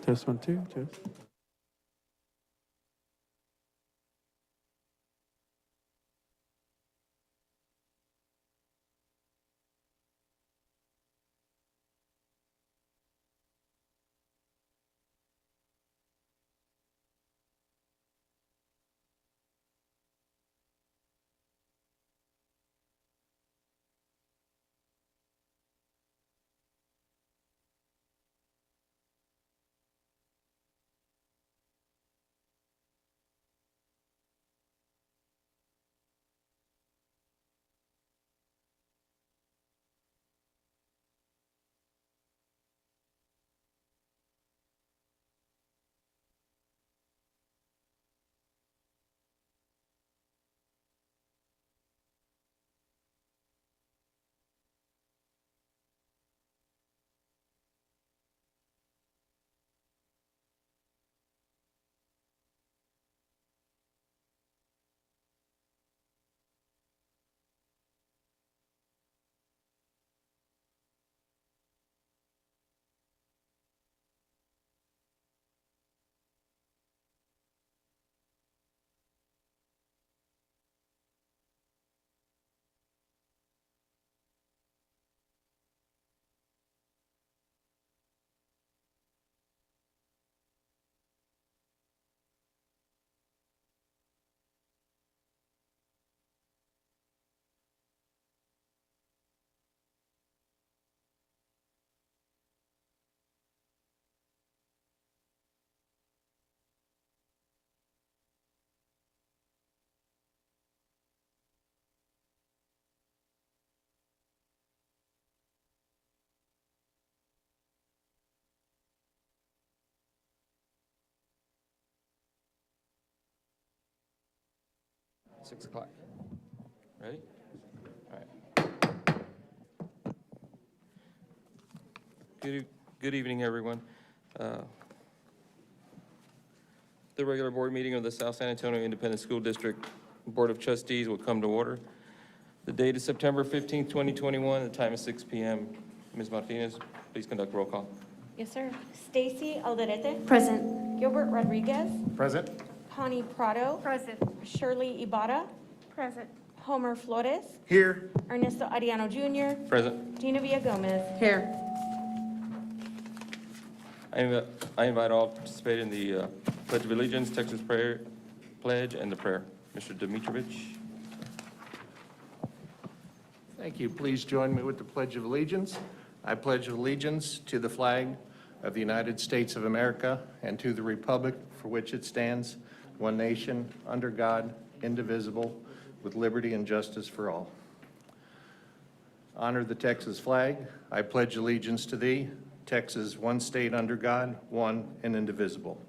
Test 1, 2, test. Six o'clock. Ready? All right. Good evening, everyone. The regular board meeting of the South San Antonio Independent School District Board of Trustees will come to order. The date is September 15th, 2021. The time is 6 p.m. Ms. Martinez, please conduct roll call. Yes, sir. Stacy Alderete. Present. Gilbert Rodriguez. Present. Connie Prado. Present. Shirley Ibarra. Present. Homer Flores. Here. Ernesto Ariano Jr. Present. Gina Villagomez. Here. I invite all to participate in the Pledge of Allegiance, Texas prayer, pledge, and the prayer. Mr. Dimitrovich. Thank you. Please join me with the Pledge of Allegiance. I pledge allegiance to the flag of the United States of America and to the republic for which it stands, one nation, under God, indivisible, with liberty and justice for all. Honor the Texas flag. I pledge allegiance to thee, Texas, one state under God, one and indivisible.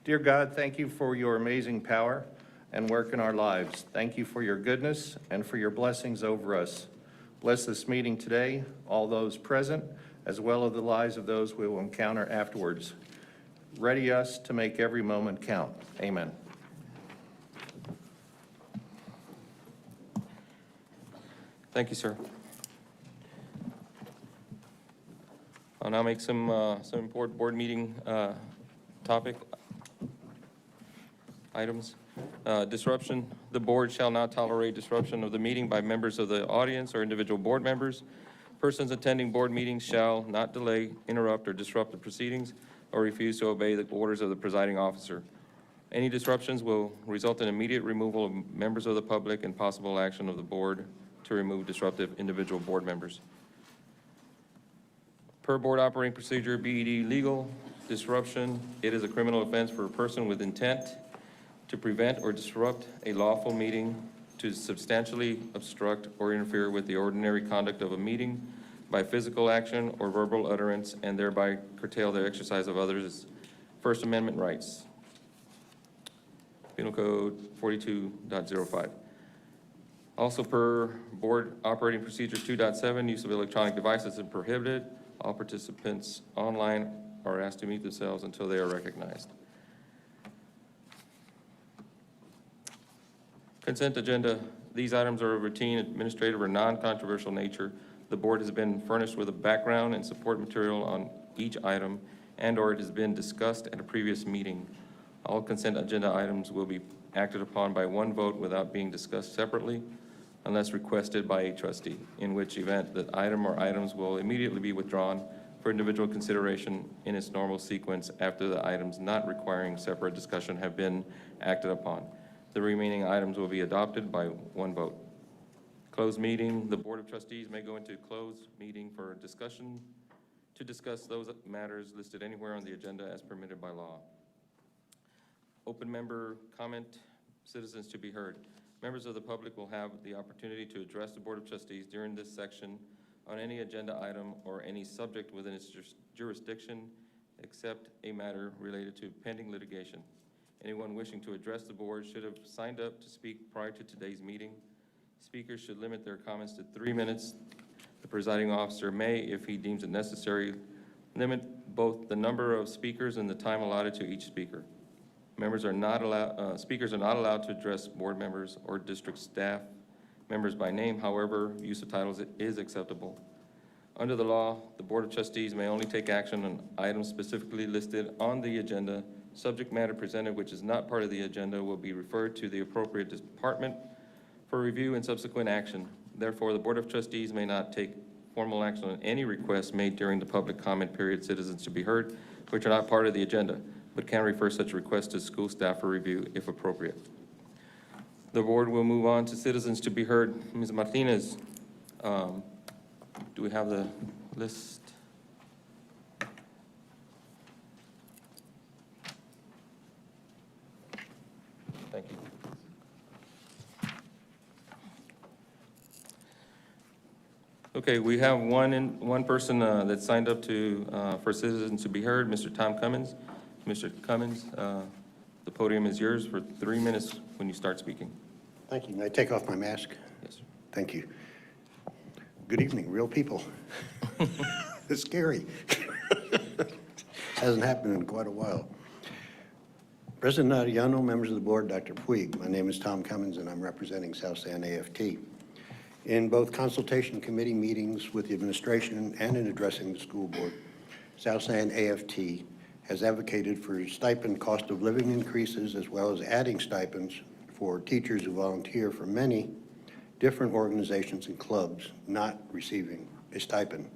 Dear God, thank you for your amazing power and work in our lives. Thank you for your goodness and for your blessings over us. Bless this meeting today, all those present, as well as the lives of those we will encounter afterwards. Ready us to make every moment count. Amen. Thank you, sir. I'll now make some important board meeting topic items. Disruption. The board shall not tolerate disruption of the meeting by members of the audience or individual board members. Persons attending board meetings shall not delay, interrupt, or disrupt the proceedings or refuse to obey the orders of the presiding officer. Any disruptions will result in immediate removal of members of the public and possible action of the board to remove disruptive individual board members. Per board operating procedure, BED legal, disruption, it is a criminal offense for a person with intent to prevent or disrupt a lawful meeting, to substantially obstruct or interfere with the ordinary conduct of a meeting by physical action or verbal utterance, and thereby curtail the exercise of others' First Amendment rights. Penal Code 42.05. Also per board operating procedure 2.7, use of electronic devices is prohibited. All participants online are asked to mute themselves until they are recognized. Consent agenda. These items are of routine, administrative, or non-controversial nature. The board has been furnished with a background and support material on each item and/or it has been discussed at a previous meeting. All consent agenda items will be acted upon by one vote without being discussed separately unless requested by a trustee, in which event the item or items will immediately be withdrawn for individual consideration in its normal sequence after the items not requiring separate discussion have been acted upon. The remaining items will be adopted by one vote. Closed meeting, the Board of Trustees may go into closed meeting for discussion to discuss those matters listed anywhere on the agenda as permitted by law. Open member comment, citizens to be heard. Members of the public will have the opportunity to address the Board of Trustees during this section on any agenda item or any subject within its jurisdiction, except a matter related to pending litigation. Anyone wishing to address the board should have signed up to speak prior to today's meeting. Speakers should limit their comments to 3 minutes. The presiding officer may, if he deems it necessary, limit both the number of speakers and the time allotted to each speaker. Speakers are not allowed to address board members or district staff members by name. However, use of titles is acceptable. Under the law, the Board of Trustees may only take action on items specifically listed on the agenda. Subject matter presented which is not part of the agenda will be referred to the appropriate department for review and subsequent action. Therefore, the Board of Trustees may not take formal action on any requests made during the public comment period, citizens to be heard, which are not part of the agenda, but can refer such requests to school staff for review if appropriate. The board will move on to citizens to be heard. Ms. Martinez, do we have the list? Thank you. Okay, we have one person that signed up for citizens to be heard, Mr. Tom Cummins. Mr. Cummins, the podium is yours for 3 minutes when you start speaking. Thank you. May I take off my mask? Yes, sir. Thank you. Good evening, real people. It's scary. Hasn't happened in quite a while. President Arellano, members of the board, Dr. Puig, my name is Tom Cummins, and I'm representing South San AFT. In both consultation committee meetings with the administration and in addressing the school board, South San AFT has advocated for stipend cost of living increases as well as adding stipends for teachers who volunteer for many different organizations and clubs not receiving a stipend.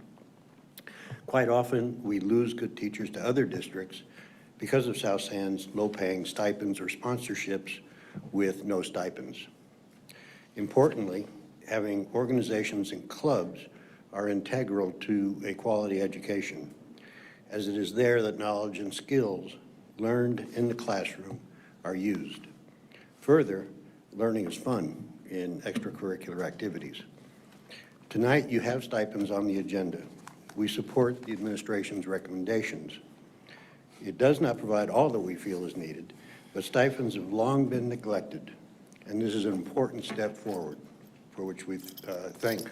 Quite often, we lose good teachers to other districts because of South San's low-paying stipends or sponsorships with no stipends. Importantly, having organizations and clubs are integral to a quality education, as it is there that knowledge and skills learned in the classroom are used. Further, learning is fun in extracurricular activities. Tonight, you have stipends on the agenda. We support the administration's recommendations. It does not provide all that we feel is needed, but stipends have long been neglected, and this is an important step forward, for which we thank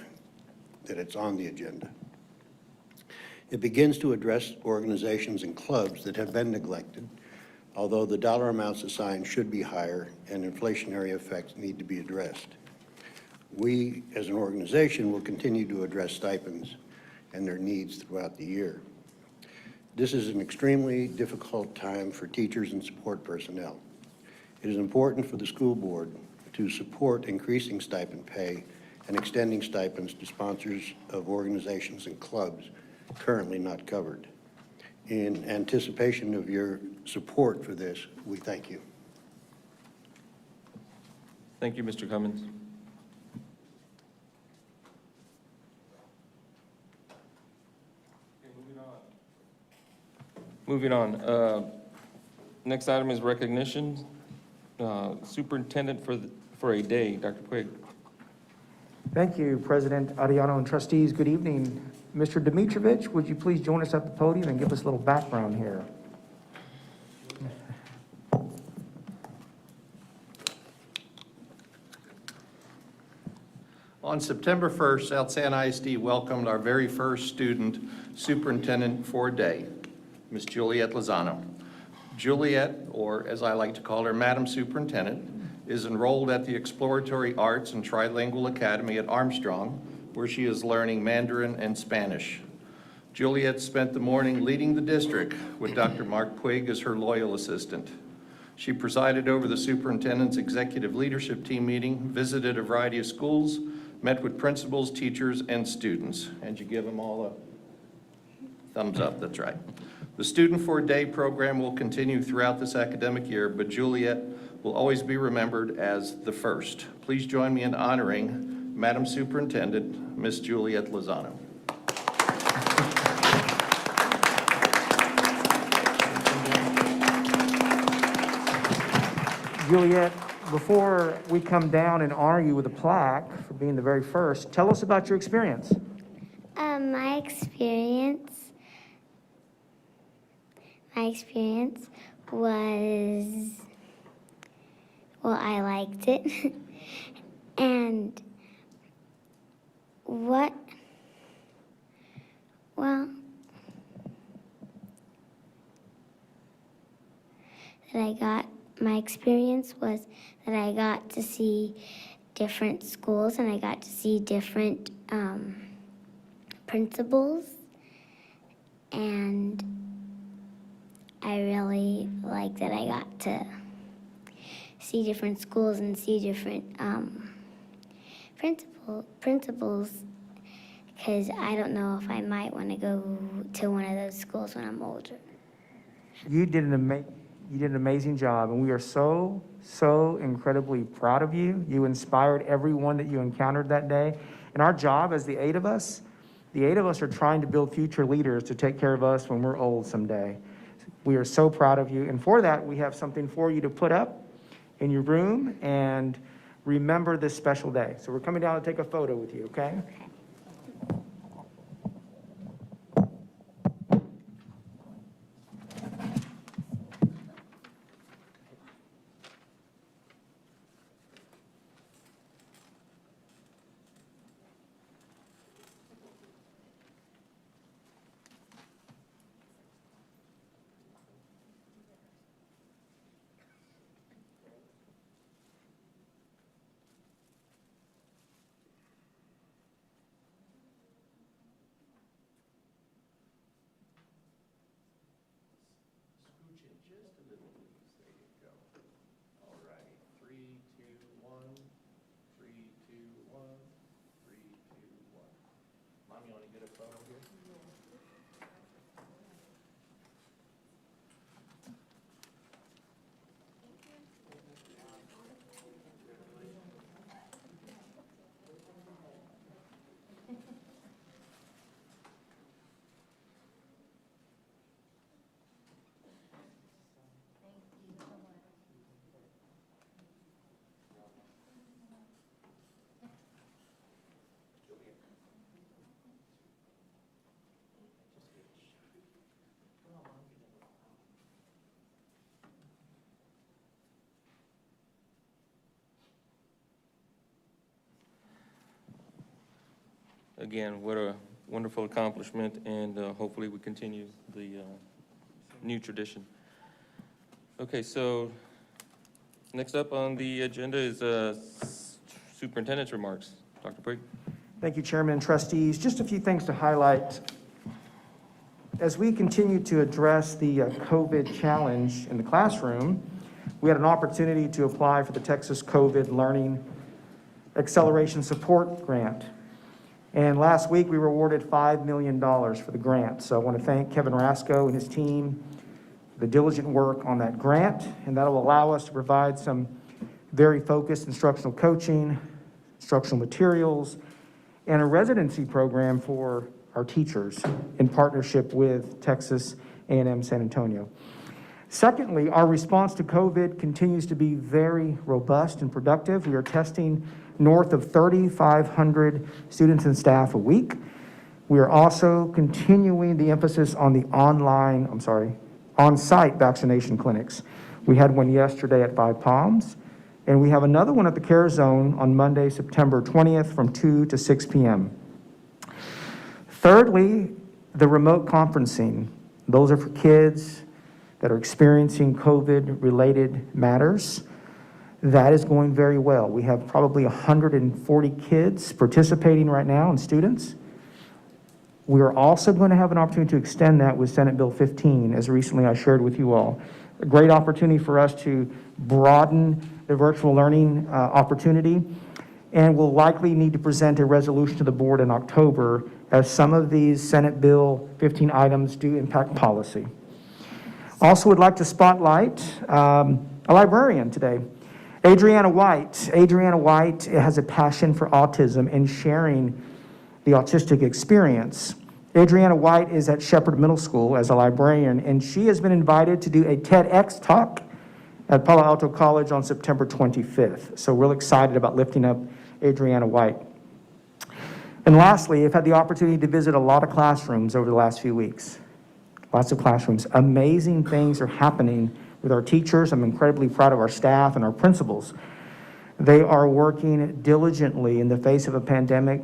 that it's on the agenda. It begins to address organizations and clubs that have been neglected, although the dollar amounts assigned should be higher and inflationary effects need to be addressed. We, as an organization, will continue to address stipends and their needs throughout the year. This is an extremely difficult time for teachers and support personnel. It is important for the school board to support increasing stipend pay and extending stipends to sponsors of organizations and clubs currently not covered. In anticipation of your support for this, we thank you. Thank you, Mr. Cummins. Moving on. Next item is recognition. Superintendent for a day, Dr. Puig. Thank you, President Arellano and trustees. Good evening. Mr. Dimitrovich, would you please join us at the podium and give us a little background here? On September 1st, South San ISD welcomed our very first student superintendent for a day, Ms. Juliet Lozano. Juliet, or as I like to call her, Madam Superintendent, is enrolled at the Exploratory Arts and Trilingual Academy at Armstrong, where she is learning Mandarin and Spanish. Juliet spent the morning leading the district with Dr. Mark Puig as her loyal assistant. She presided over the superintendent's executive leadership team meeting, visited a variety of schools, met with principals, teachers, and students. And you give them all a thumbs up, that's right. The Student for a Day program will continue throughout this academic year, but Juliet will always be remembered as the first. Please join me in honoring Madam Superintendent, Miss Juliet Lozano. Juliet, before we come down and honor you with a plaque for being the very first, tell us about your experience. My experience was, well, I liked it. And my experience was that I got to see different schools and I got to see different principals, and I really like that I got to see different schools and see different principals, because I don't know if I might want to go to one of those schools when I'm older. You did an amazing job, and we are so incredibly proud of you. You inspired everyone that you encountered that day. And our job as the eight of us are trying to build future leaders to take care of us when we're old someday. We are so proud of you. And for that, we have something for you to put up in your room and remember this special day. So we're coming down to take a photo with you, okay? Again, what a wonderful accomplishment, and hopefully we continue the new tradition. Okay, so next up on the agenda is superintendent's remarks. Dr. Puig. Thank you, Chairman and trustees. Just a few things to highlight. As we continue to address the COVID challenge in the classroom, we had an opportunity to apply for the Texas COVID Learning Acceleration Support Grant. And last week, we were awarded $5 million for the grant. So I want to thank Kevin Rasco and his team for the diligent work on that grant, and that will allow us to provide some very focused instructional coaching, instructional materials, and a residency program for our teachers in partnership with Texas A&M San Antonio. Secondly, our response to COVID continues to be very robust and productive. We are testing north of 3,500 students and staff a week. We are also continuing the emphasis on the on-site vaccination clinics. We had one yesterday at Five Palms, and we have another one at the Care Zone on Monday, September 20th from 2 to 6 p.m. Thirdly, the remote conferencing. Those are for kids that are experiencing COVID-related matters. That is going very well. We have probably 140 kids participating right now and students. We are also going to have an opportunity to extend that with Senate Bill 15, as recently I shared with you all. A great opportunity for us to broaden the virtual learning opportunity, and we'll likely need to present a resolution to the board in October, as some of these Senate Bill 15 items do impact policy. Also would like to spotlight a librarian today, Adriana White. Adriana White has a passion for autism and sharing the autistic experience. Adriana White is at Shepherd Middle School as a librarian, and she has been invited to do a TEDx talk at Palo Alto College on September 25th. So we're excited about lifting up Adriana White. And lastly, I've had the opportunity to visit a lot of classrooms over the last few weeks. Lots of classrooms. Amazing things are happening with our teachers. I'm incredibly proud of our staff and our principals. They are working diligently in the face of a pandemic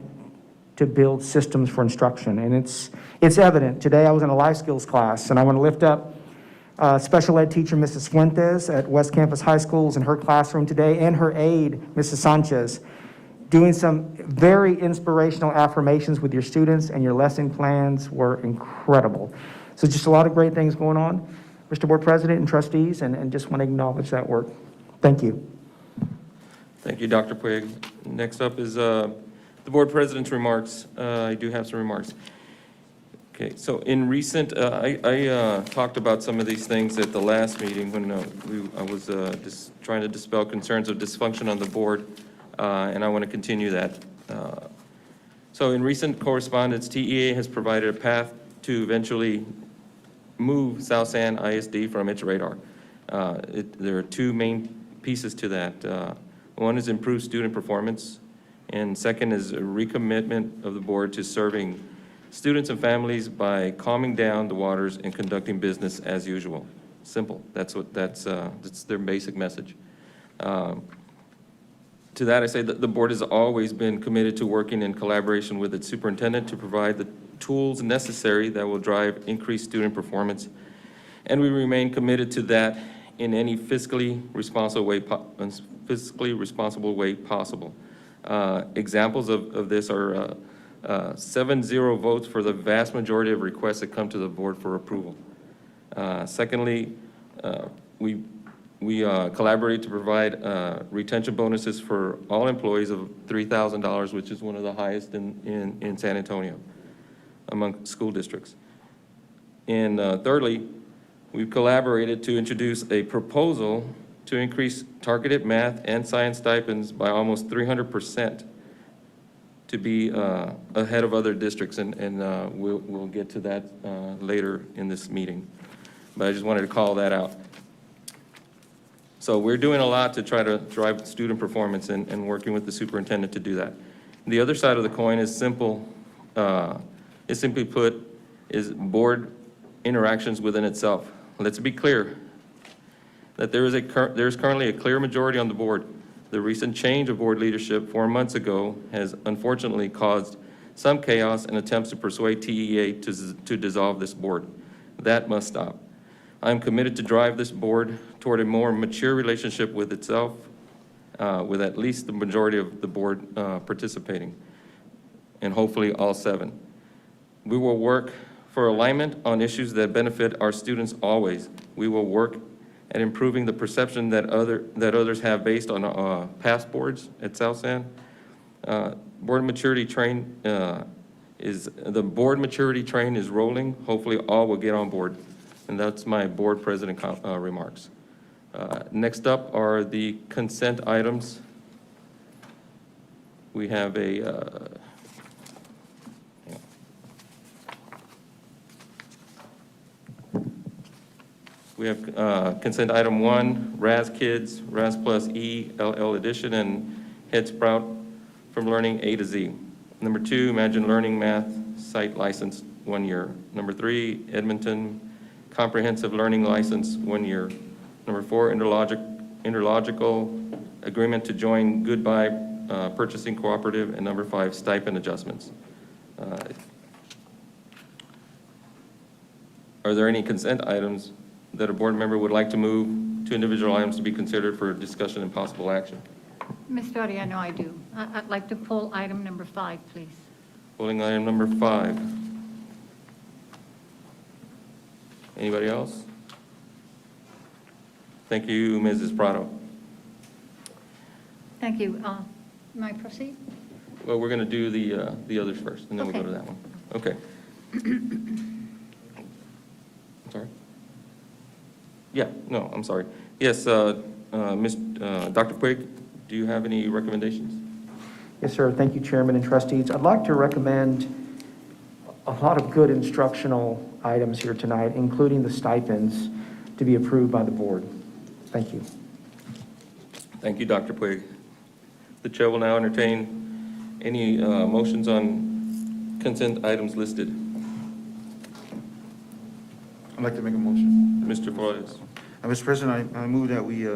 to build systems for instruction. And it's evident. Today I was in a life skills class, and I want to lift up special ed teacher Mrs. Fuentes at West Campus High Schools in her classroom today, and her aide, Mrs. Sanchez, doing some very inspirational affirmations with your students, and your lesson plans were incredible. So just a lot of great things going on, Mr. Board President and trustees, and just want to acknowledge that work. Thank you. Thank you, Dr. Puig. Next up is the board president's remarks. I do have some remarks. Okay, so in recent, I talked about some of these things at the last meeting when I was just trying to dispel concerns of dysfunction on the board, and I want to continue that. So in recent correspondence, TEA has provided a path to eventually move South San ISD from its radar. There are two main pieces to that. One is improved student performance, and second is a recommitment of the board to serving students and families by calming down the waters and conducting business as usual. Simple. That's their basic message. To that, I say that the board has always been committed to working in collaboration with its superintendent to provide the tools necessary that will drive increased student performance, and we remain committed to that in any fiscally responsible way possible. Examples of this are 7-0 votes for the vast majority of requests that come to the board for approval. Secondly, we collaborate to provide retention bonuses for all employees of $3,000, which is one of the highest in San Antonio among school districts. And thirdly, we've collaborated to introduce a proposal to increase targeted math and science stipends by almost 300% to be ahead of other districts, and we'll get to that later in this meeting. But I just wanted to call that out. So we're doing a lot to try to drive student performance and working with the superintendent to do that. The other side of the coin is simply put, is board interactions within itself. Let's be clear that there's currently a clear majority on the board. The recent change of board leadership 4 months ago has unfortunately caused some chaos and attempts to persuade TEA to dissolve this board. That must stop. I'm committed to drive this board toward a more mature relationship with itself, with at least the majority of the board participating, and hopefully all 7. We will work for alignment on issues that benefit our students always. We will work at improving the perception that others have based on past boards at South San. Board maturity train is rolling. Hopefully all will get on board. And that's my board president remarks. Next up are the consent items. We have consent item 1, RAS Kids, RAS Plus E, LL Edition, and Head Sprout from Learning A to Z. Number 2, Imagine Learning Math Site License, 1 year. Number 3, Edmonton Comprehensive Learning License, 1 year. Number 4, Interlogical Agreement to join Goodbye Purchasing Cooperative, and number 5, Stipend Adjustments. Are there any consent items that a board member would like to move to individual items to be considered for discussion and possible action? Mr. Ariano, I do. I'd like to pull item number 5, please. Pulling item number 5. Anybody else? Thank you, Mrs. Prado. Thank you. May I proceed? Well, we're going to do the others first, and then we'll go Okay. to that one. Okay. Sorry? Yeah, no, I'm sorry. Yes, Dr. Puig, do you have any recommendations? Yes, sir. Thank you, Chairman and trustees. I'd like to recommend a lot of good instructional items here tonight, including the stipends to be approved by the board. Thank you. Thank you, Dr. Puig. The chair will now entertain any motions on consent items listed. I'd like to make a motion. Mr. Flores. Mr. President, I move that we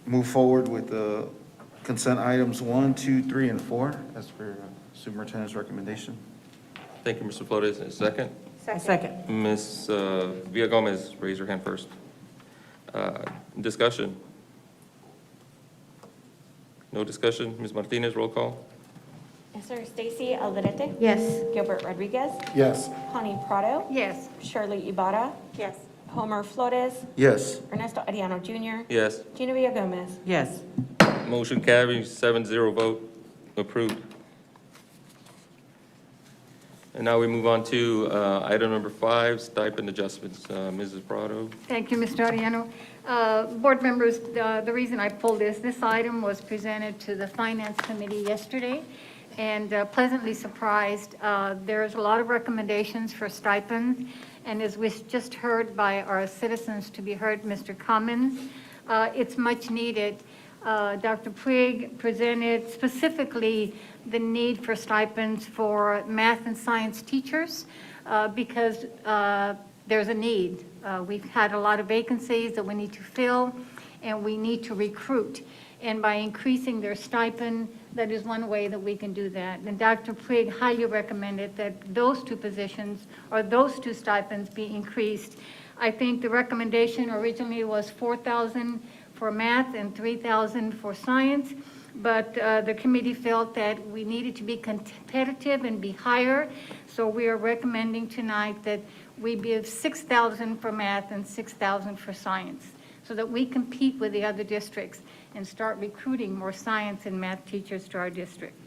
move forward with the consent items 1, 2, 3, and 4, as per superintendent's recommendation. Thank you, Mr. Flores. A second? Second. Ms. Villagomez, raise your hand first. Discussion? No discussion? Ms. Martinez, roll call? Yes, sir. Stacy Alderete. Yes. Gilbert Rodriguez. Yes. Connie Prado. Yes. Shirley Ibarra. Yes. Homer Flores. Yes. Ernesto Ariano Jr. Yes. Gina Villagomez. Yes. Motion carries, 7-0 vote, approved. And now we move on to item number 5, stipend adjustments. Mrs. Prado. Thank you, Mr. Ariano. Board members, the reason I pulled this item was presented to the Finance Committee yesterday, and pleasantly surprised. There's a lot of recommendations for stipends, and as we just heard by our citizens to be heard, Mr. Cummins, it's much needed. Dr. Puig presented specifically the need for stipends for math and science teachers because there's a need. We've had a lot of vacancies that we need to fill, and we need to recruit. And by increasing their stipend, that is one way that we can do that. And Dr. Puig highly recommended that those two positions, or those two stipends, be increased. I think the recommendation originally was $4,000 for math and $3,000 for science, but the committee felt that we needed to be competitive and be higher, so we are recommending tonight that we give $6,000 for math and $6,000 for science, so that we compete with the other districts and start recruiting more science and math teachers to our district.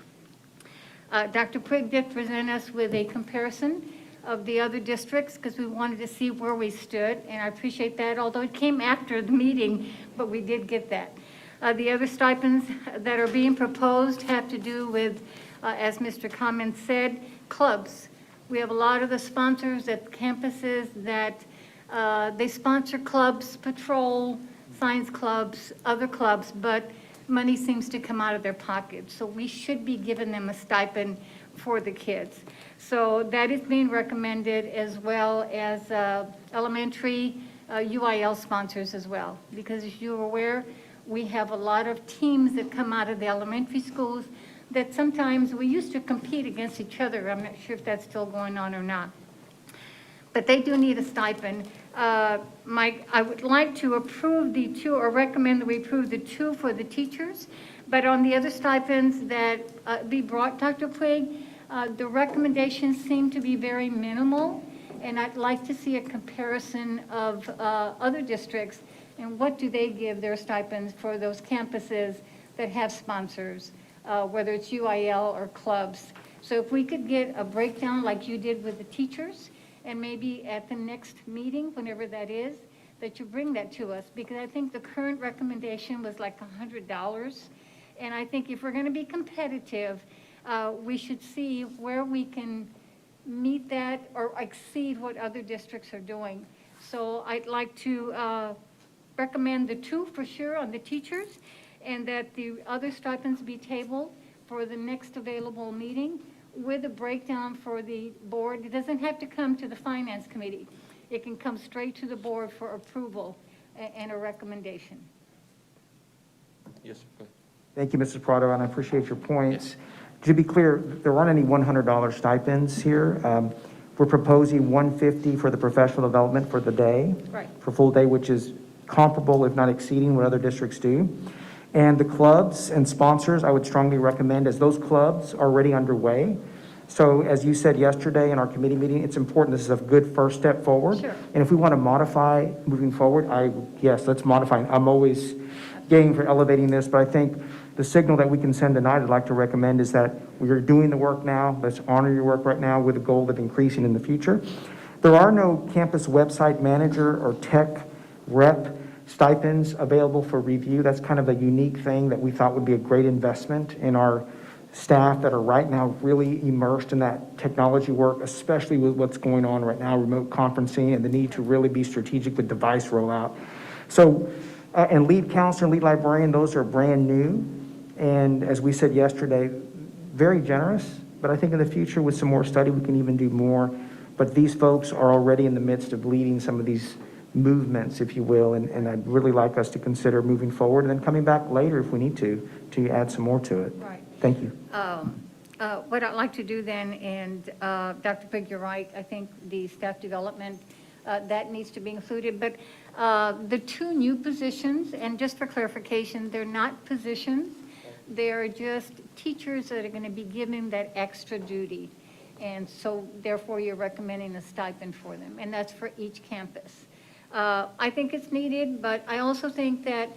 Dr. Puig did present us with a comparison of the other districts because we wanted to see where we stood, and I appreciate that, although it came after the meeting, but we did get that. The other stipends that are being proposed have to do with, as Mr. Cummins said, clubs. We have a lot of the sponsors at campuses that they sponsor clubs, patrol, science clubs, other clubs, but money seems to come out of their pockets. So we should be giving them a stipend for the kids. So that is being recommended, as well as elementary UIL sponsors as well. Because as you're aware, we have a lot of teams that come out of the elementary schools that sometimes we used to compete against each other. I'm not sure if that's still going on or not. But they do need a stipend. I would like to approve the two, or recommend that we approve the two for the teachers. But on the other stipends that be brought, Dr. Puig, the recommendations seem to be very minimal. And I'd like to see a comparison of other districts and what do they give their stipends for those campuses that have sponsors, whether it's UIL or clubs. So if we could get a breakdown like you did with the teachers, and maybe at the next meeting, whenever that is, that you bring that to us, because I think the current recommendation was like $100. And I think if we're going to be competitive, we should see where we can meet that or exceed what other districts are doing. So I'd like to recommend the two for sure on the teachers, and that the other stipends be tabled for the next available meeting with a breakdown for the board. It doesn't have to come to the Finance Committee. It can come straight to the board for approval and a recommendation. Yes, go ahead. Thank you, Mrs. Prado, and I appreciate your points. To be clear, there aren't any $100 stipends here. We're proposing $150 for the professional development for the day. Right. For full day, which is comparable, if not exceeding, what other districts do. And the clubs and sponsors, I would strongly recommend, as those clubs are already underway, So as you said yesterday in our committee meeting, it's important, this is a good first step forward. Sure. And if we want to modify moving forward, yes, let's modify. I'm always game for elevating this, but I think the signal that we can send tonight, I'd like to recommend, is that we are doing the work now. Let's honor your work right now with the goal of increasing in the future. There are no campus website manager or tech rep stipends available for review. That's kind of a unique thing that we thought would be a great investment in our staff that are right now really immersed in that technology work, especially with what's going on right now, remote conferencing, and the need to really be strategic with device rollout. So, and lead counselor and lead librarian, those are brand new. And as we said yesterday, very generous, but I think in the future with some more study, we can even do more. But these folks are already in the midst of leading some of these movements, if you will, and I'd really like us to consider moving forward and then coming back later if we need to add some more to it. Right. Thank you. What I'd like to do then, and Dr. Pig, you're right, I think the staff development, that needs to be included, but the two new positions, and just for clarification, they're not positions, they're just teachers that are going to be given that extra duty, and so therefore you're recommending a stipend for them, and that's for each campus. I think it's needed, but I also think that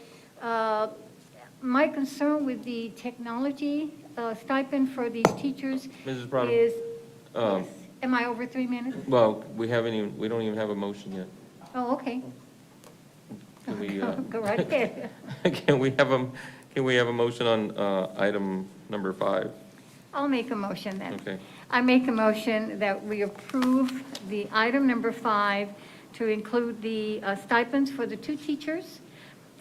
my concern with the technology stipend for these teachers Mrs. Prado, is, yes. Am I over 3 minutes? well, we don't even have a motion yet. Oh, okay. Can we, Go right ahead. can we have a motion on item number 5? I'll make a motion then. Okay. I make a motion that we approve the item number 5 to include the stipends for the two teachers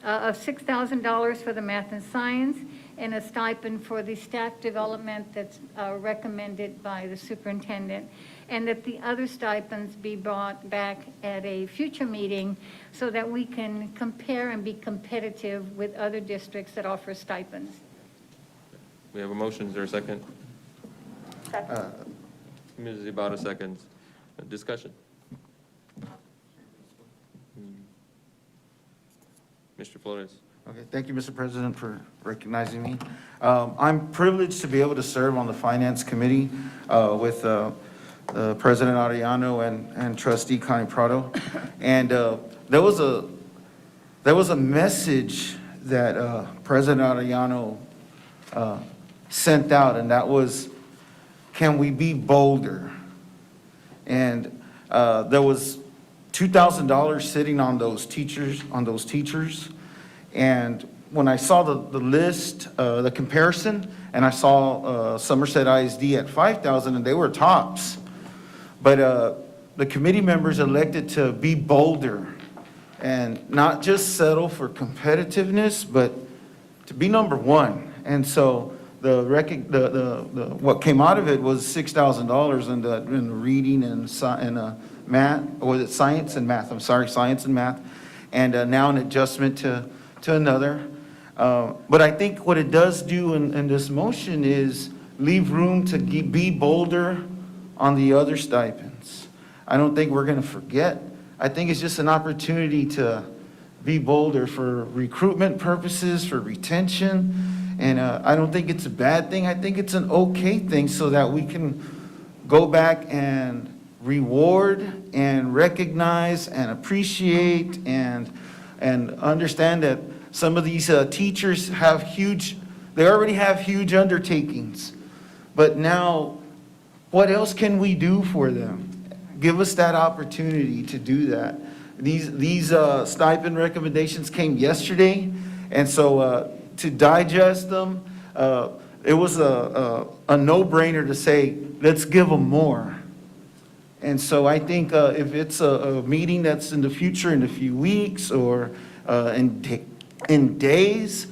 of $6,000 for the math and science, and a stipend for the staff development that's recommended by the superintendent, and that the other stipends be brought back at a future meeting so that we can compare and be competitive with other districts that offer stipends. We have a motion, is there a second? Second. Mrs. Ibarra seconds. Discussion. Mr. Flores. Okay, thank you, Mr. President, for recognizing me. I'm privileged to be able to serve on the Finance Committee with President Arellano and Trustee Connie Prado. And there was a message that President Arellano sent out, and that was, can we be bolder? And there was $2,000 sitting on those teachers. And when I saw the list, the comparison, and I saw Somerset ISD at 5,000, and they were tops. But the committee members elected to be bolder and not just settle for competitiveness, but to be number one. And so what came out of it was $6,000 in the reading and math, or was it science and math? I'm sorry, science and math, and now an adjustment to another. But I think what it does do in this motion is leave room to be bolder on the other stipends. I don't think we're going to forget. I think it's just an opportunity to be bolder for recruitment purposes, for retention, and I don't think it's a bad thing. I think it's an okay thing so that we can go back and reward and recognize and appreciate and understand that some of these teachers they already have huge undertakings. But now, what else can we do for them? Give us that opportunity to do that. These stipend recommendations came yesterday, and so to digest them, it was a no-brainer to say, let's give them more. And so I think if it's a meeting that's in the future, in a few weeks or in days,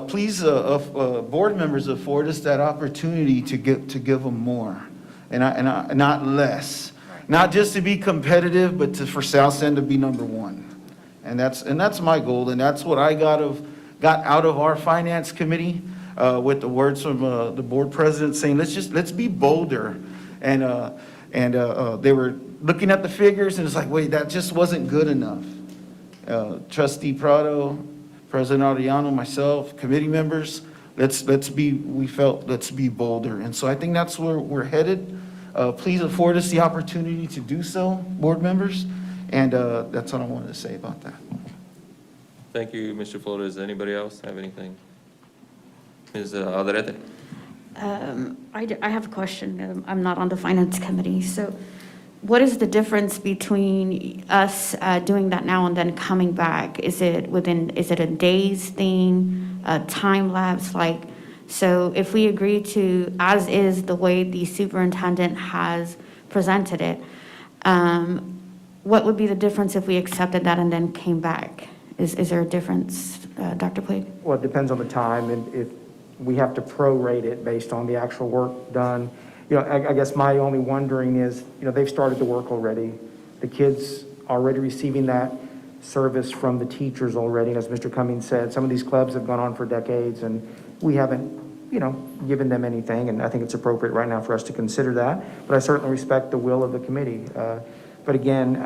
please, board members, afford us that opportunity to give them more and not less. Not just to be competitive, but for South End to be number one. And that's my goal, and that's what I got out of our finance committee with the words from the board president saying, let's be bolder. And they were looking at the figures, and it's like, wait, that just wasn't good enough. Trustee Prado, President Arellano, myself, committee members, let's be bolder. And so I think that's where we're headed. Please afford us the opportunity to do so, board members. And that's all I wanted to say about that. Thank you, Mr. Flores. Does anybody else have anything? Ms. Alderete? I have a question. I'm not on the finance committee. So what is the difference between us doing that now and then coming back? Is it a days thing, a time lapse? So if we agree to, as is the way the superintendent has presented it, what would be the difference if we accepted that and then came back? Is there a difference, Dr. Puig? Well, it depends on the time, and if we have to prorate it based on the actual work done. I guess my only wondering is, they've started the work already. The kids already receiving that service from the teachers already. And as Mr. Cummings said, some of these clubs have gone on for decades, and we haven't, given them anything, and I think it's appropriate right now for us to consider that. But I certainly respect the will of the committee. But again,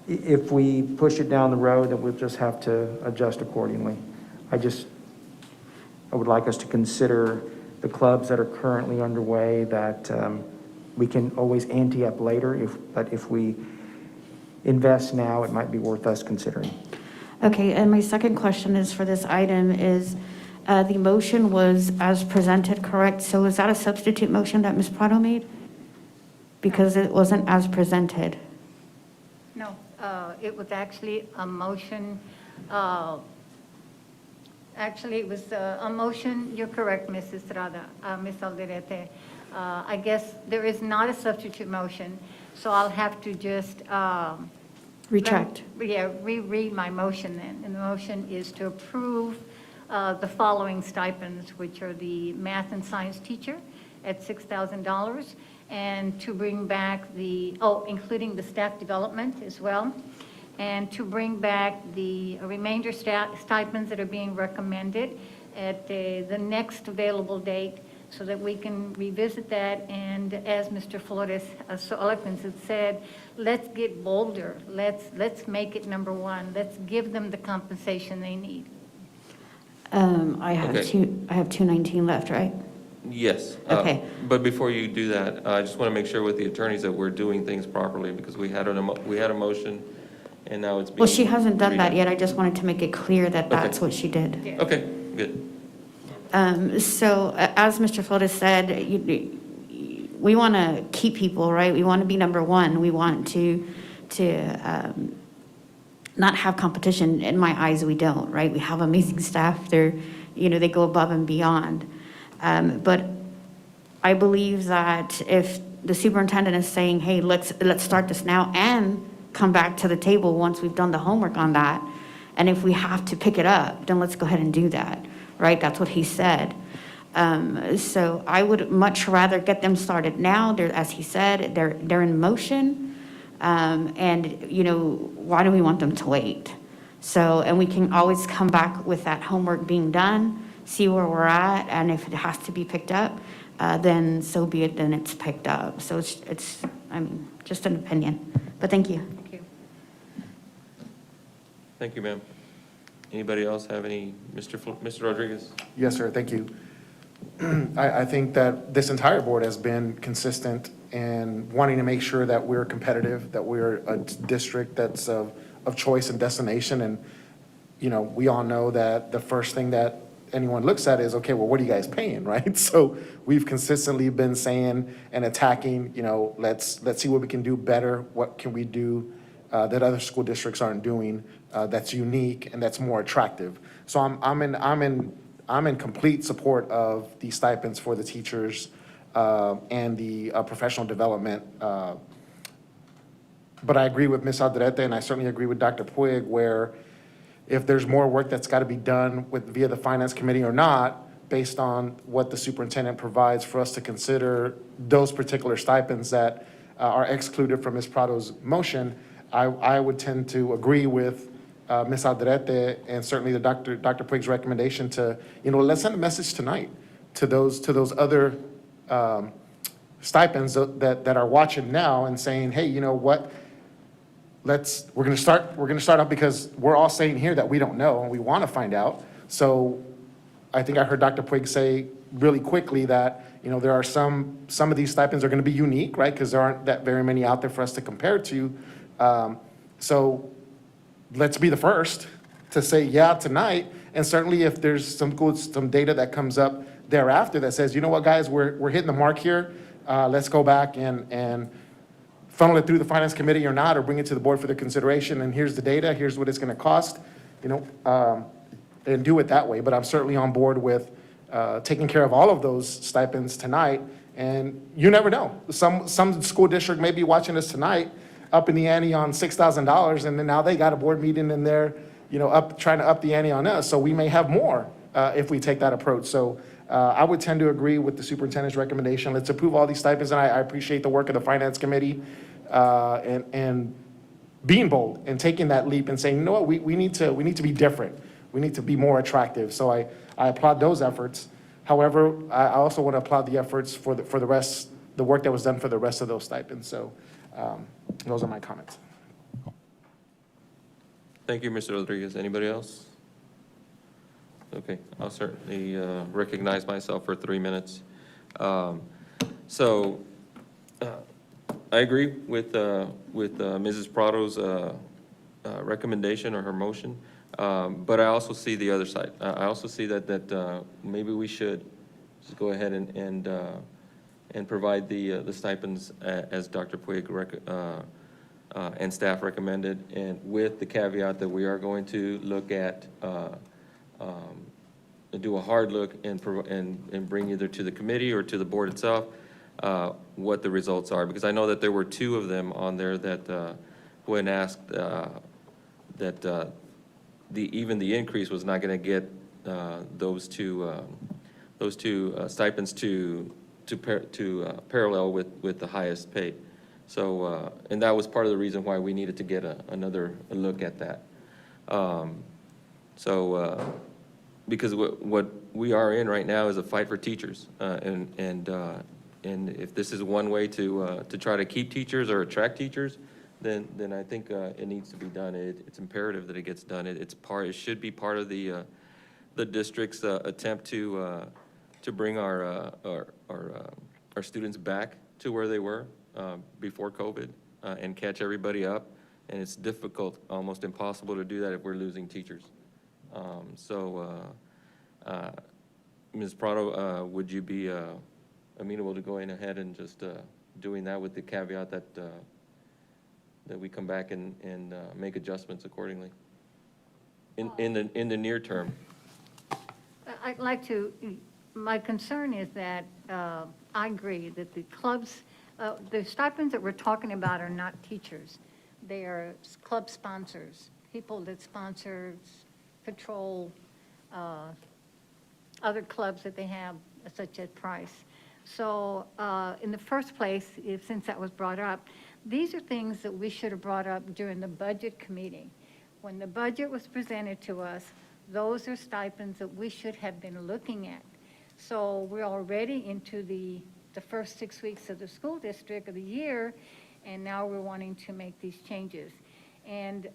if we push it down the road, then we'll just have to adjust accordingly. I would like us to consider the clubs that are currently underway that we can always ante up later, but if we invest now, it might be worth us considering. Okay, and my second question is for this item is, the motion was as presented, correct? So is that a substitute motion that Ms. Prado made? Because it wasn't as presented. No, it was actually a motion, actually, it was a motion, you're correct, Ms. Estrada, Ms. Alderete. I guess there is not a substitute motion, so I'll have to just... Retract. Reread my motion then. And the motion is to approve the following stipends, which are the math and science teacher at $6,000, and to bring back including the staff development as well, and to bring back the remainder stipends that are being recommended at the next available date so that we can revisit that. And as Mr. Flores so eloquently had said, let's get bolder. Let's make it number one. Let's give them the compensation they need. I have Okay. 219 left, right? Yes. Okay. But before you do that, I just want to make sure with the attorneys that we're doing things properly, because we had a motion, and now it's being... Well, she hasn't done that redone. yet. I just wanted to make it clear that Okay. that's what she did. Yeah. Okay, good. So as Mr. Flores said, we want to keep people, right? We want to be number one. We want to not have competition. In my eyes, we don't, right? We have amazing staff. They go above and beyond. But I believe that if the superintendent is saying, hey, let's start this now and come back to the table once we've done the homework on that, and if we have to pick it up, then let's go ahead and do that, right? That's what he said. So I would much rather get them started now. As he said, they're in motion. And why do we want them to wait? So, and we can always come back with that homework being done, see where we're at, and if it has to be picked up, then so be it, then it's picked up. So it's just an opinion, but thank you. Thank you. Thank you, ma'am. Anybody else have any? Mr. Rodriguez? Yes, sir, thank you. I think that this entire board has been consistent in wanting to make sure that we're competitive, that we're a district that's of choice and destination. And, we all know that the first thing that anyone looks at is, okay, well, what are you guys paying, right? So we've consistently been saying and attacking, let's see what we can do better. What can we do that other school districts aren't doing that's unique and that's more attractive? So I'm in complete support of the stipends for the teachers and the professional development. But I agree with Ms. Alderete, and I certainly agree with Dr. Puig, where if there's more work that's got to be done via the Finance Committee or not, based on what the superintendent provides for us to consider those particular stipends that are excluded from Ms. Prado's motion, I would tend to agree with Ms. Alderete and certainly the Dr. Puig's recommendation to, let's send a message tonight to those other stipends that are watching now and saying, hey, you know what? We're going to start out because we're all saying here that we don't know and we want to find out. So I think I heard Dr. Puig say really quickly that, there are some of these stipends are going to be unique, right? Because there aren't that very many out there for us to compare to. So let's be the first to say yeah tonight. And certainly if there's some data that comes up thereafter that says, you know what, guys, we're hitting the mark here. Let's go back and funnel it through the finance committee or not, or bring it to the board for their consideration. And here's the data, here's what it's going to cost, and do it that way. But I'm certainly on board with taking care of all of those stipends tonight. And you never know. Some school district may be watching us tonight, up in the ante on $6,000, and then now they got a board meeting and they're, trying to up the ante on us. So we may have more if we take that approach. So I would tend to agree with the superintendent's recommendation. Let's approve all these stipends, and I appreciate the work of the finance committee and being bold and taking that leap and saying, you know what, we need to be different. We need to be more attractive. So I applaud those efforts. However, I also want to applaud the efforts for the rest, the work that was done for the rest of those stipends. So those are my comments. Thank you, Mr. Rodriguez. Anybody else? Okay, I'll certainly recognize myself for 3 minutes. So I agree with Mrs. Prado's recommendation or her motion, but I also see the other side. I also see that maybe we should just go ahead and provide the stipends as Dr. Puig and staff recommended, and with the caveat that we are going to look at do a hard look and bring either to the committee or to the board itself what the results are, because I know that there were 2 of them on there that when asked that even the increase was not going to get those two stipends to parallel with the highest pay. So and that was part of the reason why we needed to get another look at that. Because what we are in right now is a fight for teachers, and if this is one way to try to keep teachers or attract teachers, then I think it needs to be done. It's imperative that it gets done. It should be part of the district's attempt to bring our students back to where they were before COVID and catch everybody up. And it's difficult, almost impossible to do that if we're losing teachers. Ms. Prado, would you be amenable to going ahead and just doing that with the caveat that we come back and make adjustments accordingly in the near term? I'd like to, my concern is that I agree that the clubs, the stipends that we're talking about are not teachers. They are club sponsors, people that sponsors, patrol, other clubs that they have, such as Price. So in the first place, since that was brought up, these are things that we should have brought up during the budget committee. When the budget was presented to us, those are stipends that we should have been looking at. So we're already into the first 6 weeks of the school district of the year, and now we're wanting to make these changes. And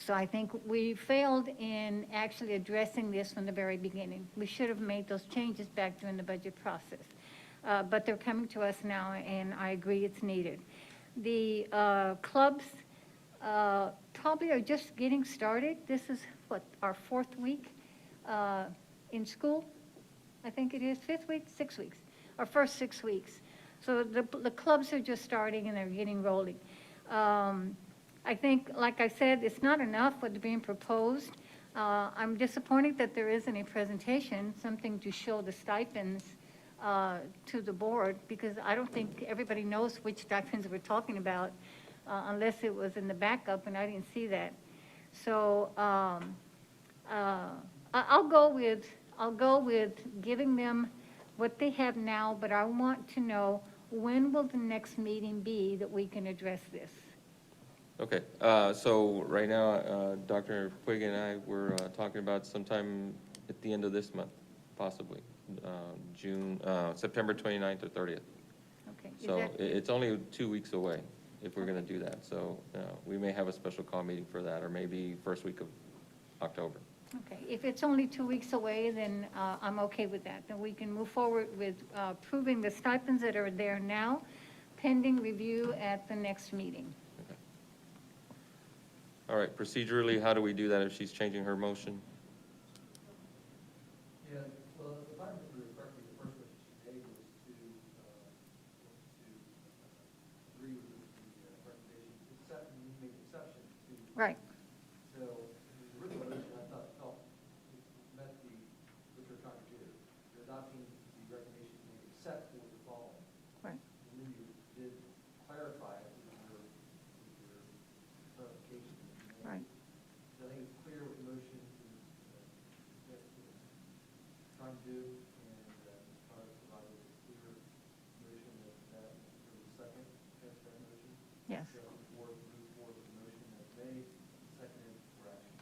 so I think we failed in actually addressing this from the very beginning. We should have made those changes back during the budget process. But they're coming to us now, and I agree it's needed. The clubs probably are just getting started. This is, what, our 4th week in school? I think it is 5th week, 6 weeks, our first 6 weeks. So the clubs are just starting and they're getting rolling. I think, like I said, it's not enough what's being proposed. I'm disappointed that there isn't a presentation, something to show the stipends to the board, because I don't think everybody knows which stipends we're talking about unless it was in the backup, and I didn't see that. So I'll go with giving them what they have now, but I want to know, when will the next meeting be that we can address this? Okay, so right now, Dr. Puig and I were talking about sometime at the end of this month, possibly, September 29th or 30th. Okay. So it's only 2 weeks away if we're going to do that. So we may have a special call meeting for that, or maybe first week of October. Okay, if it's only 2 weeks away, then I'm okay with that. Then we can move forward with approving the stipends that are there now, pending review at the next meeting. All right, procedurally, how do we do that if she's changing her motion? Yeah, well, if I remember correctly, the first motion she made was to agree with the recommendation, except, you make exception to. Right. So, the original motion, I thought, felt, met the, what you're trying to do. You're adopting the recommendation made except for the following. Right. And then you did clarify it with your clarification. Right. So I think it's clear what the motion is, trying to do, and provided a clear motion that there was a second against that motion. Yes. So the board move forward with the motion that's made, seconded for action.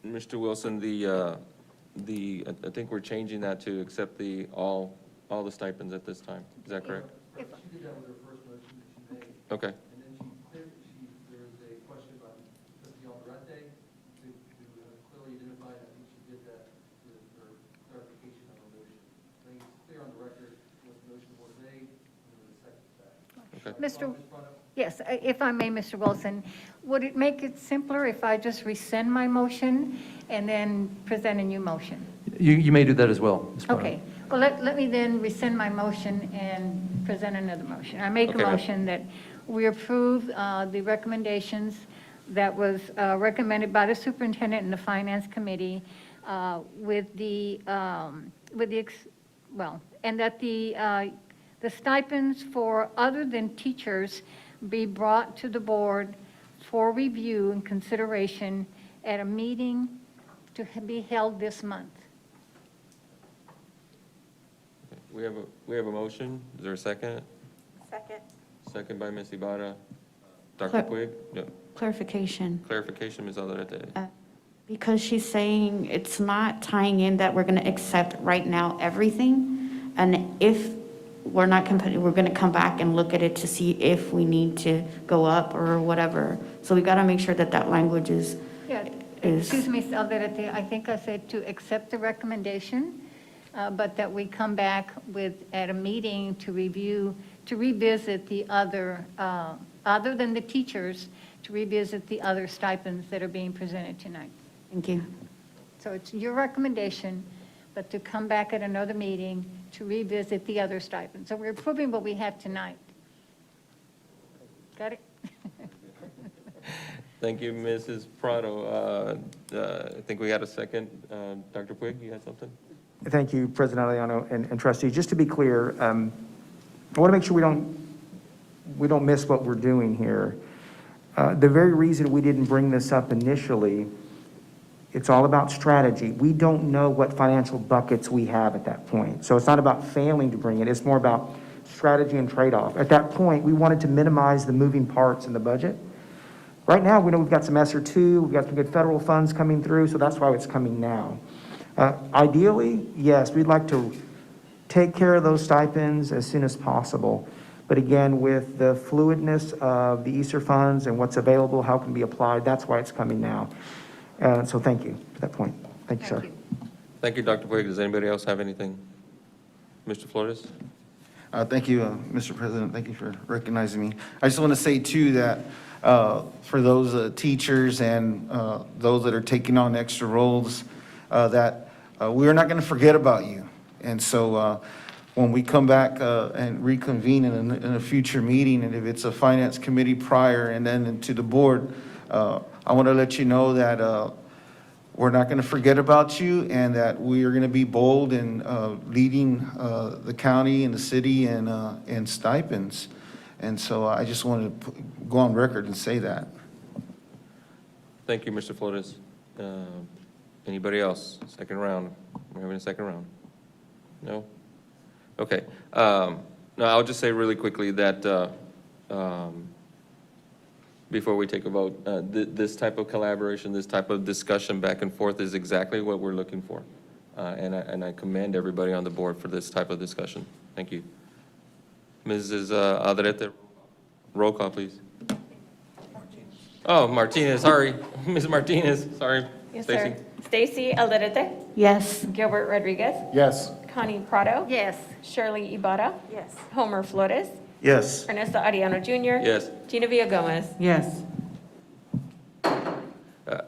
Mr. Wilson, I think we're changing that to accept all the stipends at this time. Is that correct? She did that with her first motion that she made, Okay. and then there was a question about trustee Alderete to clearly identify, I think she did that with her clarification of her motion. I think it's clear on the record what the motion was made, and there was a second to that. Okay. Mr. Ms. Prado? Yes, if I may, Mr. Wilson, would it make it simpler if I just rescind my motion and then present a new motion? You may do that as well, Ms. Prado. Okay, well, let me then rescind my motion and present another motion. I make a Okay, ma'am. motion that we approve the recommendations that was recommended by the superintendent and the finance committee and that the stipends for other than teachers be brought to the board for review and consideration at a meeting to be held this month. We have a motion. Is there a second? Second. Second by Ms. Ibarra. Dr. Puig? No. Clarification. Clarification, Ms. Alderete. Because she's saying it's not tying in that we're going to accept right now everything. And if we're not competitive, we're going to come back and look at it to see if we need to go up or whatever. So we got to make sure that that language is. Yeah, is- excuse me, Alderete, I think I said to accept the recommendation, but that we come back at a meeting to revisit the other than the teachers, to revisit the other stipends that are being presented tonight. Thank you. So it's your recommendation, but to come back at another meeting to revisit the other stipends. So we're approving what we have tonight. Got it? Thank you, Mrs. Prado. I think we had a second. Dr. Puig, you had something? Thank you, President Aliano and trustees. Just to be clear, I want to make sure we don't miss what we're doing here. The very reason we didn't bring this up initially, it's all about strategy. We don't know what financial buckets we have at that point. So it's not about failing to bring it. It's more about strategy and trade-off. At that point, we wanted to minimize the moving parts in the budget. Right now, we know we've got some ESSER 2, we've got some good federal funds coming through, so that's why it's coming now. Ideally, yes, we'd like to take care of those stipends as soon as possible. But again, with the fluidness of the ESSER funds and what's available, how it can be applied, that's why it's coming now. So thank you for that point. Thank you, sir. Thank you, Dr. Puig. Does anybody else have anything? Mr. Flores? Thank you, Mr. President. Thank you for recognizing me. I just want to say, too, that for those teachers and those that are taking on extra roles, that we are not going to forget about you. And so when we come back and reconvene in a future meeting, and if it's a finance committee prior and then to the board, I want to let you know that we're not going to forget about you, and that we are going to be bold in leading the county and the city in stipends. And so I just wanted to go on record and say that. Thank you, Mr. Flores. Anybody else? Second round. We're having a second round. No? Okay. No, I'll just say really quickly that before we take a vote, this type of collaboration, this type of discussion back and forth is exactly what we're looking for. And I commend everybody on the board for this type of discussion. Thank you. Mrs. Alderete, roll call, please. Oh, Martinez, sorry. Ms. Martinez, sorry. Yes, Stacy. sir. Stacy Alderete, Yes. Gilbert Rodriguez, Yes. Connie Prado, Yes. Shirley Ibarra. Yes. Homer Flores, Yes. Ernesto Ariano Jr. Yes. Genevieve Gomez. Yes.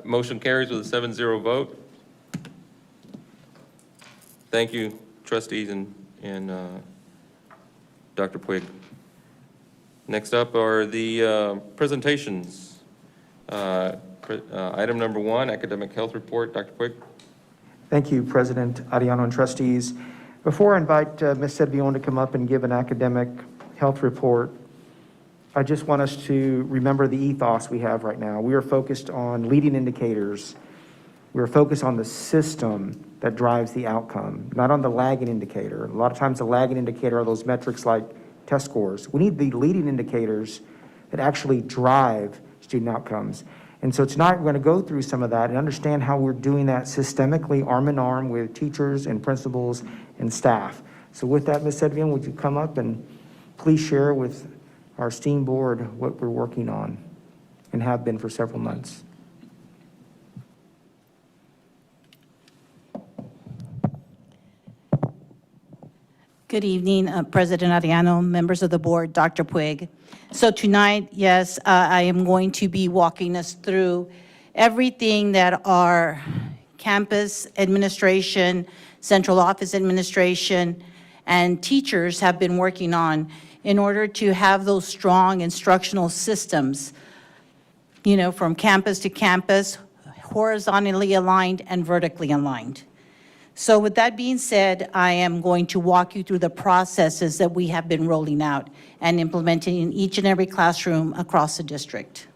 Motion carries with a 7-0 vote. Thank you, trustees and Dr. Puig. Next up are the presentations. Item number 1, academic health report. Dr. Puig. Thank you, President Ariano and trustees. Before I invite Ms. Sedvion to come up and give an academic health report, I just want us to remember the ethos we have right now. We are focused on leading indicators. We are focused on the system that drives the outcome, not on the lagging indicator. A lot of times the lagging indicator are those metrics like test scores. We need the leading indicators that actually drive student outcomes. And so tonight, we're going to go through some of that and understand how we're doing that systemically, arm in arm with teachers and principals and staff. So with that, Ms. Sedvion, would you come up and please share with our esteemed board what we're working on and have been for several months? Good evening, President Ariano, members of the board, Dr. Puig. So tonight, yes, I am going to be walking us through everything that our campus administration, central office administration, and teachers have been working on in order to have those strong instructional systems, you know, from campus to campus, horizontally aligned and vertically aligned. So with that being said, I am going to walk you through the processes that we have been rolling out and implementing in each and every classroom across the district.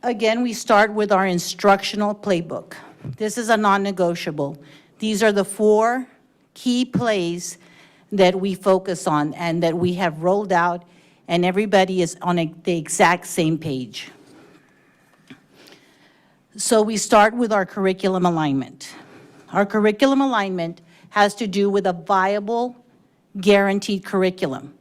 Again, we start with our instructional playbook. This is a non-negotiable. These are the 4 key plays that we focus on and that we have rolled out, and everybody is on the exact same page. So we start with our curriculum alignment. Our curriculum alignment has to do with a viable, guaranteed curriculum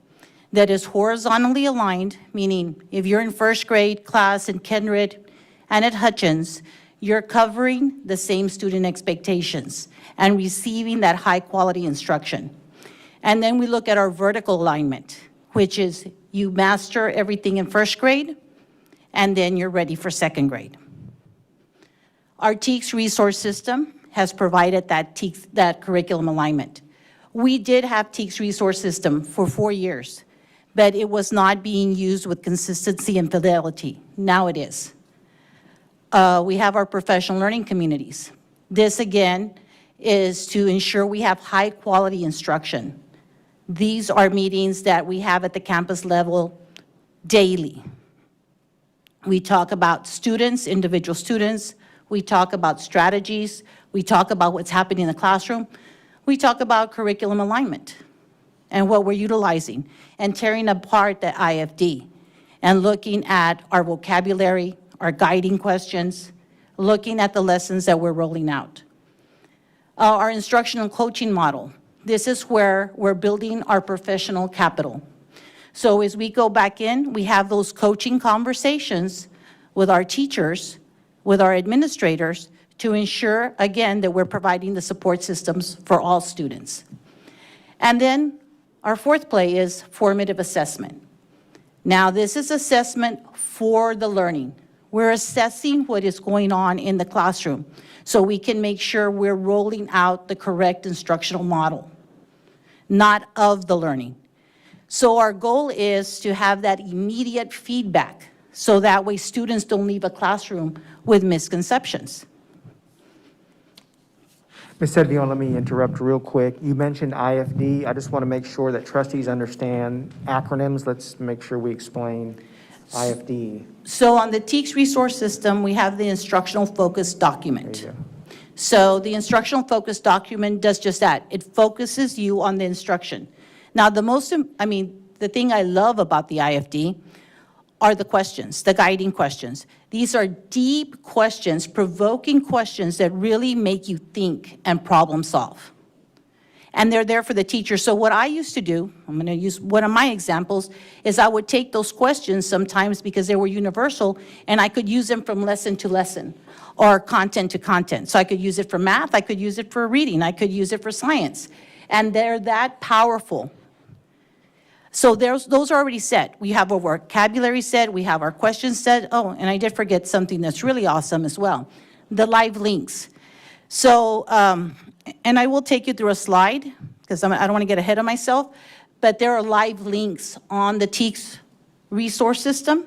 that is horizontally aligned, meaning if you're in first grade class in Kenred and at Hutchins, you're covering the same student expectations and receiving that high-quality instruction. And then we look at our vertical alignment, which is you master everything in first grade, and then you're ready for second grade. Our TEACS resource system has provided that curriculum alignment. We did have TEACS resource system for 4 years, but it was not being used with consistency and fidelity. Now it is. We have our professional learning communities. This, again, is to ensure we have high-quality instruction. These are meetings that we have at the campus level daily. We talk about students, individual students. We talk about strategies. We talk about what's happening in the classroom. We talk about curriculum alignment and what we're utilizing and tearing apart the IFD and looking at our vocabulary, our guiding questions, looking at the lessons that we're rolling out. Our instructional coaching model. This is where we're building our professional capital. So as we go back in, we have those coaching conversations with our teachers, with our administrators, to ensure, again, that we're providing the support systems for all students. And then our 4th play is formative assessment. Now, this is assessment for the learning. We're assessing what is going on in the classroom so we can make sure we're rolling out the correct instructional model, not of the learning. So our goal is to have that immediate feedback so that way students don't leave a classroom with misconceptions. Ms. Sedvion, let me interrupt real quick. You mentioned IFD. I just want to make sure that trustees understand acronyms. Let's make sure we explain IFD. So on the TEACS resource system, we have the instructional focus document. There you go. So the instructional focus document does just that. It focuses you on the instruction. Now, the thing I love about the IFD are the questions, the guiding questions. These are deep questions, provoking questions that really make you think and problem solve. and they're there for the teacher. So what I used to do, I'm going to use one of my examples, is I would take those questions sometimes because they were universal, and I could use them from lesson to lesson or content to content. So I could use it for math, I could use it for reading, I could use it for science. And they're that powerful. So those are already set. We have our vocabulary set, we have our questions set. Oh, and I did forget something that's really awesome as well, the live links. So, and I will take you through a slide, because I don't want to get ahead of myself, but there are live links on the TEKS resource system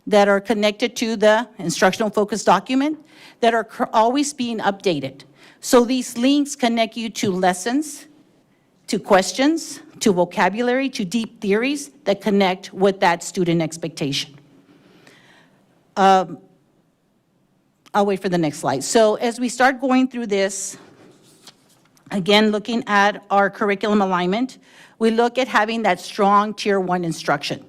that are connected to the instructional focus document that are always being updated. So these links connect you to lessons, to questions, to vocabulary, to deep theories that connect with that student expectation. I'll wait for the next slide. So as we start going through this, again, looking at our curriculum alignment, we look at having that strong Tier 1 instruction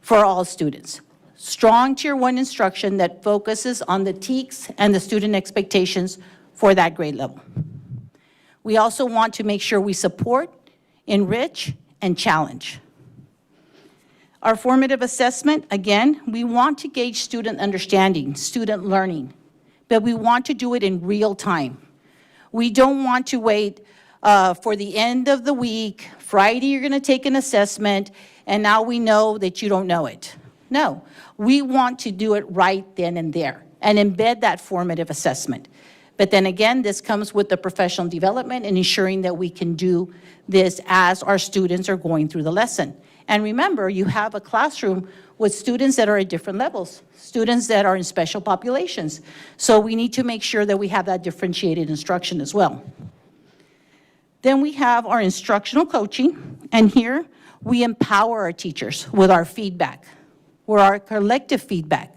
for all students. Strong Tier 1 instruction that focuses on the TEKS and the student expectations for that grade level. We also want to make sure we support, enrich, and challenge. Our formative assessment, again, we want to gauge student understanding, student learning, but we want to do it in real time. We don't want to wait for the end of the week. Friday, you're going to take an assessment, and now we know that you don't know it. No, we want to do it right then and there and embed that formative assessment. But then again, this comes with the professional development and ensuring that we can do this as our students are going through the lesson. And remember, you have a classroom with students that are at different levels, students that are in special populations. So we need to make sure that we have that differentiated instruction as well. Then we have our instructional coaching, and here we empower our teachers with our feedback, with our collective feedback,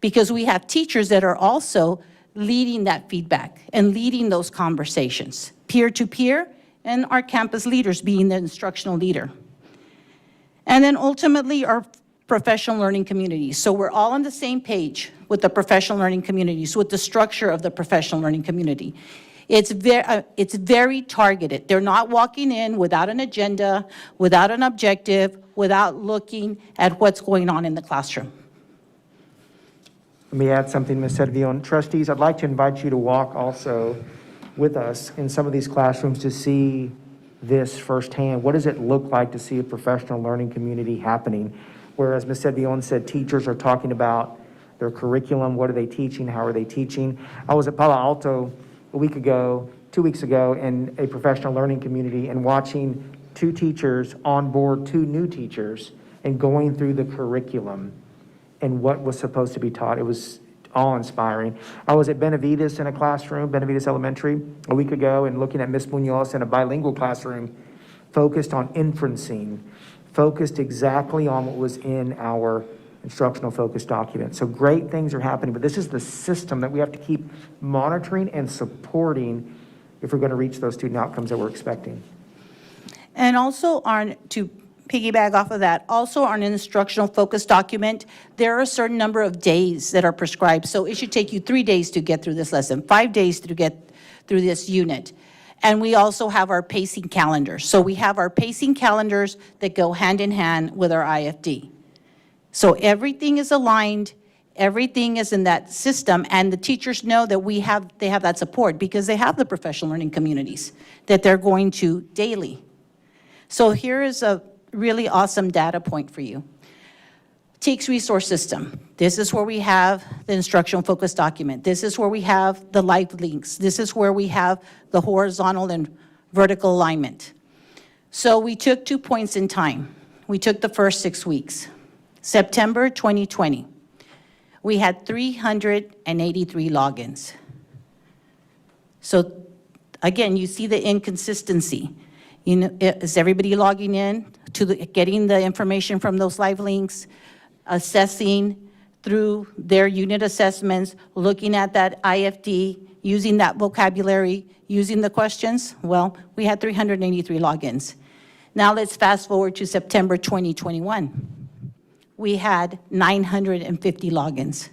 because we have teachers that are also leading that feedback and leading those conversations, peer-to-peer, and our campus leaders being the instructional leader. And then ultimately, our professional learning communities. So we're all on the same page with the professional learning communities, with the structure of the professional learning community. It's very targeted. They're not walking in without an agenda, without an objective, without looking at what's going on in the classroom. Let me add something, Ms. Servillon. Trustees, I'd like to invite you to walk also with us in some of these classrooms to see this firsthand. What does it look like to see a professional learning community happening? Whereas Ms. Servillon said teachers are talking about their curriculum, what are they teaching, how are they teaching? I was at Palo Alto a week ago, 2 weeks ago, in a professional learning community and watching 2 teachers on board 2 new teachers and going through the curriculum and what was supposed to be taught. It was awe-inspiring. I was at Benavides in a classroom, Benavides Elementary, a week ago, and looking at Ms. Munoz in a bilingual classroom focused on inferencing, focused exactly on what was in our instructional focus document. So great things are happening, but this is the system that we have to keep monitoring and supporting if we're going to reach those student outcomes that we're expecting. And also, to piggyback off of that, also on an instructional focus document, there are a certain number of days that are prescribed. So it should take you 3 days to get through this lesson, 5 days to get through this unit. And we also have our pacing calendars. So we have our pacing calendars that go hand in hand with our IFD. So everything is aligned, everything is in that system, and the teachers know that they have that support because they have the professional learning communities that they're going to daily. So here is a really awesome data point for you. TEKS resource system. This is where we have the instructional focus document. This is where we have the live links. This is where we have the horizontal and vertical alignment. So we took 2 points in time. We took the first 6 weeks. September 2020, we had 383 logins. So again, you see the inconsistency. You know, is everybody logging in to getting the information from those live links, assessing through their unit assessments, looking at that IFD, using that vocabulary, using the questions? Well, we had 383 logins. Now let's fast forward to September 2021. We had 950 logins.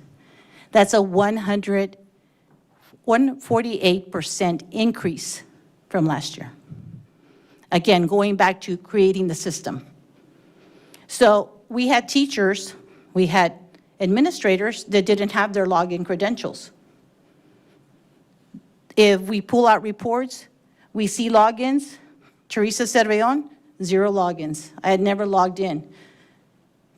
That's a 148% increase from last year. Again, going back to creating the system. So we had teachers, we had administrators that didn't have their login credentials. If we pull out reports, we see logins. Teresa Cerveon, 0 logins. I had never logged in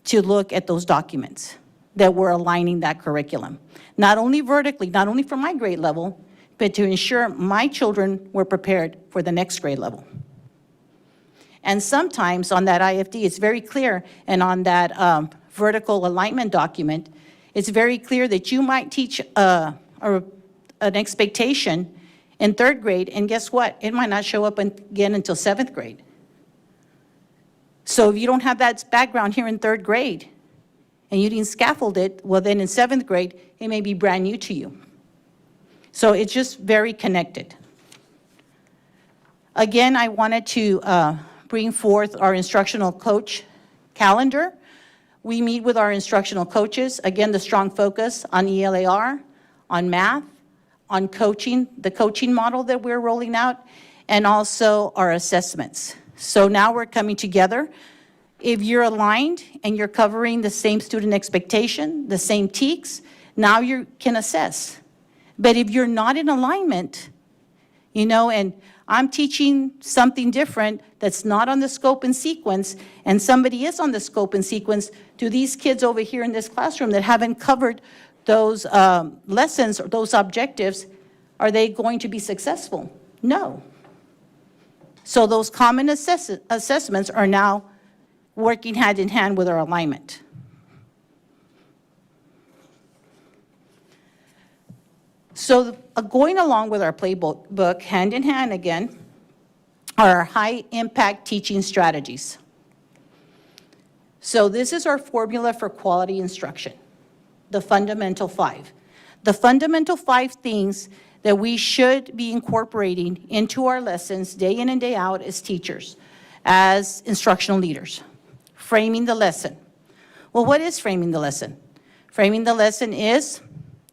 to look at those documents that were aligning that curriculum. Not only vertically, not only for my grade level, but to ensure my children were prepared for the next grade level. And sometimes on that IFD, it's very clear, and on that vertical alignment document, it's very clear that you might teach an expectation in 3rd grade, and guess what? It might not show up again until 7th grade. So if you don't have that background here in 3rd grade, and you didn't scaffold it, well then in 7th grade, it may be brand new to you. So it's just very connected. Again, I wanted to bring forth our instructional coach calendar. We meet with our instructional coaches. Again, the strong focus on ELAR, on math, on coaching, the coaching model that we're rolling out, and also our assessments. So now we're coming together. If you're aligned and you're covering the same student expectation, the same TEKS, now you can assess. But if you're not in alignment, you know, and I'm teaching something different that's not on the scope and sequence, and somebody is on the scope and sequence, do these kids over here in this classroom that haven't covered those lessons or those objectives, are they going to be successful? No. So those common assessments are now working hand in hand with our alignment. So going along with our playbook, hand in hand again, are our high-impact teaching strategies. So this is our formula for quality instruction, the fundamental 5. The fundamental 5 things that we should be incorporating into our lessons day in and day out as teachers, as instructional leaders. Framing the lesson. Well, what is framing the lesson? Framing the lesson is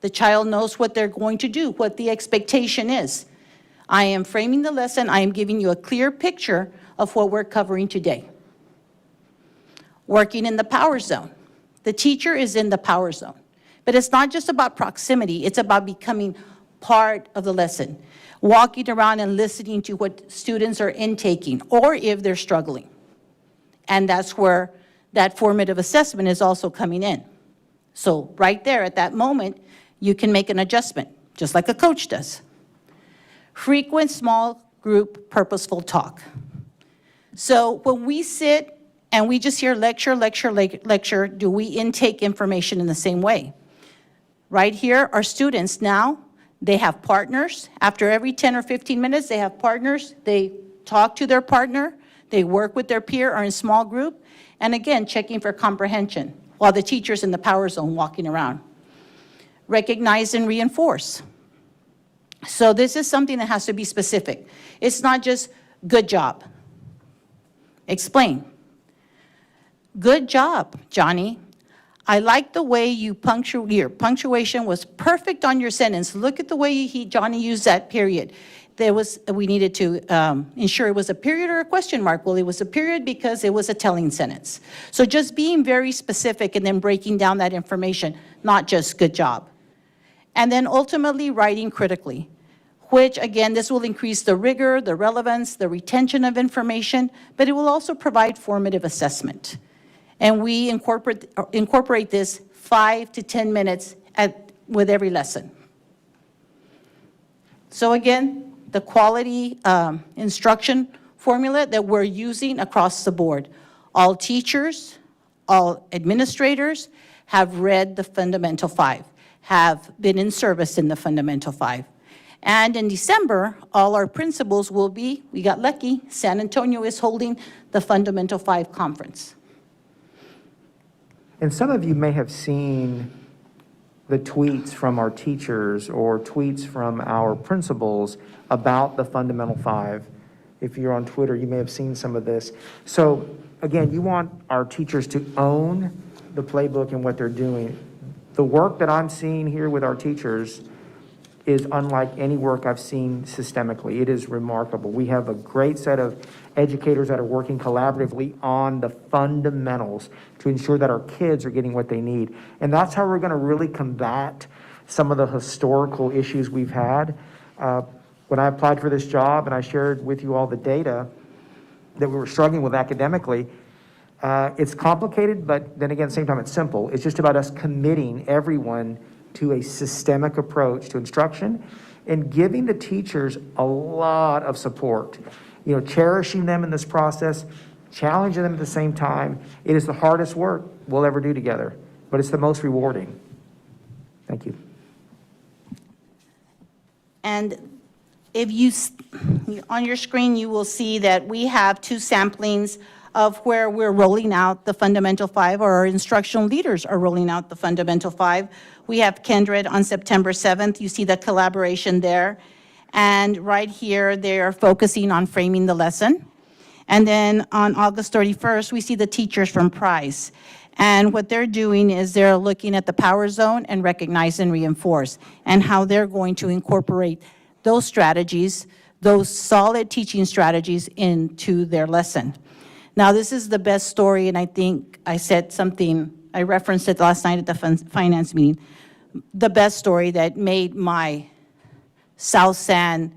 the child knows what they're going to do, what the expectation is. I am framing the lesson. I am giving you a clear picture of what we're covering today. Working in the power zone. The teacher is in the power zone. But it's not just about proximity. It's about becoming part of the lesson. Walking around and listening to what students are intaking, or if they're struggling. And that's where that formative assessment is also coming in. So right there at that moment, you can make an adjustment, just like a coach does. Frequent small group purposeful talk. So when we sit and we just hear lecture, lecture, lecture, do we intake information in the same way? Right here, our students now, they have partners. After every 10 or 15 minutes, they have partners. They talk to their partner. They work with their peer or in small group. And again, checking for comprehension while the teacher's in the power zone walking around. Recognize and reinforce. So this is something that has to be specific. It's not just good job. Explain. Good job, Johnny. I like the way you your punctuation was perfect on your sentence. Look at the way Johnny used that period. We needed to ensure it was a period or a question mark. Well, it was a period because it was a telling sentence. So just being very specific and then breaking down that information, not just good job. And then ultimately writing critically, which again, this will increase the rigor, the relevance, the retention of information, but it will also provide formative assessment. And we incorporate this 5 to 10 minutes with every lesson. So again, the quality instruction formula that we're using across the board. All teachers, all administrators have read the Fundamental 5, have been in service in the Fundamental 5. And in December, all our principals will be, we got lucky, San Antonio is holding the Fundamental 5 conference. And some of you may have seen the tweets from our teachers or tweets from our principals about the Fundamental 5. If you're on Twitter, you may have seen some of this. So again, you want our teachers to own the playbook and what they're doing. The work that I'm seeing here with our teachers is unlike any work I've seen systemically. It is remarkable. We have a great set of educators that are working collaboratively on the fundamentals to ensure that our kids are getting what they need. And that's how we're going to really combat some of the historical issues we've had. When I applied for this job and I shared with you all the data that we were struggling with academically, it's complicated, but then again, at the same time, it's simple. It's just about us committing everyone to a systemic approach to instruction and giving the teachers a lot of support. You know, cherishing them in this process, challenging them at the same time. It is the hardest work we'll ever do together, but it's the most rewarding. Thank you. And if you, on your screen, you will see that we have 2 samplings of where we're rolling out the Fundamental 5, or our instructional leaders are rolling out the Fundamental 5. We have Kindred on September 7th. You see the collaboration there. And right here, they are focusing on framing the lesson. And then on August 31st, we see the teachers from Price. And what they're doing is they're looking at the power zone and recognize and reinforce, and how they're going to incorporate those strategies, those solid teaching strategies into their lesson. Now, this is the best story, and I think I said something, I referenced it last night at the finance meeting, the best story that made my South San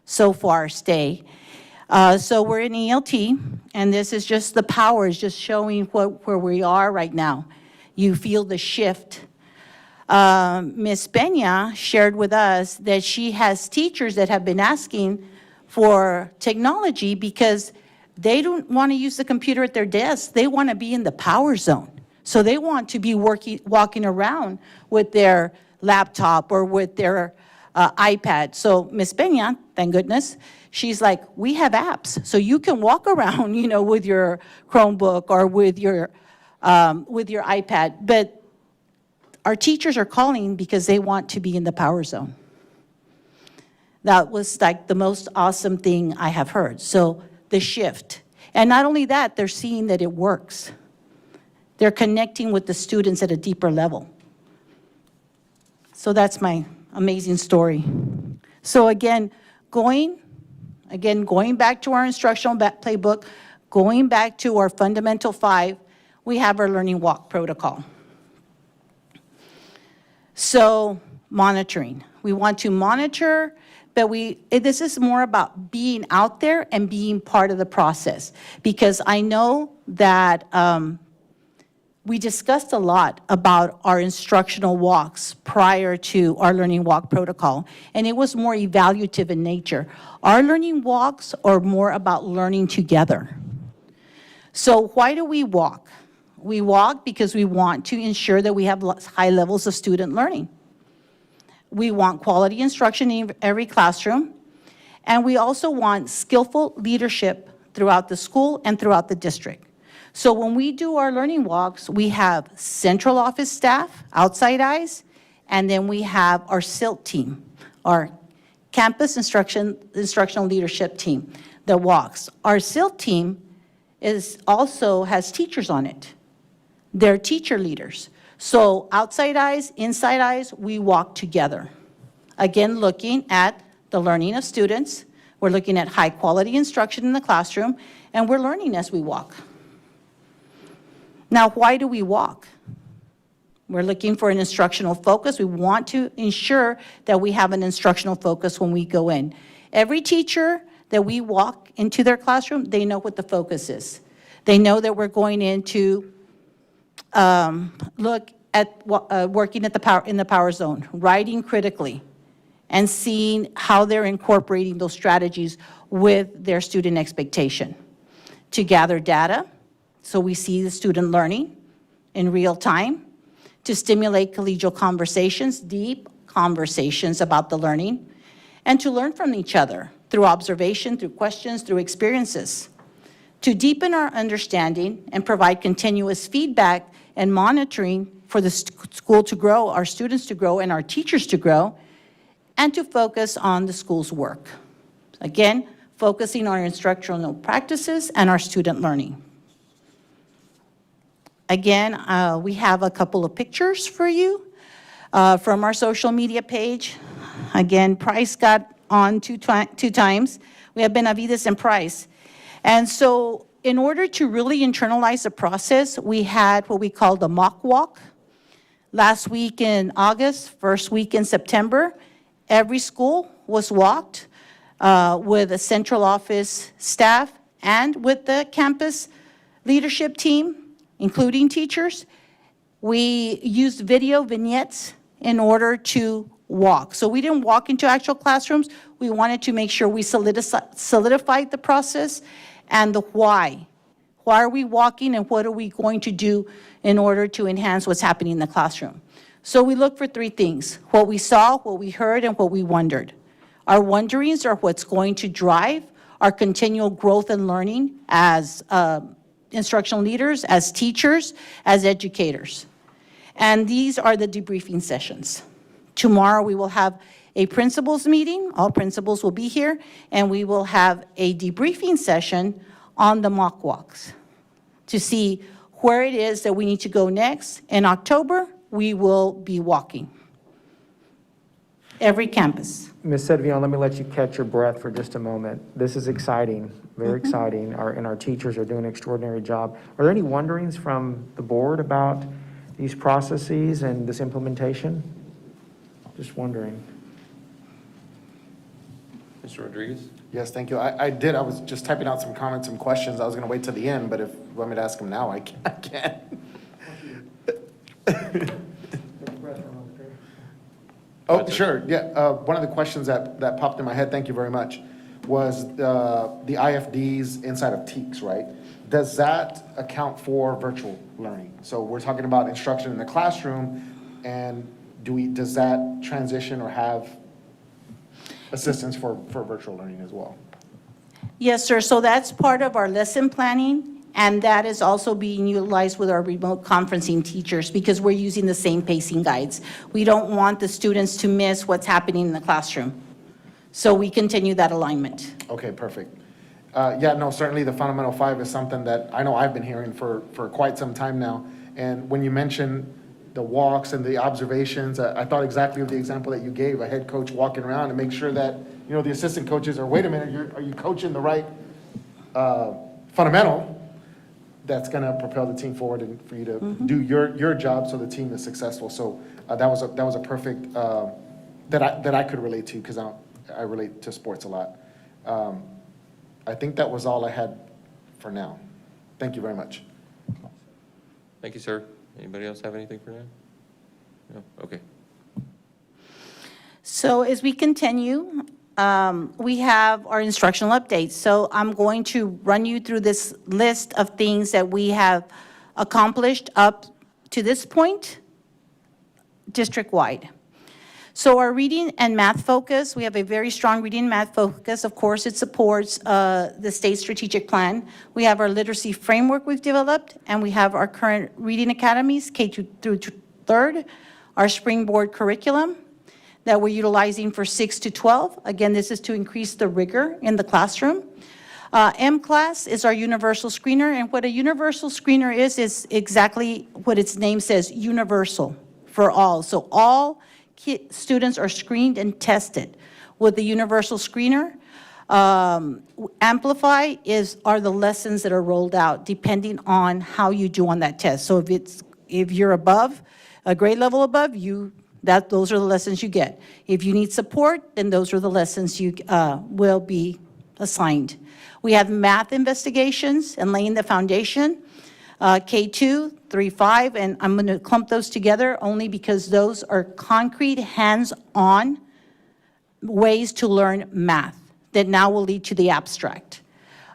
so far stay. So we're in ELT, and this is just the power, is just showing where we are right now. You feel the shift. Ms. Peña shared with us that she has teachers that have been asking for technology because they don't want to use the computer at their desk. They want to be in the power zone. So they want to be walking around with their laptop or with their iPad. So Ms. Peña, thank goodness, she's like, we have apps. So you can walk around, you know, with your Chromebook or with your iPad. But our teachers are calling because they want to be in the power zone. That was like the most awesome thing I have heard. So the shift. And not only that, they're seeing that it works. They're connecting with the students at a deeper level. So that's my amazing story. So again, going back to our instructional playbook, going back to our Fundamental 5, we have our Learning Walk protocol. So monitoring. We want to monitor, but this is more about being out there and being part of the process. Because I know that we discussed a lot about our instructional walks prior to our Learning Walk protocol, and it was more evaluative in nature. Our learning walks are more about learning together. So why do we walk? We walk because we want to ensure that we have high levels of student learning. We want quality instruction in every classroom, and we also want skillful leadership throughout the school and throughout the district. So when we do our learning walks, we have central office staff, outside eyes, and then we have our SILT team, our campus instructional leadership team that walks. Our SILT team also has teachers on it. They're teacher leaders. So outside eyes, inside eyes, we walk together. Again, looking at the learning of students. We're looking at high quality instruction in the classroom, and we're learning as we walk. Now, why do we walk? We're looking for an instructional focus. We want to ensure that we have an instructional focus when we go in. Every teacher that we walk into their classroom, they know what the focus is. They know that we're going in to look at working at in the power zone, writing critically, and seeing how they're incorporating those strategies with their student expectation. To gather data, so we see the student learning in real time, to stimulate collegial conversations, deep conversations about the learning, and to learn from each other through observation, through questions, through experiences, to deepen our understanding and provide continuous feedback and monitoring for the school to grow, our students to grow, and our teachers to grow, and to focus on the school's work. Again, focusing on our instructional practices and our student learning. Again, we have a couple of pictures for you from our social media page. Again, Price got on two times. We have Benavides and Price. And so in order to really internalize the process, we had what we call the mock walk. Last week in August, first week in September, every school was walked with a central office staff and with the campus leadership team, including teachers. We used video vignettes in order to walk. So we didn't walk into actual classrooms. We wanted to make sure we solidified the process and the why. Why are we walking and what are we going to do in order to enhance what's happening in the classroom? So we look for three things: what we saw, what we heard, and what we wondered. Our wonderings are what's going to drive our continual growth and learning as instructional leaders, as teachers, as educators. And these are the debriefing sessions. Tomorrow we will have a principals meeting. All principals will be here, and we will have a debriefing session on the mock walks to see where it is that we need to go next. In October, we will be walking every campus. Ms. Sedvion, let me let you catch your breath for just a moment. This is exciting, very exciting, and our teachers are doing an extraordinary job. Are there any wonderings from the board about these processes and this implementation? Just wondering. Mr. Rodriguez? Yes, thank you. I did, I was just typing out some comments and questions. I was going to wait till the end, but if you want me to ask them now, I can. Oh, sure, yeah. One of the questions that popped in my head, thank you very much, was the IFDs inside of TEKS, right? Does that account for virtual learning? So we're talking about instruction in the classroom, and does that transition or have assistance for virtual learning as well? Yes, sir. So that's part of our lesson planning, and that is also being utilized with our remote conferencing teachers because we're using the same pacing guides. We don't want the students to miss what's happening in the classroom. So we continue that alignment. Okay, perfect. Yeah, no, certainly the Fundamental 5 is something that I know I've been hearing for quite some time now. And when you mentioned the walks and the observations, I thought exactly of the example that you gave, a head coach walking around to make sure that, you know, the assistant coaches are, wait a minute, are you coaching the right fundamental that's going to propel the team forward and for you to do your job so the team is successful. So that was a perfect, that I could relate to because I relate to sports a lot. I think that was all I had for now. Thank you very much. Thank you, sir. Anybody else have anything for now? No? Okay. So as we continue, we have our instructional updates. So I'm going to run you through this list of things that we have accomplished up to this point, district-wide. So our reading and math focus, we have a very strong reading and math focus. Of course, it supports the state strategic plan. We have our literacy framework we've developed, and we have our current reading academies, K through third, our springboard curriculum that we're utilizing for 6 to 12. Again, this is to increase the rigor in the classroom. M-Class is our universal screener, and what a universal screener is exactly what its name says, universal for all. So all students are screened and tested with the universal screener. Amplify are the lessons that are rolled out depending on how you do on that test. So if you're above, a grade level above, those are the lessons you get. If you need support, then those are the lessons you will be assigned. We have math investigations and laying the foundation. K2, 3, 5, and I'm going to clump those together only because those are concrete, hands-on ways to learn math that now will lead to the abstract.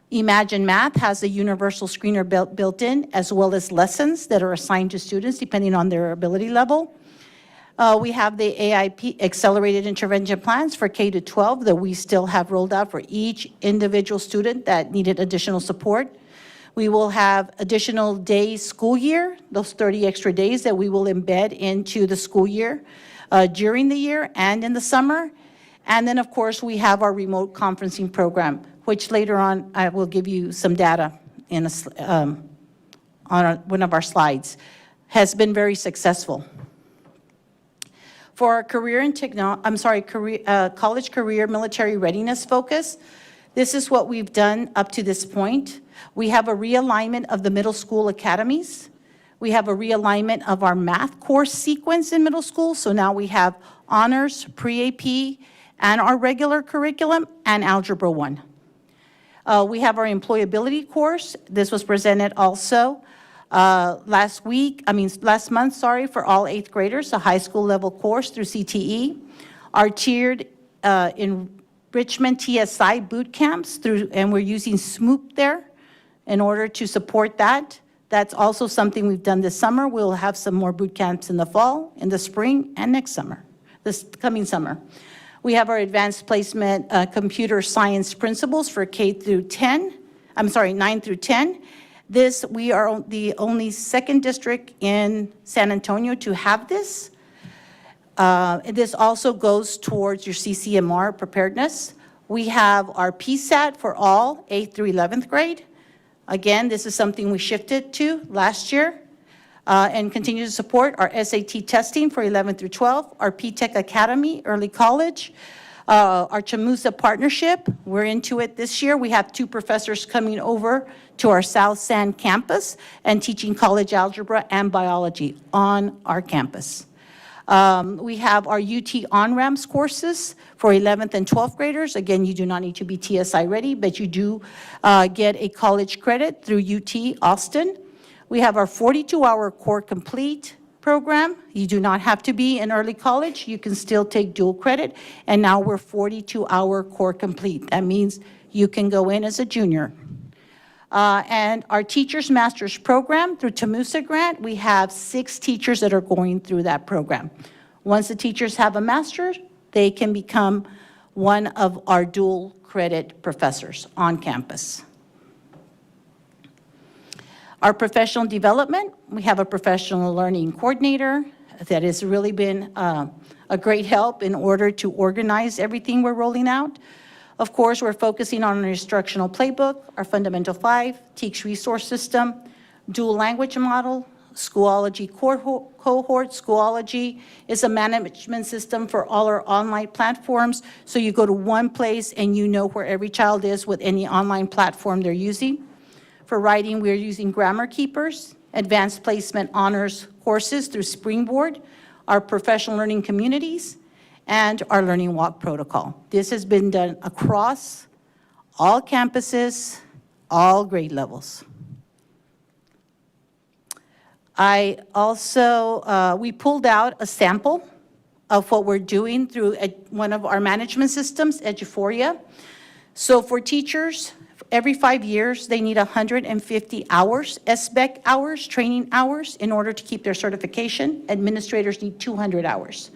Imagine Math has a universal screener built in, as well as lessons that are assigned to students depending on their ability level. We have the AIP, Accelerated Intervention Plans for K to 12 that we still have rolled out for each individual student that needed additional support. We will have additional days school year, those 30 extra days that we will embed into the school year during the year and in the summer. And then, of course, we have our remote conferencing program, which later on I will give you some data in on one of our slides, has been very successful. For our college career military readiness focus, this is what we've done up to this point. We have a realignment of the middle school academies. We have a realignment of our math course sequence in middle school. So now we have honors, pre-AP, and our regular curriculum, and Algebra 1. We have our employability course. This was presented also last month, for all 8th graders, a high school level course through CTE. Our tiered enrichment TSI boot camps and we're using SMOOP there in order to support that. That's also something we've done this summer. We'll have some more boot camps in the fall, in the spring, and this coming summer. We have our advanced placement computer science principles for 9 through 10. We are the only second district in San Antonio to have this. This also goes towards your CCMR preparedness. We have our PSAT for all 8th through 11th grade. Again, this is something we shifted to last year and continue to support our SAT testing for 11 through 12, our PTech Academy, early college, our Chamusa partnership. We're into it this year. We have 2 professors coming over to our South San campus and teaching college algebra and biology on our campus. We have our UT on-ramps courses for 11th and 12th graders. Again, you do not need to be TSI ready, but you do get a college credit through UT Austin. We have our 42-hour core complete program. You do not have to be in early college. You can still take dual credit. And now we're 42-hour core complete. That means you can go in as a junior. And our Teachers Master's Program through Tamusa Grant, we have 6 teachers that are going through that program. Once the teachers have a master's, they can become one of our dual credit professors on campus. Our professional development, we have a professional learning coordinator that has really been a great help in order to organize everything we're rolling out. Of course, we're focusing on our instructional playbook, our Fundamental 5, TEACS resource system, dual language model, Schoology cohort. Schoology is a management system for all our online platforms. So you go to one place and you know where every child is with any online platform they're using. For writing, we're using Grammar Keepers, advanced placement honors courses through Springboard, our professional learning communities, and our Learning Walk protocol. This has been done across all campuses, all grade levels. I also, we pulled out a sample of what we're doing through one of our management systems, Eduphoria. So for teachers, every 5 years, they need 150 hours, SBEC hours, training hours, in order to keep their certification. Administrators need 200 hours.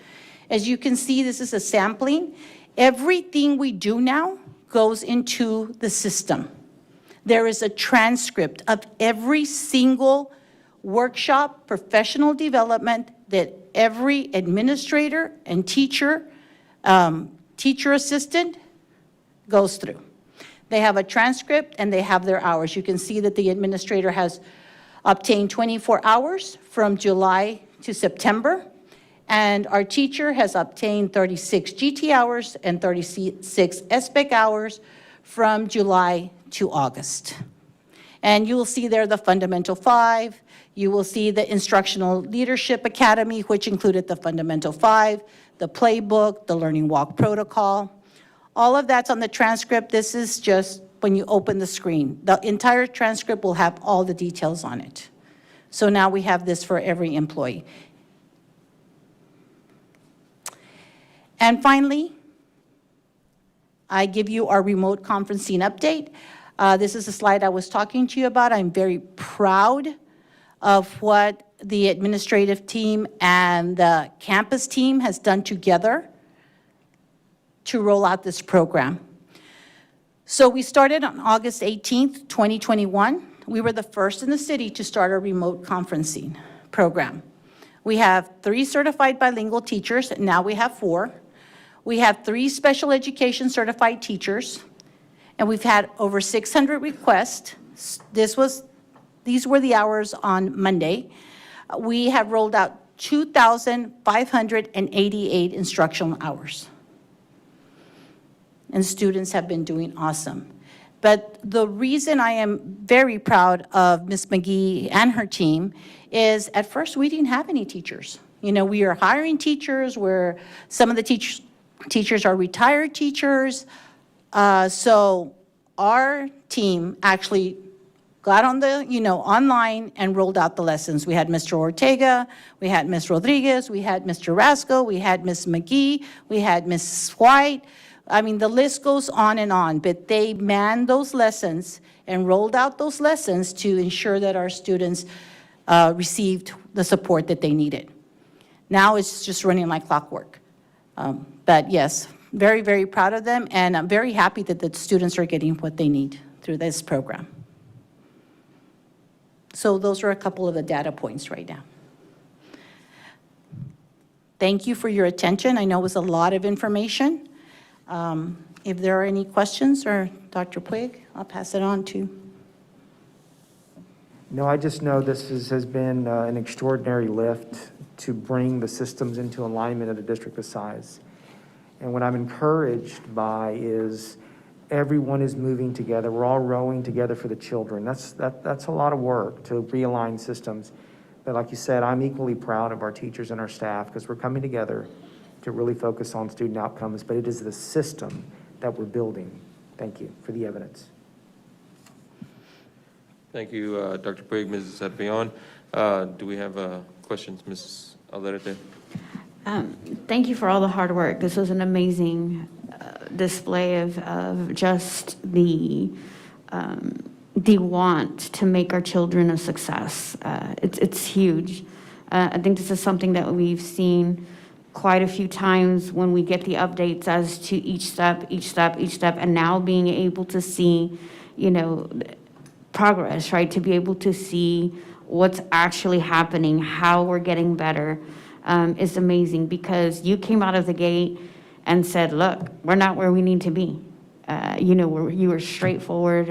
As you can see, this is a sampling. Everything we do now goes into the system. There is a transcript of every single workshop, professional development that every administrator and teacher, teacher assistant goes through. They have a transcript and they have their hours. You can see that the administrator has obtained 24 hours from July to September. And our teacher has obtained 36 GT hours and 36 SBEC hours from July to August. And you will see there the Fundamental 5. You will see the Instructional Leadership Academy, which included the Fundamental 5, the playbook, the Learning Walk protocol. All of that's on the transcript. This is just when you open the screen. The entire transcript will have all the details on it. So now we have this for every employee. And finally, I give you our remote conferencing update. This is a slide I was talking to you about. I'm very proud of what the administrative team and the campus team has done together to roll out this program. So we started on August 18th, 2021. We were the first in the city to start a remote conferencing program. We have 3 certified bilingual teachers, and now we have 4. We have 3 special education certified teachers, and we've had over 600 requests. These were the hours on Monday. We have rolled out 2,588 instructional hours. And students have been doing awesome. But the reason I am very proud of Ms. McGee and her team is at first we didn't have any teachers. You know, we are hiring teachers where some of the teachers are retired teachers. So our team actually got on the, online and rolled out the lessons. We had Mr. Ortega, we had Ms. Rodriguez, we had Mr. Rasco, we had Ms. McGee, we had Ms. White. I mean, the list goes on, but they manned those lessons and rolled out those lessons to ensure that our students received the support that they needed. Now it's just running like clockwork. But yes, very, very proud of them, and I'm very happy that the students are getting what they need through this program. So those are a couple of the data points right now. Thank you for your attention. I know it was a lot of information. If there are any questions, or Dr. Puig, I'll pass it on to. No, I just know this has been an extraordinary lift to bring the systems into alignment at a district this size. And what I'm encouraged by is everyone is moving together. We're all rowing together for the children. That's a lot of work to realign systems. But like you said, I'm equally proud of our teachers and our staff because we're coming together to really focus on student outcomes, but it is the system that we're building. Thank you for the evidence. Thank you, Dr. Puig, Mrs. Adbion. Do we have questions, Mrs. Alderete? Thank you for all the hard work. This was an amazing display of just the want to make our children a success. It's huge. I think this is something that we've seen quite a few times when we get the updates as to each step, and now being able to see, progress, right? To be able to see what's actually happening, how we're getting better, is amazing, because you came out of the gate and said, look, we're not where we need to be. You were straightforward.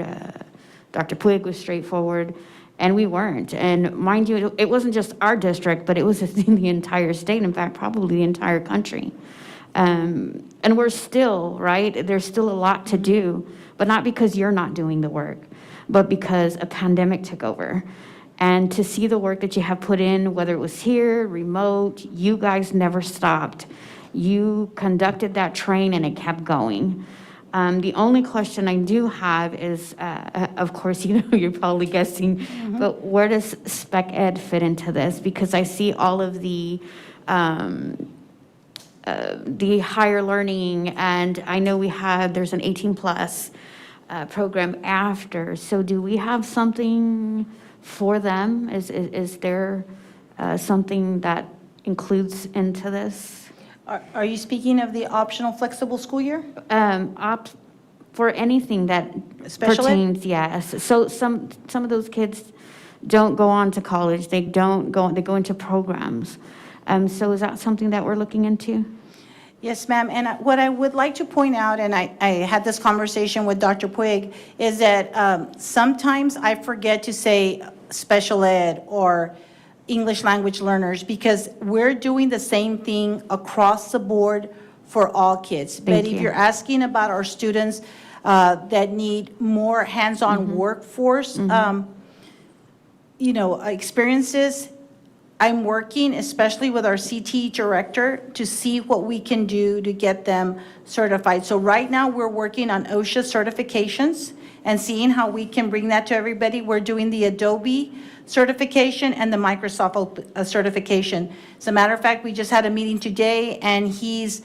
Dr. Puig was straightforward, and we weren't. And mind you, it wasn't just our district, but it was in the entire state, in fact, probably the entire country. And we're still, right? There's still a lot to do, but not because you're not doing the work, but because a pandemic took over. And to see the work that you have put in, whether it was here, remote, you guys never stopped. You conducted that train and it kept going. The only question I do have is, of course, you're probably guessing, but where does spec ed fit into this? Because I see all of the higher learning, and I know there's an 18+ program after. So do we have something for them? Is there something that includes into this? Are you speaking of the optional flexible school year? For anything that Special ed? pertains, yes. So some of those kids don't go on to college. They go into programs. So is that something that we're looking into? Yes, ma'am. And what I would like to point out, and I had this conversation with Dr. Puig, is that sometimes I forget to say special ed or English language learners, because we're doing the same thing across the board for all kids. But if you're asking about our students that need more hands-on workforce, experiences, I'm working especially with our CTE director to see what we can do to get them certified. So right now, we're working on OSHA certifications and seeing how we can bring that to everybody. We're doing the Adobe certification and the Microsoft certification. As a matter of fact, we just had a meeting today, and he's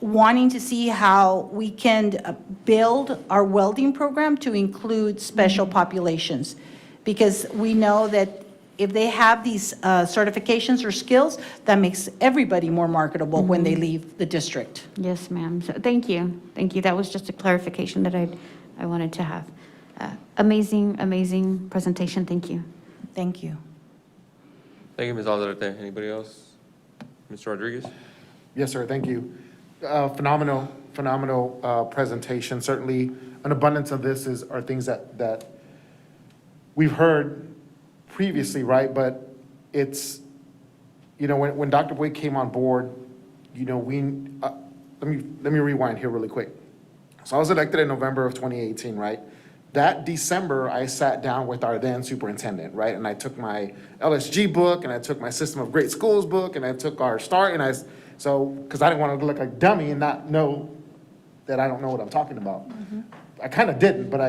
wanting to see how we can build our welding program to include special populations. Because we know that if they have these certifications or skills, that makes everybody more marketable when they leave the district. Yes, ma'am. So thank you. That was just a clarification that I wanted to have. Amazing presentation. Thank you. Thank you. Thank you, Ms. Alderete. Anybody else? Mr. Rodriguez? Yes, sir, thank you. Phenomenal presentation. Certainly, an abundance of this are things that we've heard previously, right? But it's you know, when Dr. Boyd came on board, you know, let me rewind here really quick. So I was elected in November of 2018, right? That December, I sat down with our then superintendent, right? And I took my LSG book, and I took my System of Great Schools book, and I took our START, because I didn't want to look like a dummy and not know that I don't know what I'm talking about. I kind of didn't, but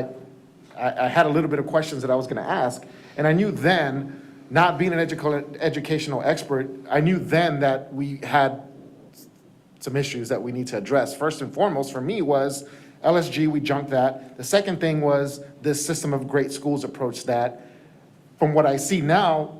I had a little bit of questions that I was going to ask. And I knew then, not being an educational expert, I knew then that we had some issues that we need to address. First and foremost for me was LSG, we junked that. The second thing was this System of Great Schools approach that, from what I see now,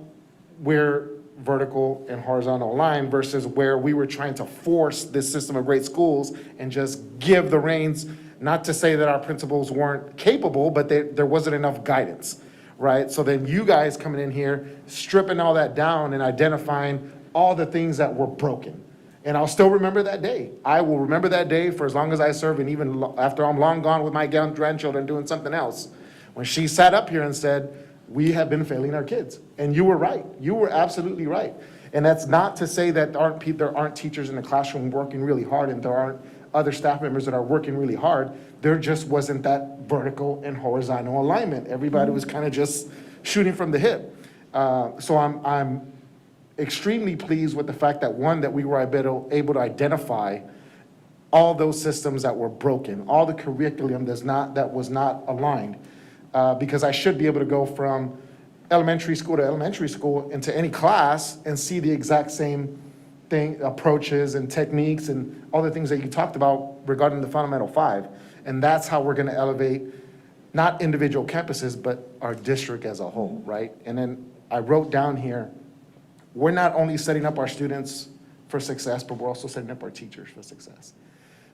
we're vertical and horizontal aligned versus where we were trying to force this System of Great Schools and just give the reins, not to say that our principals weren't capable, but there wasn't enough guidance, right? So then you guys coming in here, stripping all that down and identifying all the things that were broken. And I'll still remember that day. I will remember that day for as long as I serve, and even after I'm long gone with my grandchildren doing something else. When she sat up here and said, we have been failing our kids. And you were right. You were absolutely right. And that's not to say that there aren't teachers in the classroom working really hard and there aren't other staff members that are working really hard. There just wasn't that vertical and horizontal alignment. Everybody was kind of just shooting from the hip. So I'm extremely pleased with the fact that, one, that we were able to identify all those systems that were broken, all the curriculum that was not aligned, because I should be able to go from elementary school to elementary school into any class and see the exact same thing, approaches and techniques and all the things that you talked about regarding the Fundamental 5. And that's how we're going to elevate not individual campuses, but our district as a whole, right? And then I wrote down here, we're not only setting up our students for success, but we're also setting up our teachers for success.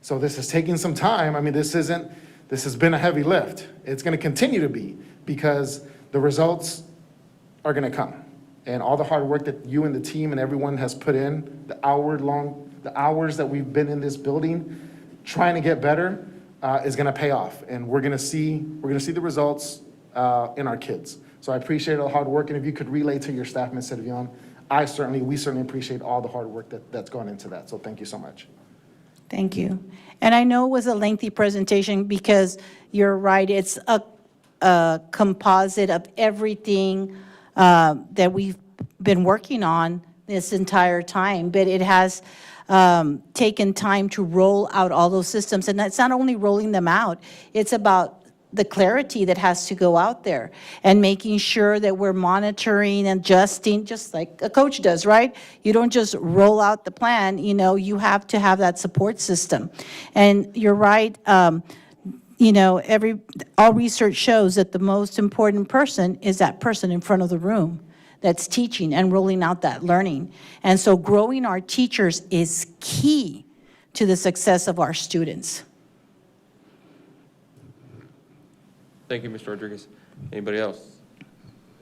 So this is taking some time. I mean, this has been a heavy lift. It's going to continue to be, because the results are going to come. And all the hard work that you and the team and everyone has put in, the hours that we've been in this building trying to get better, is going to pay off. And we're going to see the results in our kids. So I appreciate all the hard work. And if you could relay to your staff, Ms. Servillon, we certainly appreciate all the hard work that's gone into that. So thank you so much. Thank you. And I know it was a lengthy presentation because you're right, it's a composite of everything that we've been working on this entire time, but it has taken time to roll out all those systems. And it's not only rolling them out, it's about the clarity that has to go out there and making sure that we're monitoring and adjusting, just like a coach does, right? You don't just roll out the plan, you have to have that support system. And you're right, all research shows that the most important person is that person in front of the room that's teaching and rolling out that learning. And so growing our teachers is key to the success of our students. Thank you, Mr. Rodriguez. Anybody else?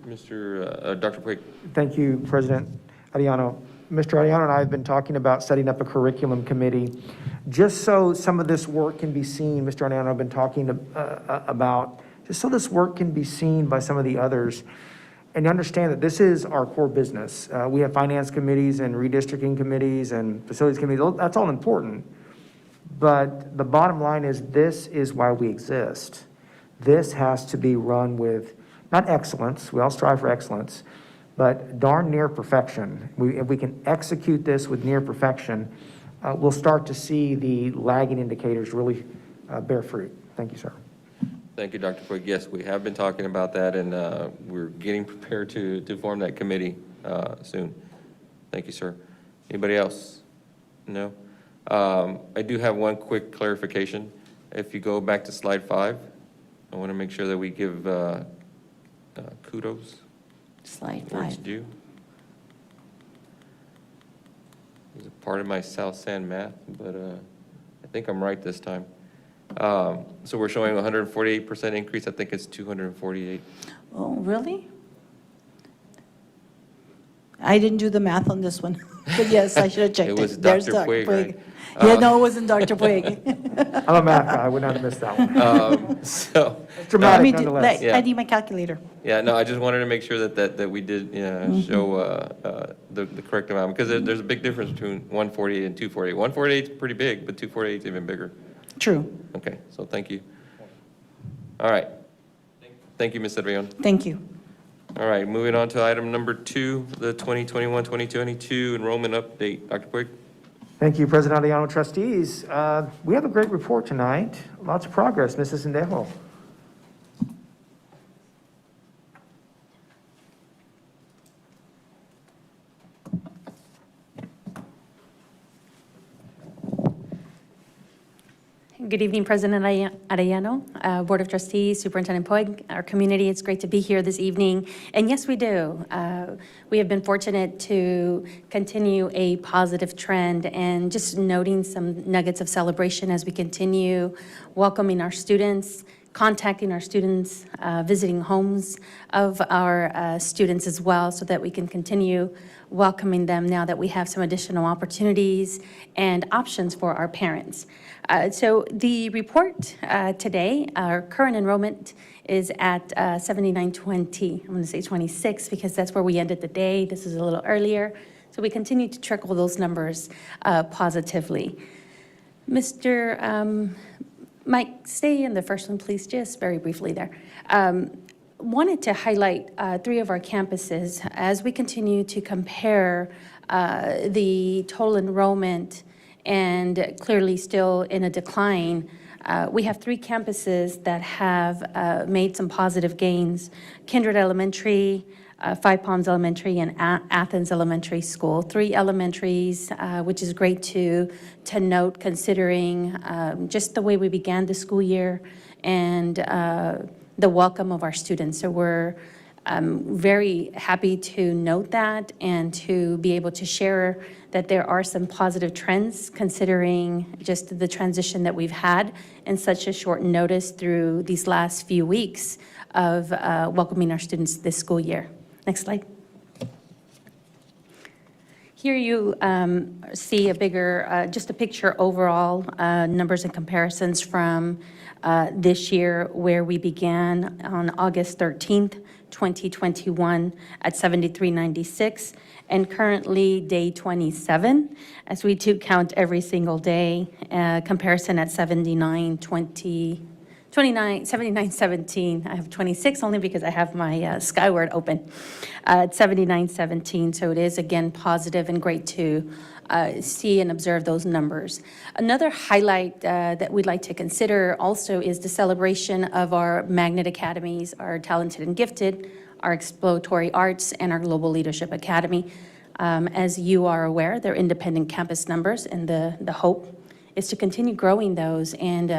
Dr. Puig. Thank you, President Arellano. Mr. Arellano and I have been talking about setting up a curriculum committee, just so some of this work can be seen. Mr. Arellano, I've been talking about, just so this work can be seen by some of the others, and you understand that this is our core business. We have finance committees and redistricting committees and facilities committees. That's all important. But the bottom line is, this is why we exist. This has to be run with, not excellence, we all strive for excellence, but darn near perfection. If we can execute this with near perfection, we'll start to see the lagging indicators really bear fruit. Thank you, sir. Thank you, Dr. Puig. Yes, we have been talking about that, and we're getting prepared to form that committee soon. Thank you, sir. Anybody else? No? I do have one quick clarification. If you go back to slide 5, I want to make sure that we give kudos. Slide Where it's 5. due. It's a part of my South San math, but I think I'm right this time. So we're showing 148% increase. I think it's 248. Oh, really? I didn't do the math on this one, but yes, I should have checked it. It was There's Dr. Puig, right? Yeah, no, it wasn't Dr. Puig. I'm a math guy, I would not have missed that one. So, It's dramatic I nonetheless. Yeah. need my calculator. yeah, no, I just wanted to make sure that we did show the correct amount, because there's a big difference between 148 and 248. 148 is pretty big, but 248 is even bigger. True. Okay, so thank you. All right. Thank you, Ms. Cervellon. Thank you. All right, moving on to item number 2, the 2021-2022 enrollment update. Dr. Puig? Thank you, President Aliano, trustees. We have a great report tonight. Lots of progress. Mrs. Sendejo. Good evening, President Arellano, Board of Trustees, Superintendent Puig, our community. It's great to be here this evening. And yes, we do. We have been fortunate to continue a positive trend, and just noting some nuggets of celebration as we continue welcoming our students, contacting our students, visiting homes of our students as well, so that we can continue welcoming them now that we have some additional opportunities and options for our parents. So the report today, our current enrollment is at 7920. I'm going to say 26 because that's where we ended the day. This is a little earlier. So we continue to trickle those numbers positively. Mr. Mike, stay in the first one, please, just very briefly there. Wanted to highlight 3 of our campuses as we continue to compare the total enrollment, and clearly still in a decline. We have 3 campuses that have made some positive gains: Kindred Elementary, Five Palms Elementary, and Athens Elementary School. 3 elementaries, which is great to note, considering just the way we began the school year and the welcome of our students. So we're very happy to note that and to be able to share that there are some positive trends, considering just the transition that we've had in such a short notice through these last few weeks of welcoming our students this school year. Next slide. Here you see a bigger, just a picture overall, numbers and comparisons from this year, where we began on August 13th, 2021 at 7396, and currently day 27, as we do count every single day, comparison at 7917. I have 26 only because I have my Skyward open at 7917. So it is again positive and great to see and observe those numbers. Another highlight that we'd like to consider also is the celebration of our Magnet Academies, our Talented and Gifted, our Exploratory Arts, and our Global Leadership Academy. As you are aware, they're independent campus numbers, and the hope is to continue growing those, and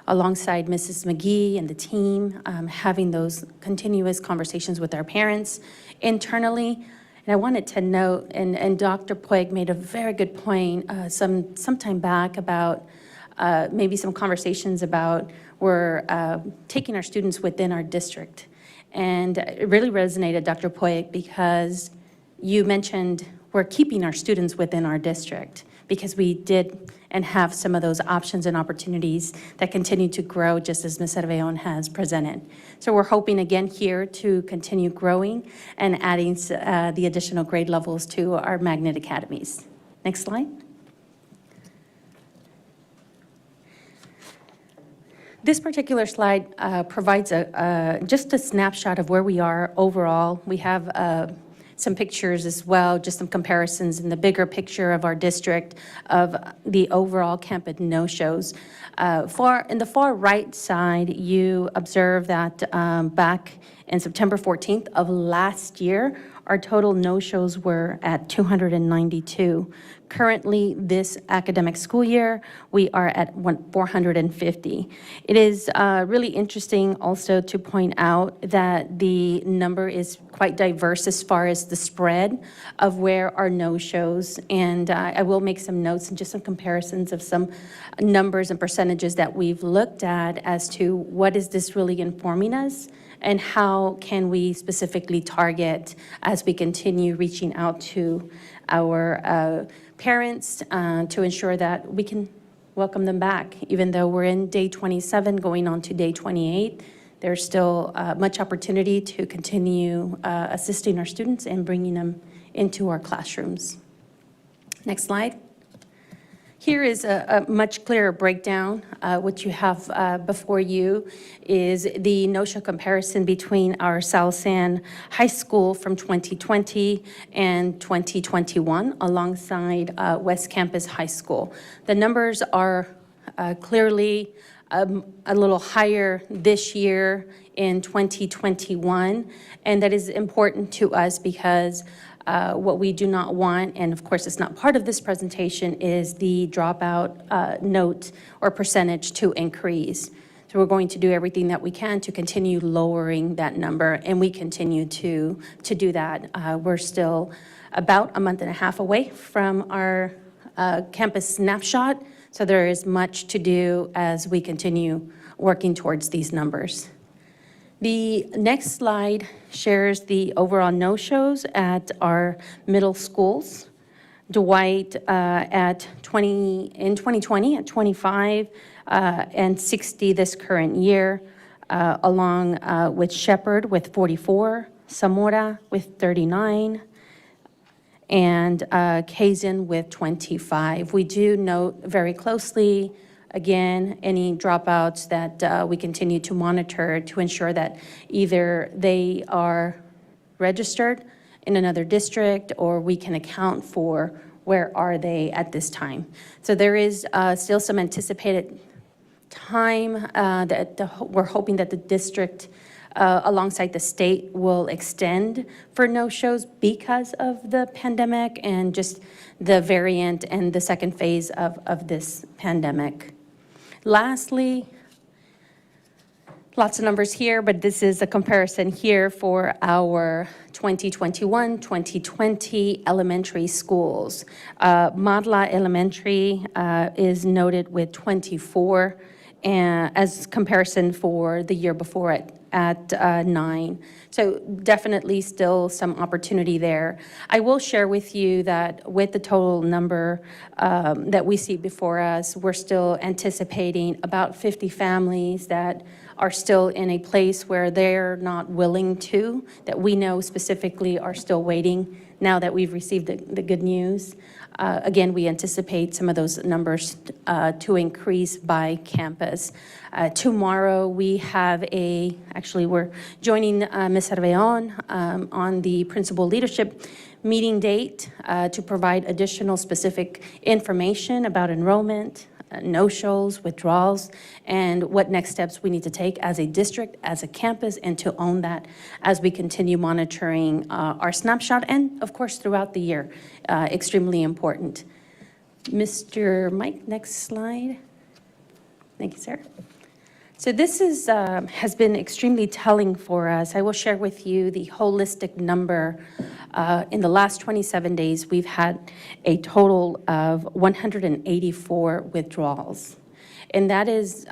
alongside Mrs. McGee and the team, having those continuous conversations with our parents internally. And I wanted to note, and Dr. Puig made a very good point some time back about maybe some conversations about we're taking our students within our district. And it really resonated, Dr. Puig, because you mentioned we're keeping our students within our district, because we did and have some of those options and opportunities that continue to grow, just as Ms. Cervellon has presented. So we're hoping again here to continue growing and adding the additional grade levels to our Magnet Academies. Next slide. This particular slide provides just a snapshot of where we are overall. We have some pictures as well, just some comparisons in the bigger picture of our district of the overall campus no-shows. In the far right side, you observe that back in September 14th of last year, our total no-shows were at 292. Currently, this academic school year, we are at 450. It is really interesting also to point out that the number is quite diverse as far as the spread of where our no-shows, and I will make some notes and just some comparisons of some numbers and percentages that we've looked at as to what is this really informing us and how can we specifically target as we continue reaching out to our parents to ensure that we can welcome them back. Even though we're in day 27 going on to day 28, there's still much opportunity to continue assisting our students and bringing them into our classrooms. Next slide. Here is a much clearer breakdown. What you have before you is the no-show comparison between our South San High School from 2020 and 2021 alongside West Campus High School. The numbers are clearly a little higher this year in 2021, and that is important to us because what we do not want, and of course it's not part of this presentation, is the dropout note or percentage to increase. So we're going to do everything that we can to continue lowering that number, and we continue to do that. We're still about a month and a half away from our campus snapshot, so there is much to do as we continue working towards these numbers. The next slide shares the overall no-shows at our middle schools. Dwight in 2020 at 25 and 60 this current year, along with Shepherd with 44, Zamora with 39, and Kazin with 25. We do note very closely, again, any dropouts that we continue to monitor to ensure that either they are registered in another district or we can account for where are they at this time. So there is still some anticipated time that we're hoping that the district alongside the state will extend for no-shows because of the pandemic and just the variant and the second phase of this pandemic. Lastly, lots of numbers here, but this is a comparison here for our 2021-2020 elementary schools. Madla Elementary is noted with 24 as comparison for the year before at 9. So definitely still some opportunity there. I will share with you that with the total number that we see before us, we're still anticipating about 50 families that are still in a place where they're not willing to, that we know specifically are still waiting now that we've received the good news. Again, we anticipate some of those numbers to increase by campus. Tomorrow we have actually we're joining Ms. Cerveon on the principal leadership meeting date to provide additional specific information about enrollment, no-shows, withdrawals, and what next steps we need to take as a district, as a campus, and to own that as we continue monitoring our snapshot and, of course, throughout the year. Extremely important. Mr. Mike, next slide. Thank you, sir. So this has been extremely telling for us. I will share with you the holistic number. In the last 27 days, we've had a total of 184 withdrawals. And that is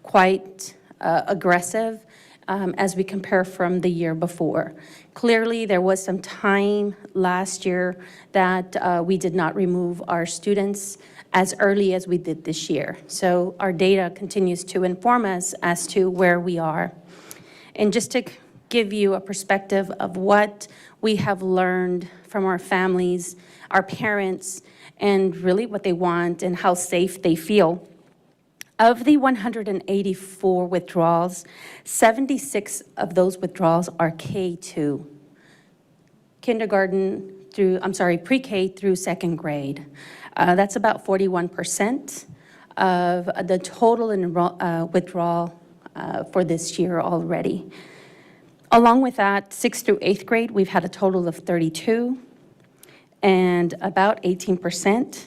quite aggressive as we compare from the year before. Clearly, there was some time last year that we did not remove our students as early as we did this year. So our data continues to inform us as to where we are. And just to give you a perspective of what we have learned from our families, our parents, and really what they want and how safe they feel. Of the 184 withdrawals, 76 of those withdrawals are K2, pre-K through second grade. That's about 41% of the total withdrawal for this year already. Along with that, 6th through 8th grade, we've had a total of 32 and about 18%.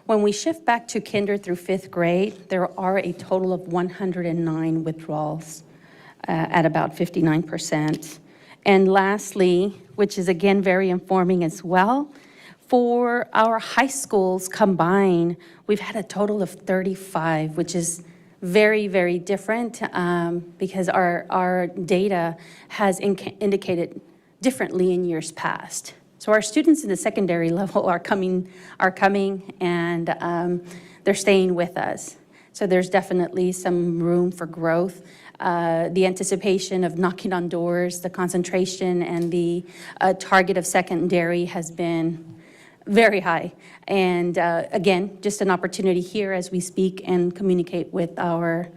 When we shift back to kinder through 5th grade, there are a total of 109 withdrawals at about 59%. And lastly, which is again very informing as well, for our high schools combined, we've had a total of 35, which is very, very different because our data has indicated differently in years past. So our students in the secondary level are coming, and they're staying with us. So there's definitely some room for growth. The anticipation of knocking on doors, the concentration, and the target of secondary has been very high. And again, just an opportunity here as we speak and communicate with our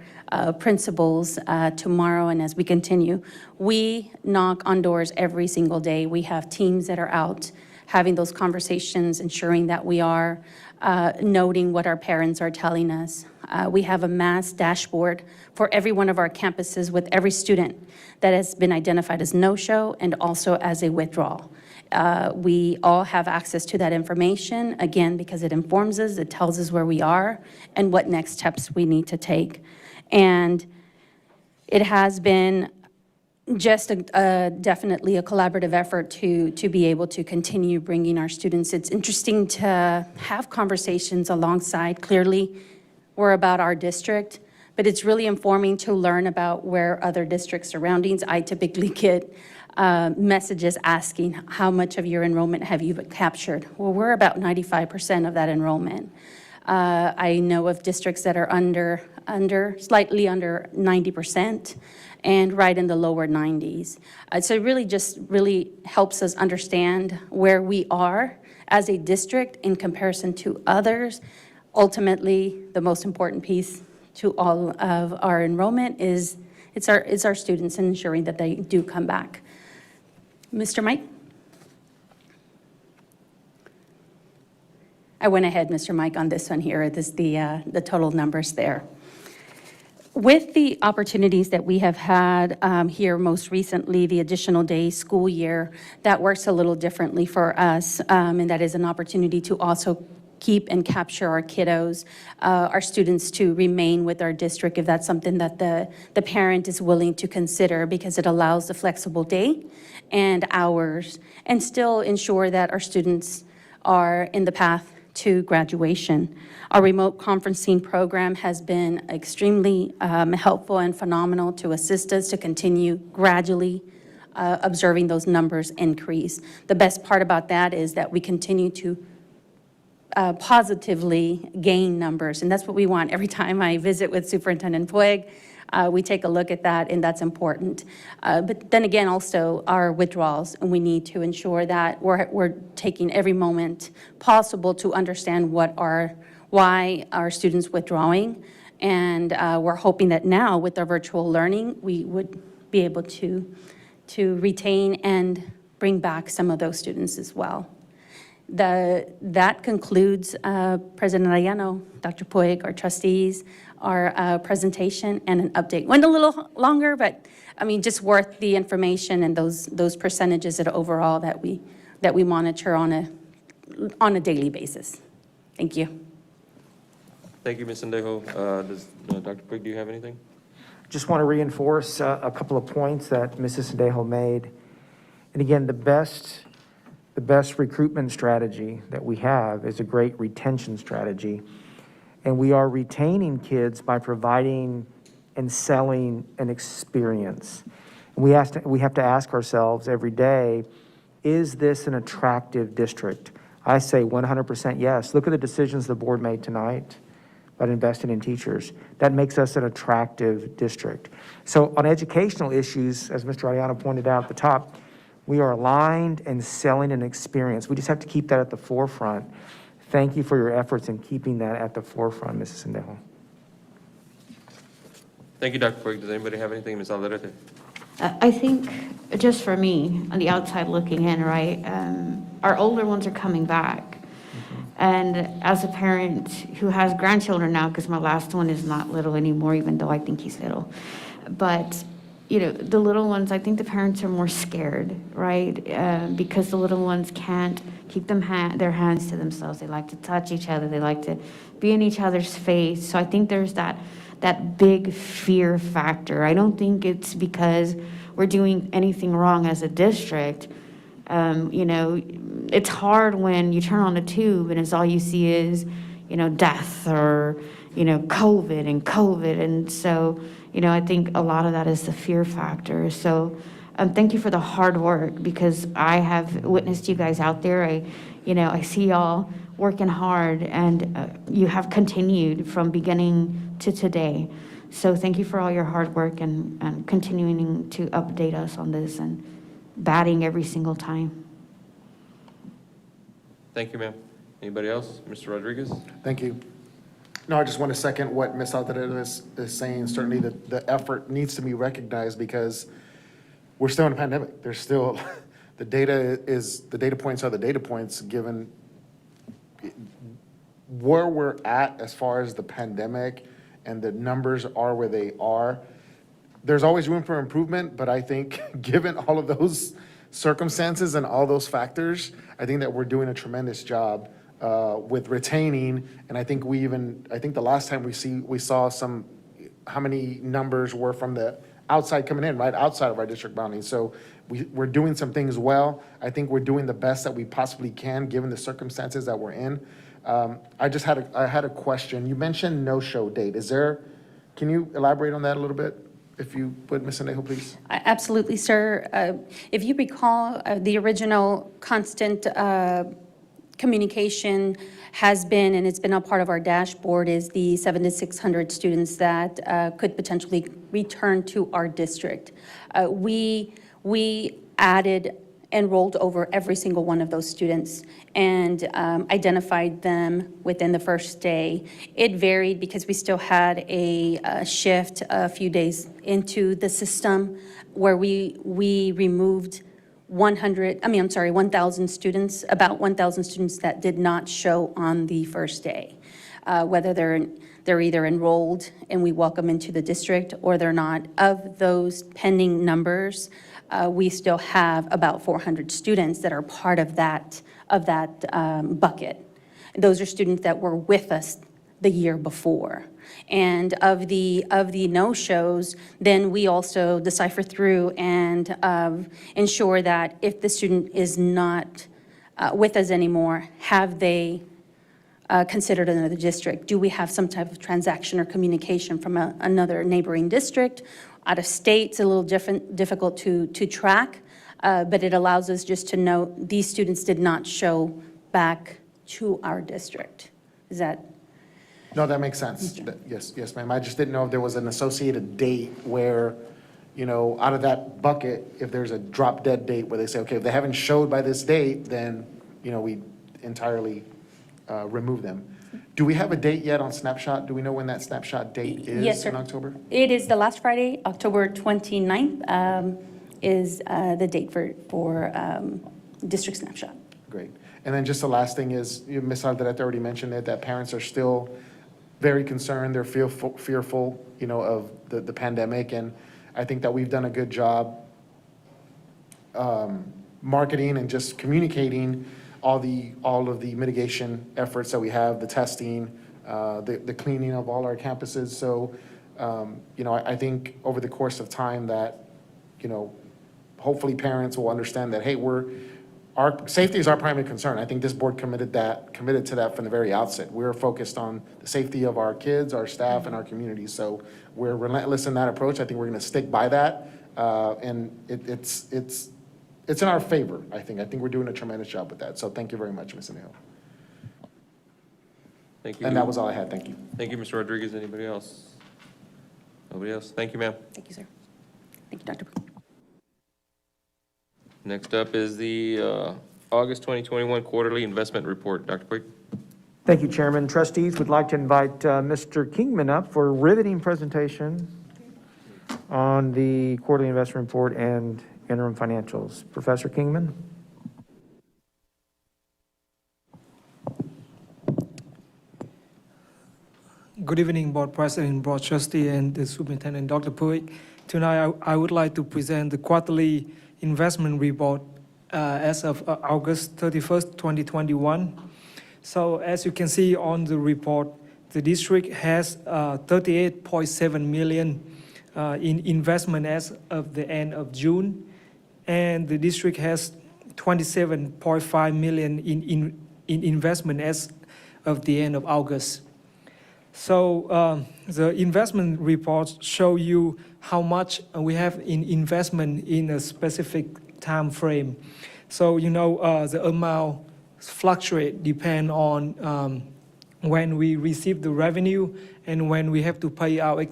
principals tomorrow and as we continue. We knock on doors every single day. We have teams that are out having those conversations, ensuring that we are noting what our parents are telling us. We have a mass dashboard for every one of our campuses with every student that has been identified as no-show and also as a withdrawal. We all have access to that information, again, because it informs us, it tells us where we are and what next steps we need to take. And it has been just definitely a collaborative effort to be able to continue bringing our students. It's interesting to have conversations alongside. Clearly, we're about our district, but it's really informing to learn about where other districts surroundings. I typically get messages asking, how much of your enrollment have you captured? Well, we're about 95% of that enrollment. I know of districts that are slightly under 90% and right in the lower 90s. So it really helps us understand where we are as a district in comparison to others. Ultimately, the most important piece to all of our enrollment is it's our students and ensuring that they do come back. Mr. Mike? I went ahead, Mr. Mike, on this one here. This the total numbers there. With the opportunities that we have had here most recently, the additional day school year, that works a little differently for us, and that is an opportunity to also keep and capture our kiddos, our students to remain with our district if that's something that the parent is willing to consider, because it allows the flexible day and hours and still ensure that our students are in the path to graduation. Our remote conferencing program has been extremely helpful and phenomenal to assist us to continue gradually observing those numbers increase. The best part about that is that we continue to positively gain numbers, and that's what we want. Every time I visit with Superintendent Puig, we take a look at that, and that's important. But then again, also our withdrawals, and we need to ensure that we're taking every moment possible to understand why our students withdrawing, and we're hoping that now with our virtual learning, we would be able to retain and bring back some of those students as well. That concludes President Arellano, Dr. Puig, our trustees, our presentation and an update. Went a little longer, but I mean, just worth the information and those percentages that overall that we monitor on a daily basis. Thank you. Thank you, Ms. Sendejo. Dr. Puig, do you have anything? Just want to reinforce a couple of points that Mrs. Sendejo made. And again, the best recruitment strategy that we have is a great retention strategy. And we are retaining kids by providing and selling an experience. And we have to ask ourselves every day, is this an attractive district? I say 100% yes. Look at the decisions the board made tonight about investing in teachers. That makes us an attractive district. So on educational issues, as Mr. Arellano pointed out at the top, we are aligned and selling an experience. We just have to keep that at the forefront. Thank you for your efforts in keeping that at the forefront, Mrs. Sendejo. Thank you, Dr. Puig. Does anybody have anything? Ms. Alderete? I think, just for me, on the outside looking in, right, our older ones are coming back. And as a parent who has grandchildren now, because my last one is not little anymore, even though I think he's little, but you know, the little ones, I think the parents are more scared, right? Because the little ones can't keep their hands to themselves. They like to touch each other. They like to be in each other's face. So I think there's that big fear factor. I don't think it's because we're doing anything wrong as a district. You know, it's hard when you turn on the tube and it's all you see is, death or, COVID and COVID. And so, I think a lot of that is the fear factor. So thank you for the hard work, because I have witnessed you guys out there. I see y'all working hard, and you have continued from beginning to today. So thank you for all your hard work and continuing to update us on this and batting every single time. Thank you, ma'am. Anybody else? Mr. Rodriguez? Thank you. No, I just want to second what Ms. Alvarez is saying. Certainly, the effort needs to be recognized because we're still in a pandemic. There's still, the data points are the data points, given where we're at as far as the pandemic, and the numbers are where they are. There's always room for improvement, but I think given all of those circumstances and all those factors, I think that we're doing a tremendous job with retaining. And I think the last time we saw how many numbers were from the outside coming in, right, outside of our district boundaries. So we're doing some things well. I think we're doing the best that we possibly can, given the circumstances that we're in. I had a question. You mentioned no-show date. Can you elaborate on that a little bit? If you would, Ms. Anejo, please. Absolutely, sir. If you recall, the original constant communication has been, and it's been a part of our dashboard, is the 700 to 600 students that could potentially return to our district. We enrolled over every single one of those students and identified them within the first day. It varied because we still had a shift a few days into the system where we removed 1,000 students, about 1,000 students that did not show on the first day, whether they're either enrolled and we welcome into the district or they're not. Of those pending numbers, we still have about 400 students that are part of that bucket. Those are students that were with us the year before. And of the no-shows, then we also decipher through and ensure that if the student is not with us anymore, have they considered another district? Do we have some type of transaction or communication from another neighboring district? Out of state, it's a little difficult to track, but it allows us just to know these students did not show back to our district. Is that? No, that makes sense. Yes, ma'am. I just didn't know if there was an associated date where, out of that bucket, if there's a drop dead date where they say, okay, if they haven't showed by this date, then, we entirely remove them. Do we have a date yet on Snapshot? Do we know when that Snapshot date is? Yes, sir. In October? It is the last Friday, October 29th, is the date for District Snapshot. Great. And then just the last thing is, Ms. Alderete already mentioned it, that parents are still very concerned. They're fearful, of the pandemic. And I think that we've done a good job marketing and just communicating all of the mitigation efforts that we have, the testing, the cleaning of all our campuses. So, I think over the course of time that, hopefully parents will understand that, hey, our safety is our primary concern. I think this board committed to that from the very outset. We're focused on the safety of our kids, our staff, and our community. So we're relentless in that approach. I think we're going to stick by that. And it's in our favor, I think. I think we're doing a tremendous job with that. So thank you very much, Ms. Anejo. Thank you. And that was all I had. Thank you. Thank you, Mr. Rodriguez. Anybody else? Nobody else? Thank you, ma'am. Thank you, sir. Thank you, Dr. Next up is the August 2021 Quarterly Investment Report. Dr. Puig. Thank you, Chairman. Trustees, would like to invite Mr. Kingman up for a riveting presentation on the quarterly investment report and interim financials. Professor Kingman. Good evening, Board President, Board Trustee, and the Superintendent, Dr. Puig. Tonight, I would like to present the quarterly investment report as of August 31st, 2021. So as you can see on the report, the district has 38.7 million in investment as of the end of June, and the district has 27.5 million in investment as of the end of August. So the investment reports show you how much we have in investment in a specific time frame. So the amount fluctuate depend on when we receive the revenue and when we have to pay our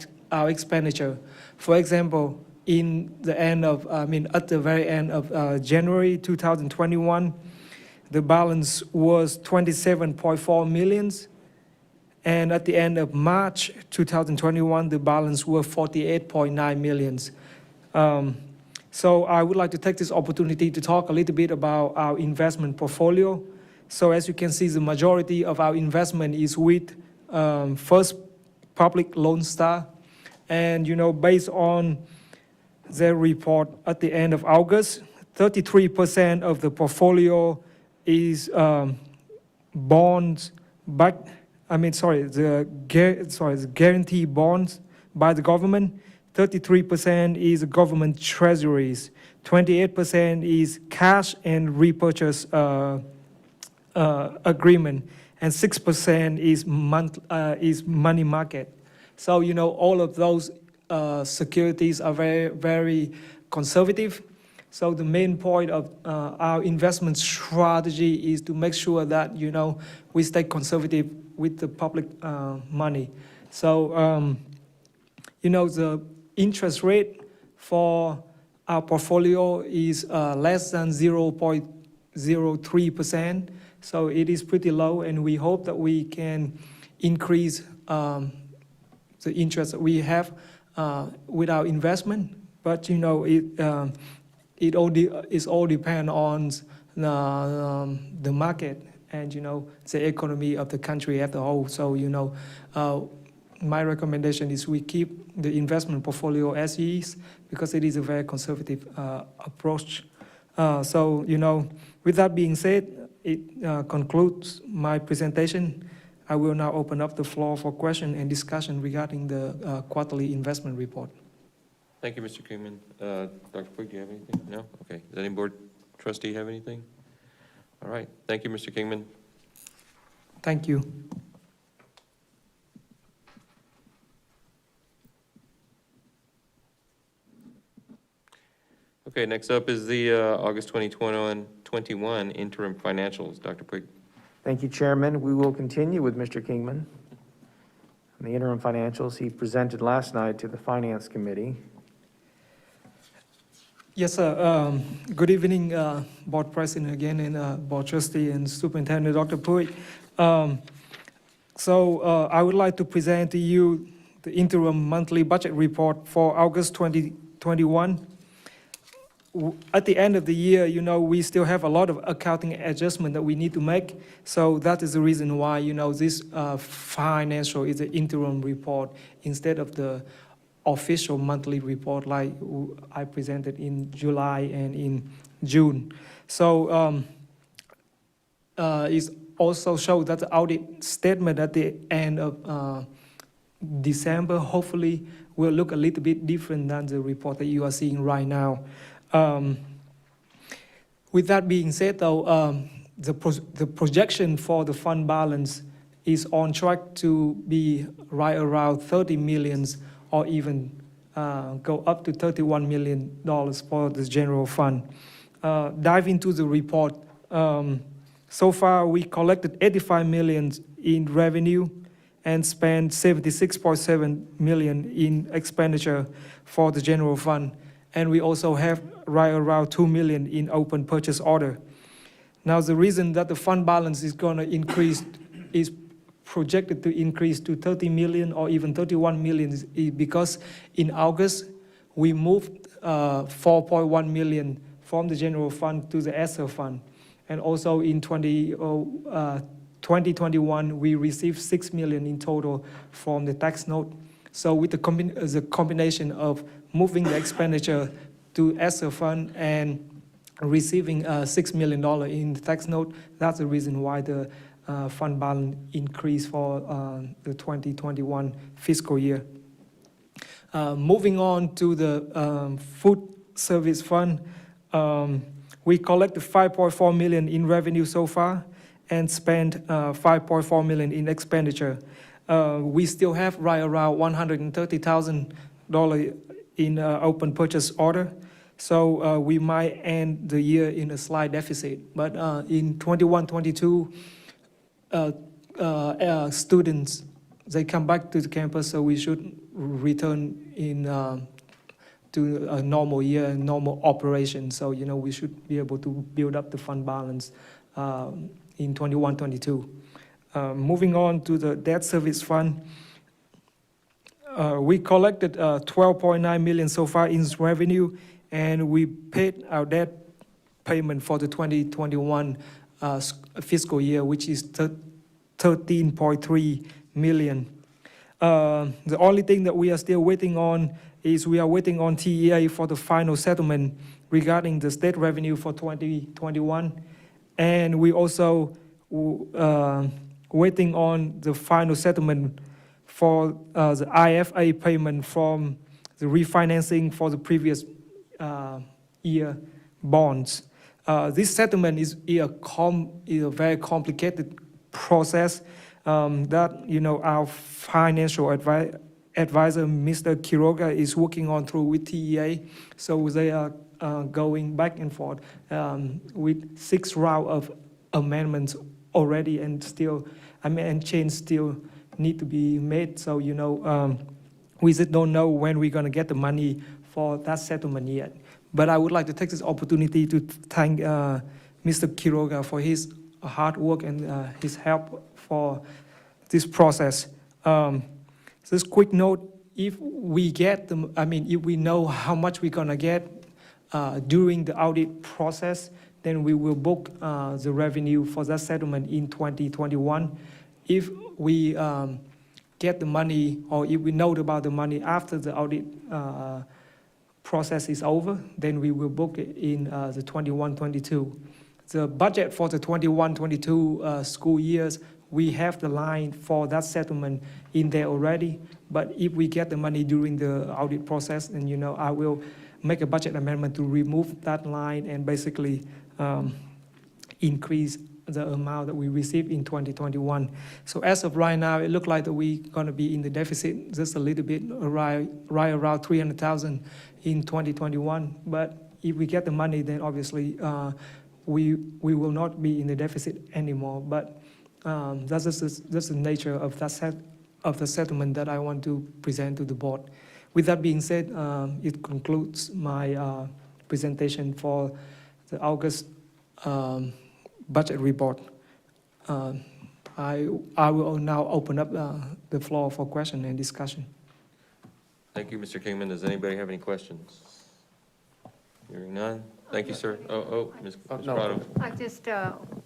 expenditure. For example, at the very end of January 2021, the balance was 27.4 million. And at the end of March 2021, the balance was 48.9 million. So I would like to take this opportunity to talk a little bit about our investment portfolio. So as you can see, the majority of our investment is with First Public Lone Star. And based on their report at the end of August, 33% of the portfolio is bonds backed. The guarantee bonds by the government. 33% is government treasuries. 28% is cash and repurchase agreement, and 6% is money market. So all of those securities are very, very conservative. So the main point of our investment strategy is to make sure that we stay conservative with the public money. So the interest rate for our portfolio is less than 0.03%. So it is pretty low, and we hope that we can increase the interest that we have with our investment. But it all depends on the market and the economy of the country as a whole. So my recommendation is we keep the investment portfolio as is, because it is a very conservative approach. So with that being said, it concludes my presentation. I will now open up the floor for question and discussion regarding the quarterly investment report. Thank you, Mr. Kingman. Dr. Puig, do you have anything? No? Okay. Does any board trustee have anything? All right. Thank you, Mr. Kingman. Thank you. Okay, next up is the August 2021 interim financials. Dr. Puig. Thank you, Chairman. We will continue with Mr. Kingman. On the interim financials he presented last night to the Finance Committee. Yes, sir. Good evening, Board President again, and Board Trustee and Superintendent Dr. Puig. So I would like to present to you the interim monthly budget report for August 2021. At the end of the year, we still have a lot of accounting adjustment that we need to make. So that is the reason why, this financial is an interim report instead of the official monthly report like I presented in July and in June. So it also shows that the audit statement at the end of December hopefully will look a little bit different than the report that you are seeing right now. With that being said, though, the projection for the fund balance is on track to be right around 30 million or even go up to $31 million for the general fund. Dive into the report. So far, we collected 85 million in revenue and spent 76.7 million in expenditure for the general fund. And we also have right around 2 million in open purchase order. Now, the reason that the fund balance is going to increase is projected to increase to 30 million or even 31 million is because in August, we moved 4.1 million from the general fund to the ESSER fund. And also in 2021, we received 6 million in total from the tax note. So with the combination of moving the expenditure to ESSER fund and receiving $6 million in the tax note, that's the reason why the fund balance increased for the 2021 fiscal year. Moving on to the food service fund, we collected 5.4 million in revenue so far, and spent 5.4 million in expenditure. We still have right around $130,000 in open purchase order. So we might end the year in a slight deficit. But in 21-22, students, they come back to the campus, so we should return in to a normal year and normal operation. So, we should be able to build up the fund balance in 21-22. Moving on to the debt service fund, we collected 12.9 million so far in revenue, and we paid our debt payment for the 2021 fiscal year, which is 13.3 million. The only thing that we are still waiting on is we are waiting on TEA for the final settlement regarding the state revenue for 2021. And we also waiting on the final settlement for the IFA payment from the refinancing for the previous year bonds. This settlement is a very complicated process that our financial advisor, Mr. Quiroga, is working on through with TEA. So they are going back and forth with 6 rounds of amendments already, and still, and changes still need to be made. So we just don't know when we're going to get the money for that settlement yet. But I would like to take this opportunity to thank Mr. Quiroga for his hard work and his help for this process. Just quick note, if we get if we know how much we're gonna get during the audit process, then we will book the revenue for that settlement in 2021. If we get the money, or if we know about the money after the audit process is over, then we will book it in the 21-22. The budget for the 21-22 school years, we have the line for that settlement in there already. But if we get the money during the audit process, then I will make a budget amendment to remove that line and basically increase the amount that we receive in 2021. So as of right now, it looks like that we're going to be in the deficit just a little bit, right around 300,000 in 2021. But if we get the money, then obviously we will not be in the deficit anymore. But that's the nature of the settlement that I want to present to the board. With that being said, it concludes my presentation for the August budget report. I will now open up the floor for question and discussion. Thank you, Mr. Kingman. Does anybody have any questions? Hearing none. Thank you, sir. Ms. Prado. I just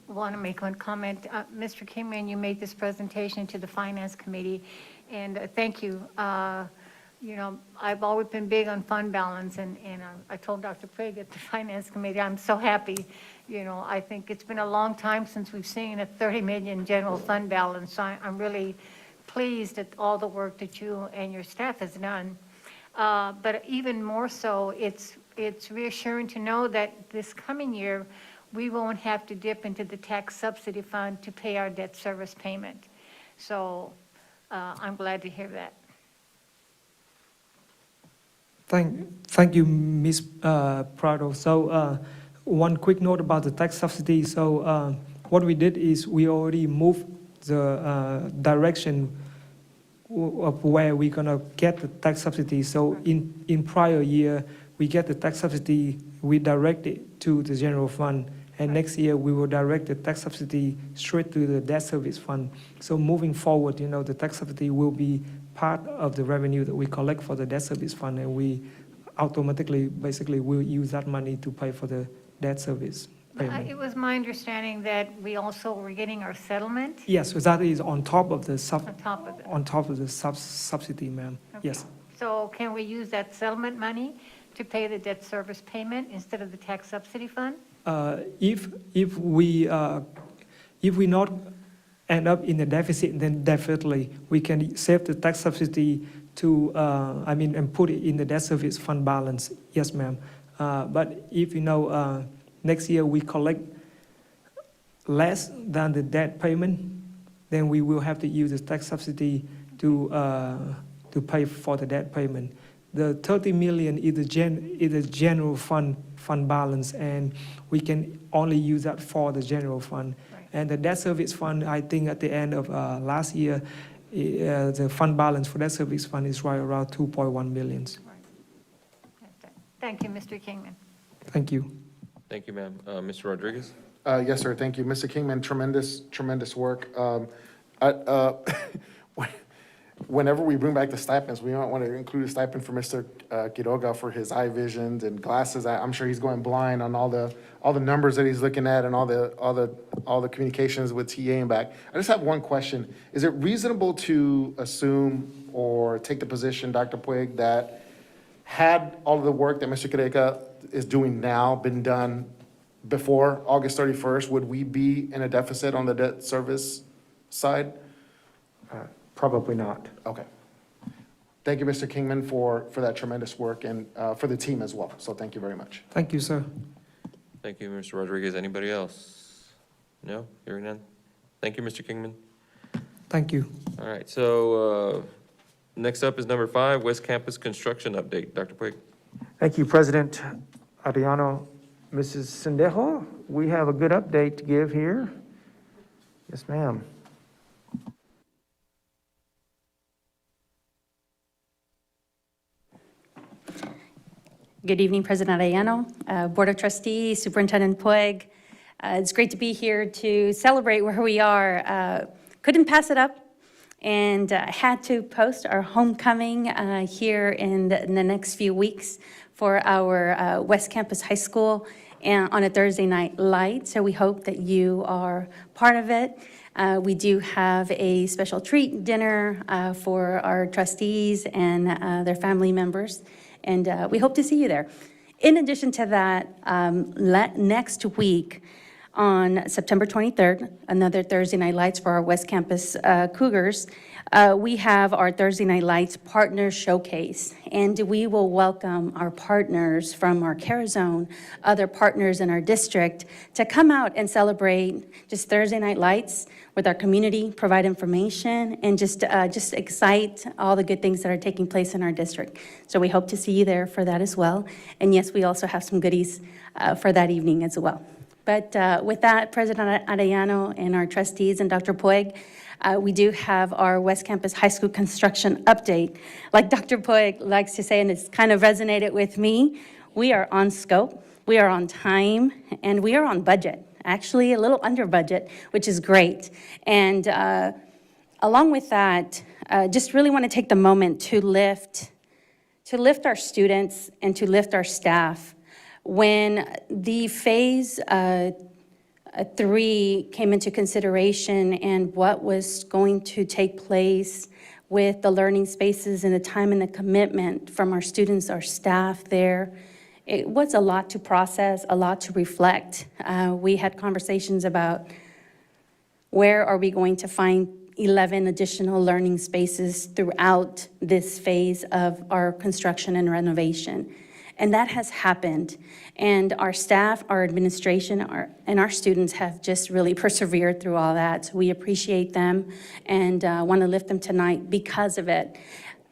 want to make one comment. Mr. Kingman, you made this presentation to the Finance Committee, and thank you. I've always been big on fund balance, and I told Dr. Prague at the Finance Committee, I'm so happy. I think it's been a long time since we've seen a 30 million general fund balance. So I'm really pleased at all the work that you and your staff has done. But even more so, it's reassuring to know that this coming year, we won't have to dip into the tax subsidy fund to pay our debt service payment. So I'm glad to hear that. Thank you, Ms. Prado. So one quick note about the tax subsidy. So what we did is we already moved the direction of where we're gonna get the tax subsidy. So in prior year, we get the tax subsidy, we direct it to the general fund. And next year, we will direct the tax subsidy straight to the debt service fund. So moving forward, the tax subsidy will be part of the revenue that we collect for the debt service fund, and we automatically, basically, will use that money to pay for the debt service payment. It was my understanding that we also were getting our settlement. Yes, so that is on top of the On top of it. subsidy, ma'am. Okay. Yes. So can we use that settlement money to pay the debt service payment instead of the tax subsidy fund? If we not end up in a deficit, then definitely we can save the tax subsidy to and put it in the debt service fund balance. Yes, ma'am. But if next year we collect less than the debt payment, then we will have to use the tax subsidy to pay for the debt payment. The 30 million is the general fund balance, and we can only use that for the general fund. And the debt service fund, I think at the end of last year, the fund balance for debt service fund is right around 2.1 million. Thank you, Mr. Kingman. Thank you. Thank you, ma'am. Mr. Rodriguez? Yes, sir, thank you. Mr. Kingman, tremendous work. Whenever we bring back the stipends, we might want to include a stipend for Mr. Quiroga for his eye visions and glasses. I'm sure he's going blind on all the numbers that he's looking at and all the communications with TA and back. I just have one question. Is it reasonable to assume or take the position, Dr. Puig, that had all of the work that Mr. Quiroga is doing now been done before August 31st, would we be in a deficit on the debt service side? Probably not. Okay. Thank you, Mr. Kingman, for that tremendous work and for the team as well. So thank you very much. Thank you, sir. Thank you, Mr. Rodriguez. Anybody else? No? Hearing none? Thank you, Mr. Kingman. Thank you. All right, so next up is number 5, West Campus construction update. Dr. Puig. Thank you, President Ariano. Mrs. Sendejo, we have a good update to give here. Yes, ma'am. Good evening, President Arellano, Board of Trustees, Superintendent Puig. It's great to be here to celebrate where we are. Couldn't pass it up, and had to post our homecoming here in the next few weeks for our West Campus High School and on a Thursday night light. So we hope that you are part of it. We do have a special treat dinner for our trustees and their family members, and we hope to see you there. In addition to that, next week on September 23rd, another Thursday Night Lights for our West Campus Cougars, we have our Thursday Night Lights Partner Showcase, and we will welcome our partners from our care zone, other partners in our district, to come out and celebrate just Thursday Night Lights with our community, provide information, and just excite all the good things that are taking place in our district. So we hope to see you there for that as well. And yes, we also have some goodies for that evening as well. But with that, President Arellano and our trustees and Dr. Puig, we do have our West Campus High School construction update. Like Dr. Puig likes to say, and it's kind of resonated with me, we are on scope, we are on time, and we are on budget. Actually, a little under budget, which is great. And along with that, just really want to take the moment to lift our students and to lift our staff. When the phase 3 came into consideration and what was going to take place with the learning spaces and the time and the commitment from our students, our staff there, it was a lot to process, a lot to reflect. We had conversations about where are we going to find 11 additional learning spaces throughout this phase of our construction and renovation. And that has happened. And our staff, our administration, and our students have just really persevered through all that. So we appreciate them and want to lift them tonight because of it.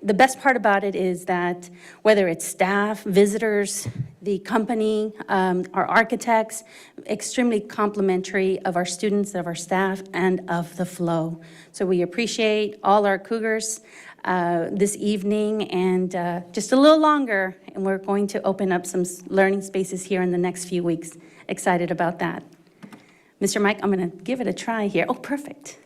The best part about it is that whether it's staff, visitors, the company, our architects, extremely complimentary of our students, of our staff, and of the flow. So we appreciate all our Cougars this evening and just a little longer, and we're going to open up some learning spaces here in the next few weeks. Excited about that. Mr. Mike, I'm going to give it a try here. Oh, perfect.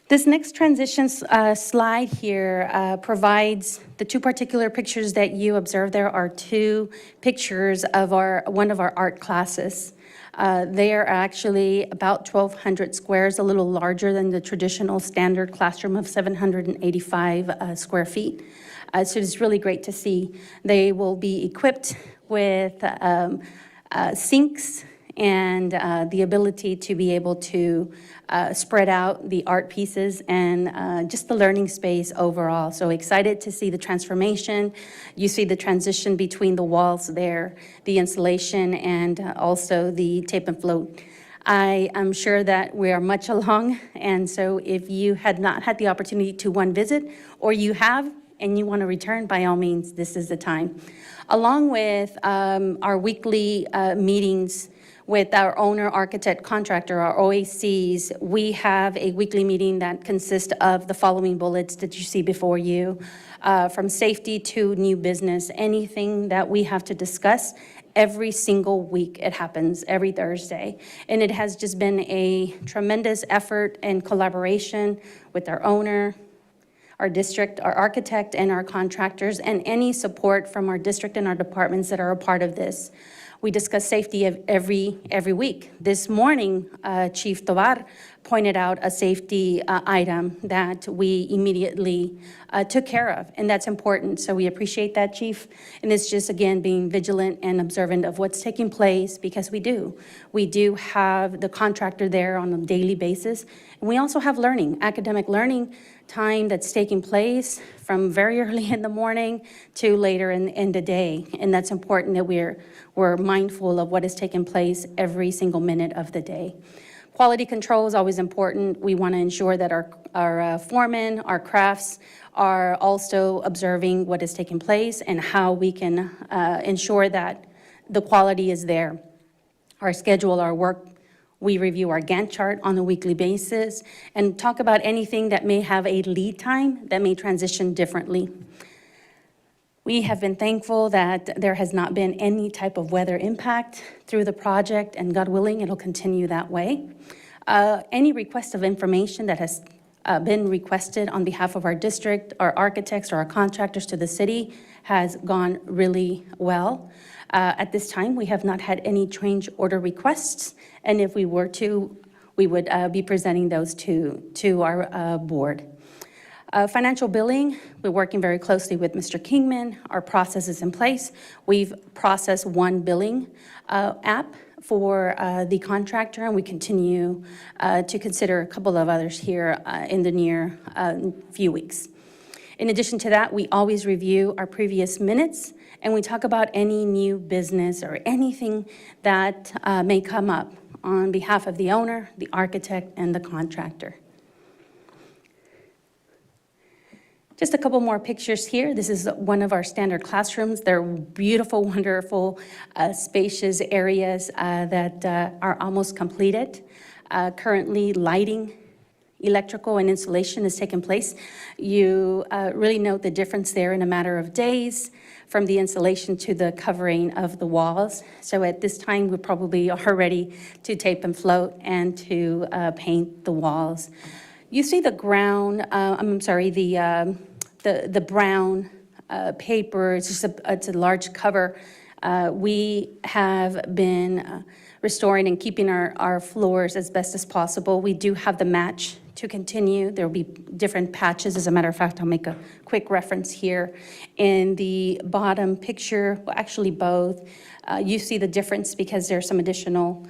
This next transition slide here provides the two particular pictures that you observe. There are two pictures of one of our art classes. They are actually about 1,200 squares, a little larger than the traditional standard classroom of 785 square feet. So it's really great to see. They will be equipped with sinks and the ability to be able to spread out the art pieces and just the learning space overall. So excited to see the transformation. You see the transition between the walls there, the insulation, and also the tape and float I am sure that we are much along, and so if you had not had the opportunity to one visit, or you have and you want to return, by all means, this is the time. Along with our weekly meetings with our owner, architect, contractor, our OACs, we have a weekly meeting that consists of the following bullets that you see before you, from safety to new business, anything that we have to discuss. Every single week it happens, every Thursday. And it has just been a tremendous effort and collaboration with our owner, our district, our architect, and our contractors, and any support from our district and our departments that are a part of this. We discuss safety of every week. This morning, Chief Tovar pointed out a safety item that we immediately took care of, and that's important. So we appreciate that, Chief. And it's just, again, being vigilant and observant of what's taking place, because we do. We do have the contractor there on a daily basis. And we also have learning, academic learning time that's taking place from very early in the morning to later in the day. And that's important that we're mindful of what is taking place every single minute of the day. Quality control is always important. We want to ensure that our foremen, our crafts are also observing what is taking place and how we can ensure that the quality is there. Our schedule, our work, we review our Gantt chart on a weekly basis and talk about anything that may have a lead time that may transition differently. We have been thankful that there has not been any type of weather impact through the project, and God willing, it'll continue that way. Any request of information that has been requested on behalf of our district, our architects, or our contractors to the city has gone really well. At this time, we have not had any change order requests, and if we were to, we would be presenting those to our board. Financial billing, we're working very closely with Mr. Kingman. Our process is in place. We've processed one billing app for the contractor, and we continue to consider a couple of others here in the near few weeks. In addition to that, we always review our previous minutes, and we talk about any new business or anything that may come up on behalf of the owner, the architect, and the contractor. Just a couple more pictures here. This is one of our standard classrooms. They're beautiful, wonderful, spacious areas that are almost completed. Currently, lighting, electrical, and insulation is taking place. You really note the difference there in a matter of days from the insulation to the covering of the walls. So at this time, we probably are ready to tape and float and to paint the walls. You see the ground, the brown paper, it's a large cover. We have been restoring and keeping our floors as best as possible. We do have the match to continue. There will be different patches. As a matter of fact, I'll make a quick reference here. In the bottom picture, well, actually both, you see the difference because there's some additional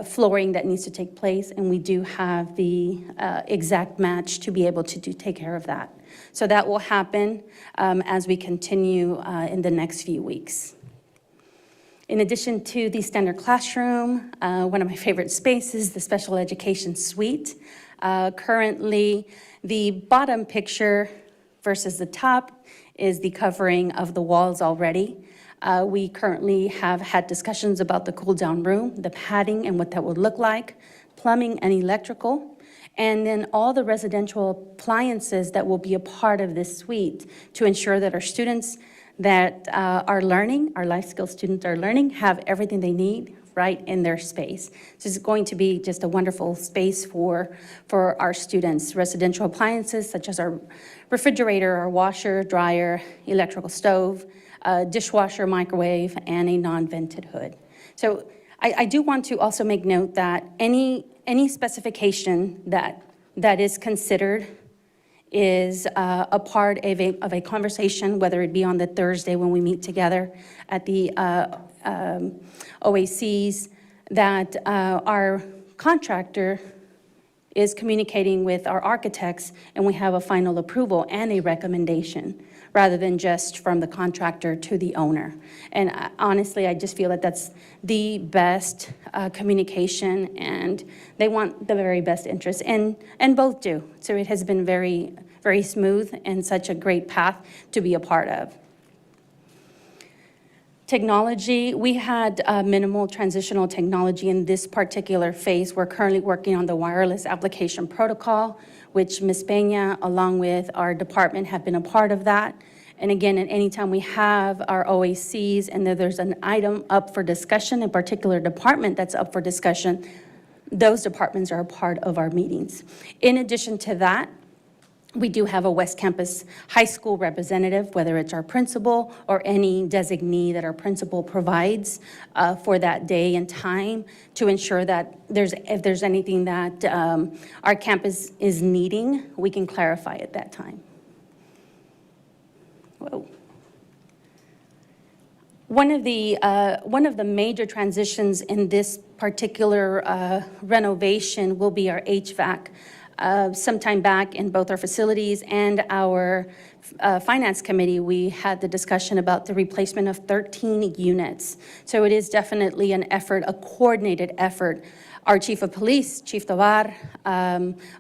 flooring that needs to take place, and we do have the exact match to be able to take care of that. So that will happen as we continue in the next few weeks. In addition to the standard classroom, one of my favorite spaces, the special education suite. Currently, the bottom picture versus the top is the covering of the walls already. We currently have had discussions about the cool-down room, the padding and what that would look like, plumbing and electrical, and then all the residential appliances that will be a part of this suite to ensure that our students that are learning, our life skills students are learning, have everything they need right in their space. So it's going to be just a wonderful space for our students. Residential appliances such as our refrigerator, our washer, dryer, electrical stove, dishwasher, microwave, and a non-vented hood. So I do want to also make note that any specification that is considered is a part of a conversation, whether it be on the Thursday when we meet together at the OACs, that our contractor is communicating with our architects, and we have a final approval and a recommendation. rather than just from the contractor to the owner. And honestly, I just feel that that's the best communication, and they want the very best interest, and both do. So it has been very, very smooth and such a great path to be a part of. Technology, we had minimal transitional technology in this particular phase. We're currently working on the wireless application protocol, which Ms. Peña, along with our department, have been a part of that. And again, at any time we have our OACs and there's an item up for discussion, a particular department that's up for discussion, those departments are a part of our meetings. In addition to that, we do have a West Campus High School representative, whether it's our principal or any designee that our principal provides for that day and time, to ensure that if there's anything that our campus is needing, we can clarify at that time. Whoa. One of the major transitions in this particular renovation will be our HVAC. Sometime back in both our facilities and our finance committee, we had the discussion about the replacement of 13 units. So it is definitely an effort, a coordinated effort. Our chief of police, Chief Tovar,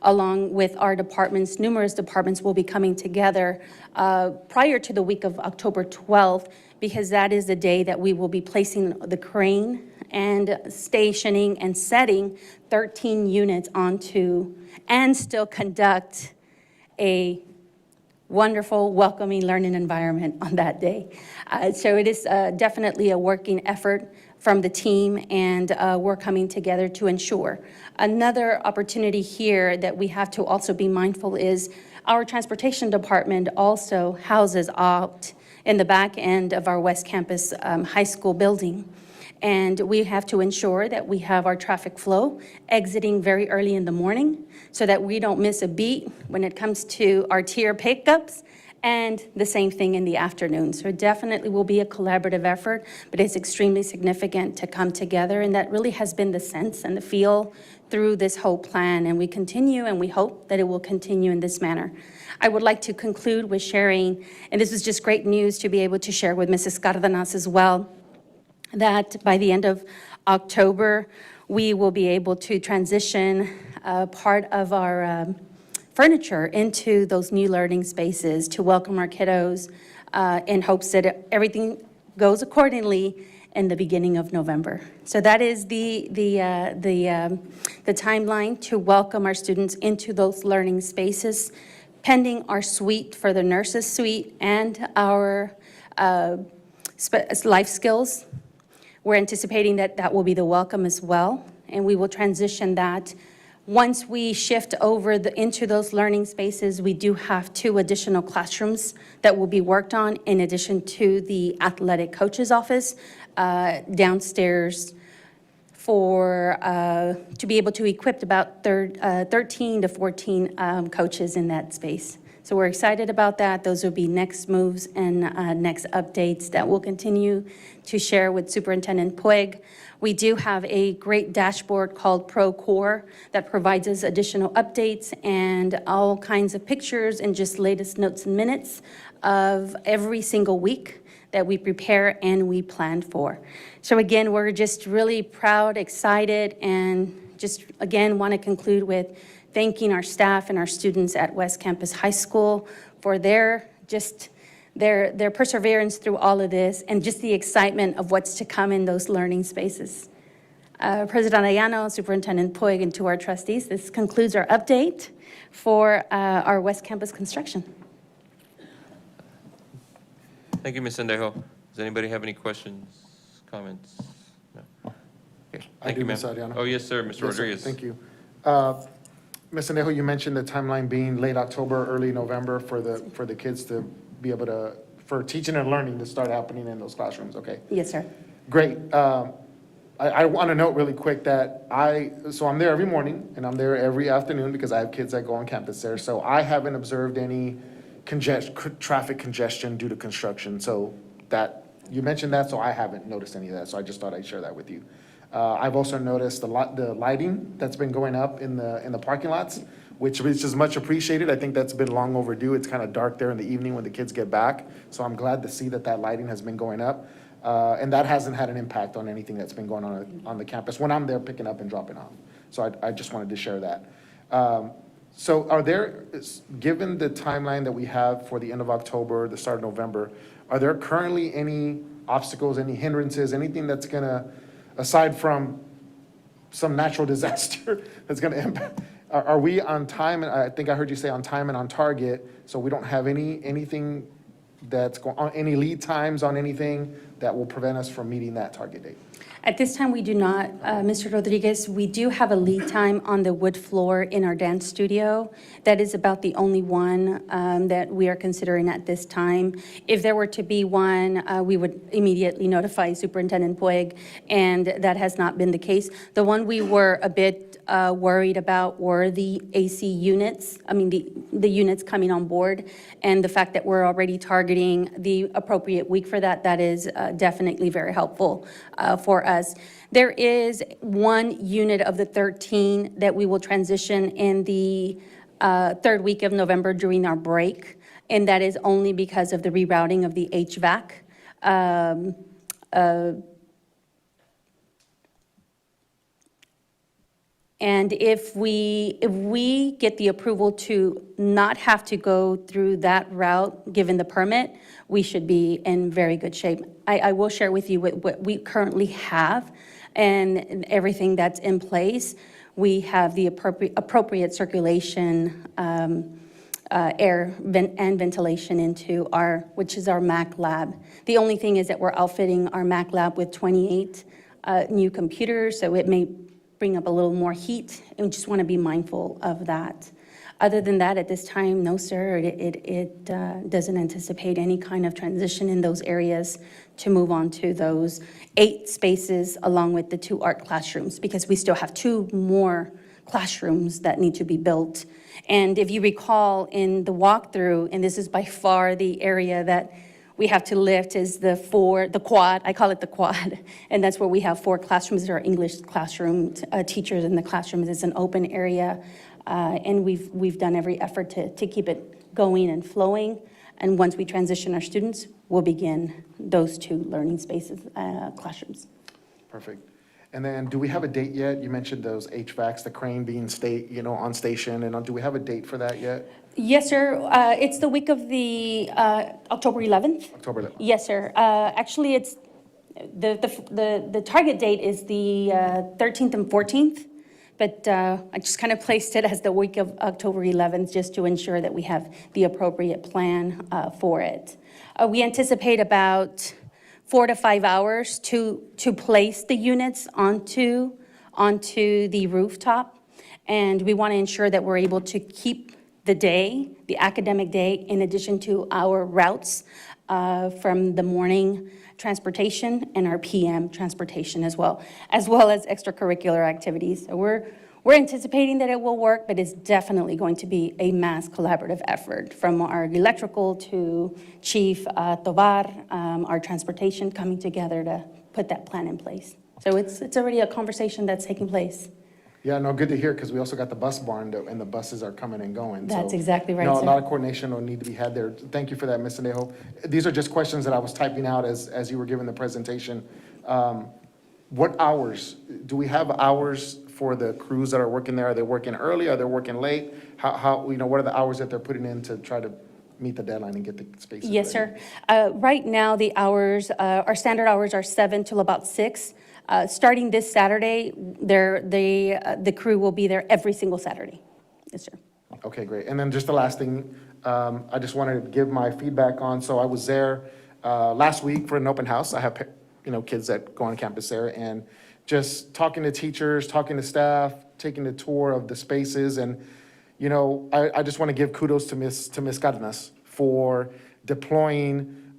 along with our departments, numerous departments, will be coming together prior to the week of October 12th, because that is the day that we will be placing the crane and stationing and setting 13 units onto, and still conduct a wonderful, welcoming learning environment on that day. So it is definitely a working effort from the team, and we're coming together to ensure. Another opportunity here that we have to also be mindful is our transportation department also houses out in the back end of our West Campus High School building. And we have to ensure that we have our traffic flow exiting very early in the morning so that we don't miss a beat when it comes to our tier pickups, and the same thing in the afternoon. So it definitely will be a collaborative effort, but it's extremely significant to come together, and that really has been the sense and the feel through this whole plan, and we continue and we hope that it will continue in this manner. I would like to conclude with sharing, and this is just great news to be able to share with Mrs. Cardenas as well, that by the end of October, we will be able to transition part of our furniture into those new learning spaces to welcome our kiddos in hopes that everything goes accordingly in the beginning of November. So that is the timeline to welcome our students into those learning spaces, pending our suite for the nurses suite and our life skills. We're anticipating that that will be the welcome as well, and we will transition that. Once we shift over into those learning spaces, we do have 2 additional classrooms that will be worked on in addition to the athletic coach's office downstairs to be able to equip about 13 to 14 coaches in that space. So we're excited about that. Those will be next moves and next updates that we'll continue to share with Superintendent Puig. We do have a great dashboard called ProCore that provides us additional updates and all kinds of pictures and just latest notes and minutes of every single week that we prepare and we plan for. So again, we're just really proud, excited, and just again want to conclude with thanking our staff and our students at West Campus High School for their perseverance through all of this and just the excitement of what's to come in those learning spaces. President Ayano, Superintendent Puig, and to our trustees, this concludes our update for our West Campus construction. Thank you, Ms. Sendejo. Does anybody have any questions, comments? No. Okay. Thank you, ma'am. Ms. Ariano. Oh, yes, sir, Mr. Yes, sir. Rodriguez. Thank you. Ms. Anejo, you mentioned the timeline being late October, early November for the kids to be able to, for teaching and learning to start happening in those classrooms, okay? Yes, sir. Great. I want to note really quick that I'm there every morning and I'm there every afternoon because I have kids that go on campus there. So I haven't observed any traffic congestion due to construction. So that, you mentioned that, so I haven't noticed any of that. So I just thought I'd share that with you. I've also noticed the lighting that's been going up in the parking lots. which is much appreciated. I think that's been long overdue. It's kind of dark there in the evening when the kids get back. So I'm glad to see that that lighting has been going up. And that hasn't had an impact on anything that's been going on the campus when I'm there picking up and dropping off. So I just wanted to share that. So are there, given the timeline that we have for the end of October, the start of November, are there currently any obstacles, any hindrances, anything that's gonna, aside from some natural disaster that's gonna impact, are we on time? And I think I heard you say on time and on target, so we don't have anything that's going on, any lead times on anything that will prevent us from meeting that target date? At this time, we do not, Mr. Rodriguez. We do have a lead time on the wood floor in our dance studio. That is about the only one that we are considering at this time. If there were to be one, we would immediately notify Superintendent Puig, and that has not been the case. The one we were a bit worried about were the AC units, the units coming on board, and the fact that we're already targeting the appropriate week for that, that is definitely very helpful for us. There is one unit of the 13 that we will transition in the third week of November during our break, and that is only because of the rerouting of the HVAC. And if we get the approval to not have to go through that route, given the permit, we should be in very good shape. I will share with you what we currently have and everything that's in place. We have the appropriate circulation, air and ventilation into which is our Mac lab. The only thing is that we're outfitting our Mac lab with 28 new computers, so it may bring up a little more heat, and we just want to be mindful of that. Other than that, at this time, no, sir, it doesn't anticipate any kind of transition in those areas to move on to those 8 spaces along with the 2 art classrooms, because we still have 2 more classrooms that need to be built. And if you recall in the walkthrough, and this is by far the area that we have to lift, is the quad, I call it the quad, and that's where we have 4 classrooms. There are English classroom teachers in the classrooms. It's an open area, and we've done every effort to keep it going and flowing. And once we transition our students, we'll begin those 2 learning spaces, classrooms. Perfect. And then, do we have a date yet? You mentioned those HVACs, the crane being on station, and do we have a date for that yet? Yes, sir. It's the week of the October 11th. October 11th. Yes, sir. Actually, it's the target date is the 13th and 14th, but I just kind of placed it as the week of October 11th just to ensure that we have the appropriate plan for it. We anticipate about 4 to 5 hours to place the units onto the rooftop, and we want to ensure that we're able to keep the academic day, in addition to our routes from the morning transportation and our PM transportation as well as extracurricular activities. So we're anticipating that it will work, but it's definitely going to be a mass collaborative effort from our electrical to Chief Tovar, our transportation coming together to put that plan in place. So it's already a conversation that's taking place. Yeah, no, good to hear, because we also got the bus barn, and the buses are coming and going. That's So, exactly right, no, a sir. lot of coordination will need to be had there. Thank you for that, Ms. Sendejo. These are just questions that I was typing out as you were giving the presentation. What hours? Do we have hours for the crews that are working there? Are they working early? Are they working late? How what are the hours that they're putting in to try to meet the deadline and get the spaces Yes, ready? sir. Right now, the hours, our standard hours are 7 till about 6. Starting this Saturday, the crew will be there every single Saturday. Yes, sir. Okay, great. And then just the last thing, I just wanted to give my feedback on, so I was there last week for an open house. I have, kids that go on campus there, and just talking to teachers, talking to staff, taking a tour of the spaces, and, I just want to give kudos to Ms. Cardenas for deploying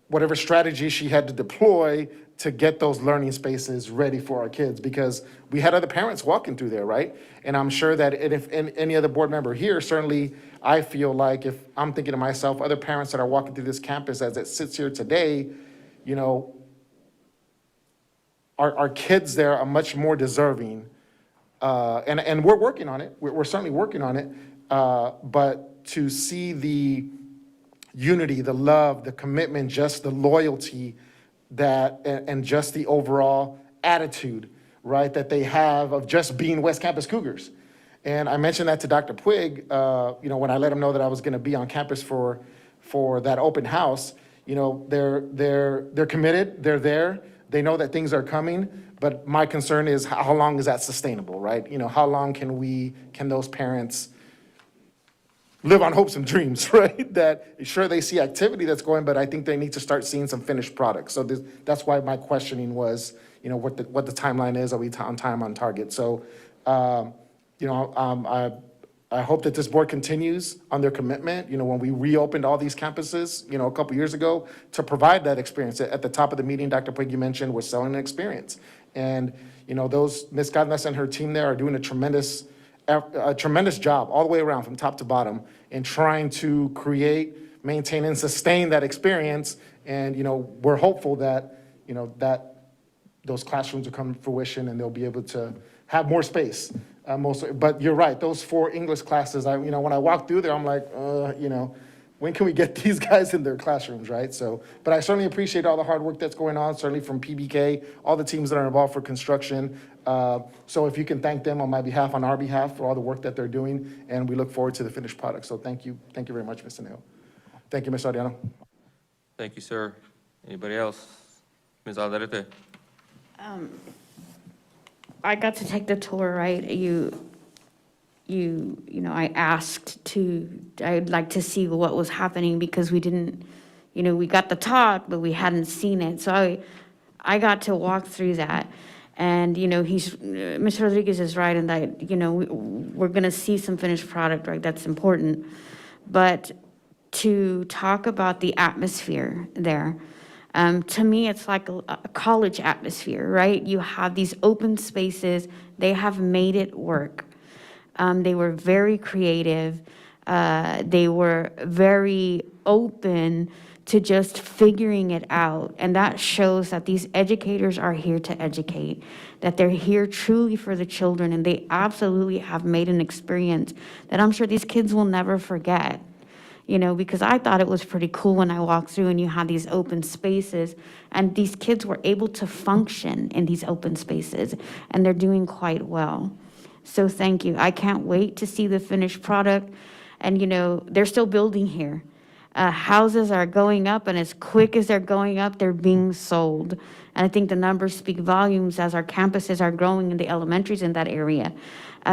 whatever strategy she had to deploy to get those learning spaces ready for our kids, because we had other parents walking through there, right? And I'm sure that if any other board member here, certainly I feel like, if I'm thinking to myself, other parents that are walking through this campus as it sits here today, our kids there are much more deserving And we're working on it. We're certainly working on it. But to see the unity, the love, the commitment, just the loyalty and just the overall attitude, right, that they have of just being West Campus Cougars. And I mentioned that to Dr. Puig, when I let him know that I was going to be on campus for that open house. They're committed, they're there, they know that things are coming, but my concern is how long is that sustainable, right? How long can those parents live on hopes and dreams, right? That sure they see activity that's going, but I think they need to start seeing some finished products. So that's why my questioning was, what the timeline is. Are we on time, on target? So, I hope that this board continues on their commitment, when we reopened all these campuses, a couple years ago, to provide that experience. At the top of the meeting, Dr. Puig, you mentioned we're selling an experience. And, Ms. Cadnas and her team there are doing a tremendous job all the way around from top to bottom in trying to create, maintain, and sustain that experience. And, we're hopeful that, that those classrooms will come to fruition and they'll be able to have more space. But you're right, those 4 English classes, when I walk through there, I'm like, when can we get these guys in their classrooms, right? So, but I certainly appreciate all the hard work that's going on, certainly from PBK, all the teams that are involved for construction. So if you can thank them on my behalf, on our behalf, for all the work that they're doing, and we look forward to the finished product. So thank you very much, Mr. Neal. Thank you, Mr. Ariano. Thank you, sir. Anybody else? Ms. Alderete? I got to take the tour, right? I asked I'd like to see what was happening because we didn't, we got the talk, but we hadn't seen it. So I got to walk through that. And, Mr. Rodriguez is right in that, we're going to see some finished product, right? That's important. But to talk about the atmosphere there, to me, it's like a college atmosphere, right? You have these open spaces. They have made it work. They were very creative. They were very open to just figuring it out. And that shows that these educators are here to educate, that they're here truly for the children, and they absolutely have made an experience that I'm sure these kids will never forget. Because I thought it was pretty cool when I walked through and you had these open spaces and these kids were able to function in these open spaces and they're doing quite well. So thank you. I can't wait to see the finished product. And, they're still building here. Houses are going up, and as quick as they're going up, they're being sold. And I think the numbers speak volumes as our campuses are growing in the elementaries in that area.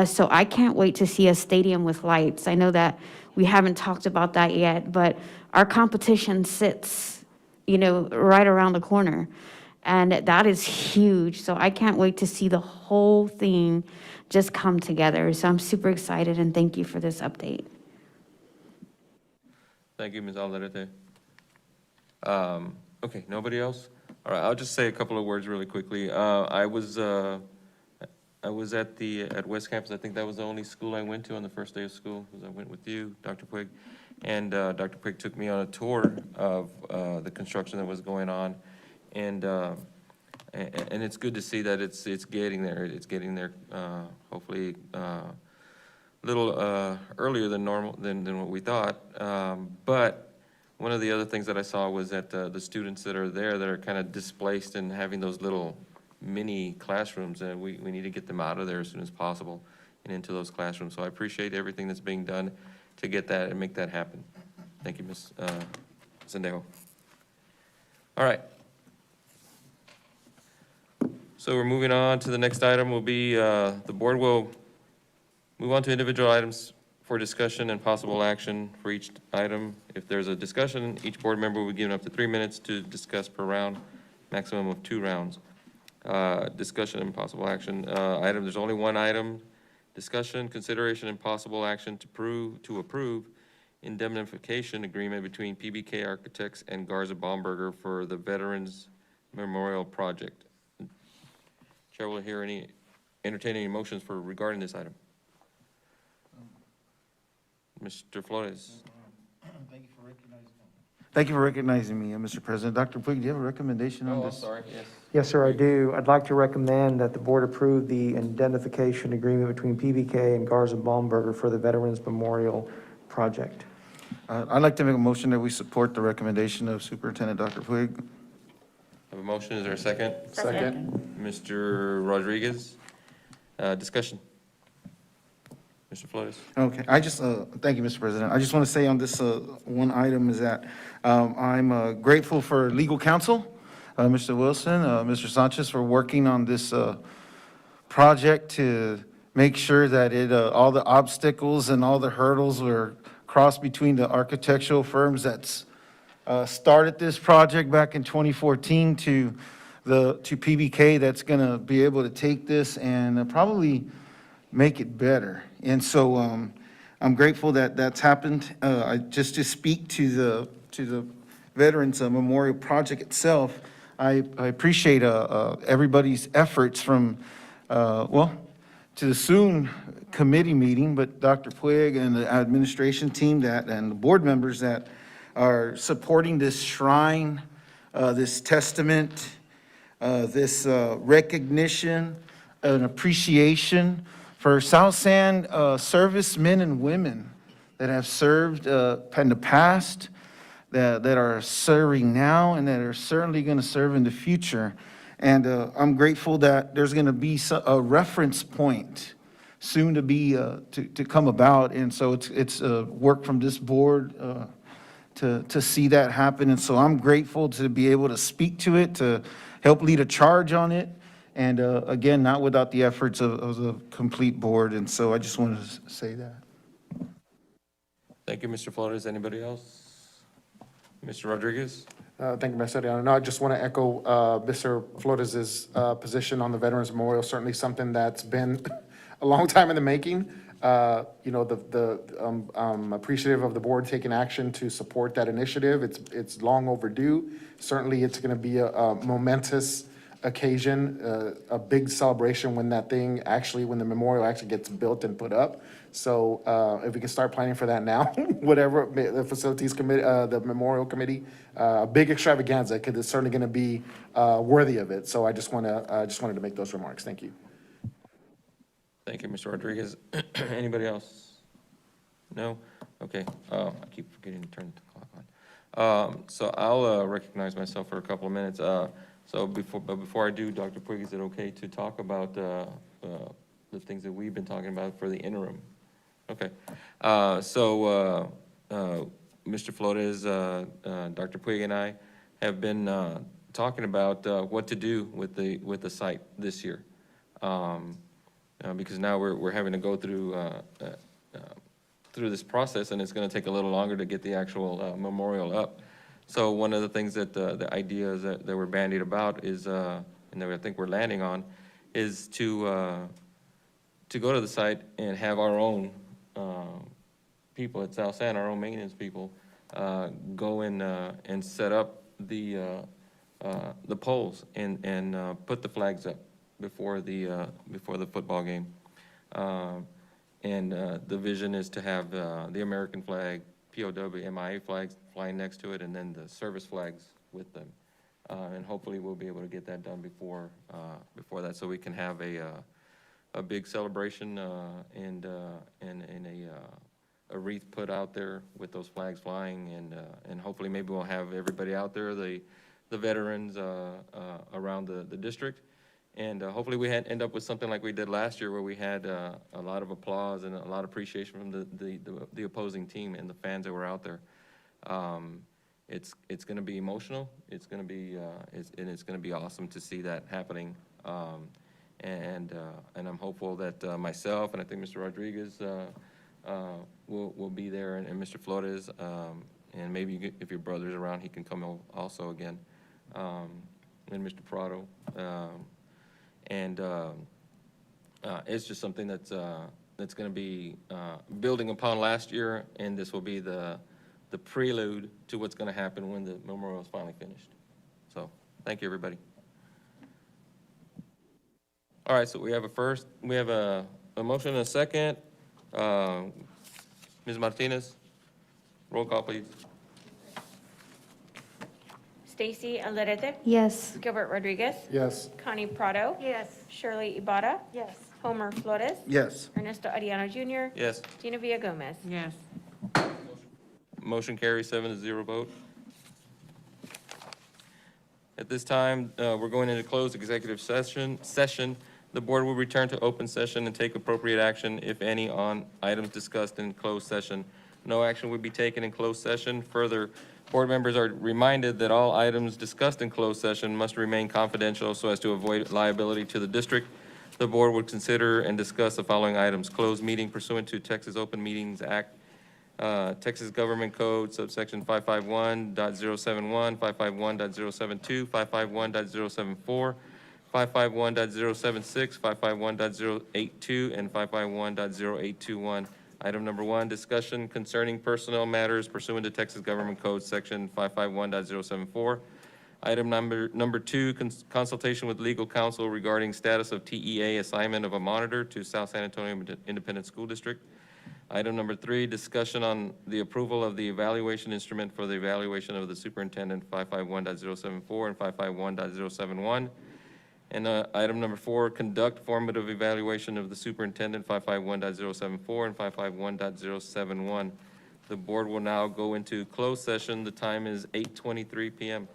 So I can't wait to see a stadium with lights. I know that we haven't talked about that yet, but our competition sits, right around the corner. And that is huge. So I can't wait to see the whole thing just come together. So I'm super excited, and thank you for this update. Thank you, Ms. Alderete. Okay, nobody else? All right, I'll just say a couple of words really quickly. I was at West Campus. I think that was the only school I went to on the first day of school, because I went with you, Dr. Puig. And Dr. Puig took me on a tour of the construction that was going on. And it's good to see that it's getting there. It's getting there, hopefully, a little earlier than normal, than what we thought. But one of the other things that I saw was that the students that are there that are kind of displaced and having those little mini classrooms, and we need to get them out of there as soon as possible and into those classrooms. So I appreciate everything that's being done to get that and make that happen. Thank you, Ms. Zendejo. All right. So we're moving on to the next item will be, the board will move on to individual items for discussion and possible action for each item. If there's a discussion, each board member will be given up to 3 minutes to discuss per round, maximum of 2 rounds. Discussion and possible action. Item, there's only one item. Discussion, consideration, and possible action to approve indemnification agreement between PBK Architects and Garza Baumberger for the Veterans Memorial Project. Chair will entertain any motions regarding this item. Mr. Flores. Thank you for recognizing me. Thank you for recognizing me, Mr. President. Dr. Puig, do you have a recommendation on Oh, I'm this? sorry, yes. Yes, sir, I do. I'd like to recommend that the board approve the indemnification agreement between PBK and Garza Baumberger for the Veterans Memorial Project. I'd like to make a motion that we support the recommendation of Superintendent Dr. Puig. Have a motion, is there a second? Second. Mr. Rodriguez, discussion. Mr. Flores? Okay, thank you, Mr. President. I just want to say on this one item is that I'm grateful for legal counsel, Mr. Wilson, Mr. Sanchez, for working on this project to make sure that all the obstacles and all the hurdles were crossed between the architectural firms that's started this project back in 2014 to PBK that's going to be able to take this and probably make it better. And so I'm grateful that that's happened. Just to speak to the Veterans Memorial Project itself, I appreciate everybody's efforts from, to the soon committee meeting, but Dr. Puig and the administration team and the board members that are supporting this shrine, this testament, this recognition and appreciation for South San servicemen and women that have served in the past, that are serving now, and that are certainly going to serve in the future. And I'm grateful that there's going to be a reference point soon to be to come about. And so it's work from this board to see that happen. And so I'm grateful to be able to speak to it, to help lead a charge on it. And again, not without the efforts of the complete board. And so I just wanted to say that. Thank you, Mr. Flores. Anybody else? Mr. Rodriguez? Thank you, Mr. Adriano. No, I just want to echo Mr. Flores' position on the Veterans Memorial. Certainly something that's been a long time in the making. I'm appreciative of the board taking action to support that initiative. It's long overdue. Certainly, it's going to be a momentous occasion, a big celebration when when the memorial actually gets built and put up. So if we can start planning for that now, whatever, the facilities committee, the memorial committee, a big extravaganza, because it's certainly going to be worthy of it. So I just wanted to make those remarks. Thank you. Thank you, Mr. Rodriguez. Anybody else? No? Okay, I keep forgetting to turn the clock on. So I'll recognize myself for a couple of minutes. So before I do, Dr. Puig, is it okay to talk about the things that we've been talking about for the interim? Okay. Mr. Flores, Dr. Puig and I have been talking about what to do with the site this year. Because now we're having to go through this process, and it's going to take a little longer to get the actual memorial up. So one of the things that the ideas that we're bandied about is, and that I think we're landing on, is to go to the site and have our own people at South San, our own maintenance people, go and set up the poles and put the flags up before the football game. And the vision is to have the American flag, POW, MIA flags flying next to it, and then the service flags with them. And hopefully we'll be able to get that done before that, so we can have a big celebration and a wreath put out there with those flags flying, and hopefully maybe we'll have everybody out there, the veterans around the district. And hopefully we end up with something like we did last year, where we had a lot of applause and a lot of appreciation from the opposing team and the fans that were out there. It's going to be emotional. It's going to be it's going to be awesome to see that happening. And I'm hopeful that myself, and I think Mr. Rodriguez will be there, and Mr. Flores, and maybe if your brother's around, he can come also again, and Mr. Prado. And it's just something that's going to be building upon last year, and this will be the prelude to what's going to happen when the memorial is finally finished. So thank you, everybody. All right, so we have a motion and a second. Ms. Martinez, roll call, please. Stacy Alderete, Yes. Gilbert Rodriguez, Yes. Connie Prado, Yes. Shirley Ibarra, Yes. Homer Flores, Yes. Ernesto Ariano Jr., Yes. Gina Villagomez. Yes. Motion carries 7-0 vote. At this time, we're going into closed executive session. The board will return to open session and take appropriate action, if any, on items discussed in closed session. No action will be taken in closed session. Further, board members are reminded that all items discussed in closed session must remain confidential so as to avoid liability to the district. The board would consider and discuss the following items: closed meeting pursuant to Texas Open Meetings Act, Texas Government Code subsection 551.071, 551.072, 551.074, 551.076, 551.082, and 551.0821. Item number 1, discussion concerning personnel matters pursuant to Texas Government Code section 551.074. Item number 2, consultation with legal counsel regarding status of TEA assignment of a monitor to South San Antonio Independent School District. Item number 3, discussion on the approval of the evaluation instrument for the evaluation of the superintendent, 551.074 and 551.071. And item number 4, conduct formative evaluation of the superintendent, 551.074 and 551.071. The board will now go into closed session. The time is 8:23 p.m.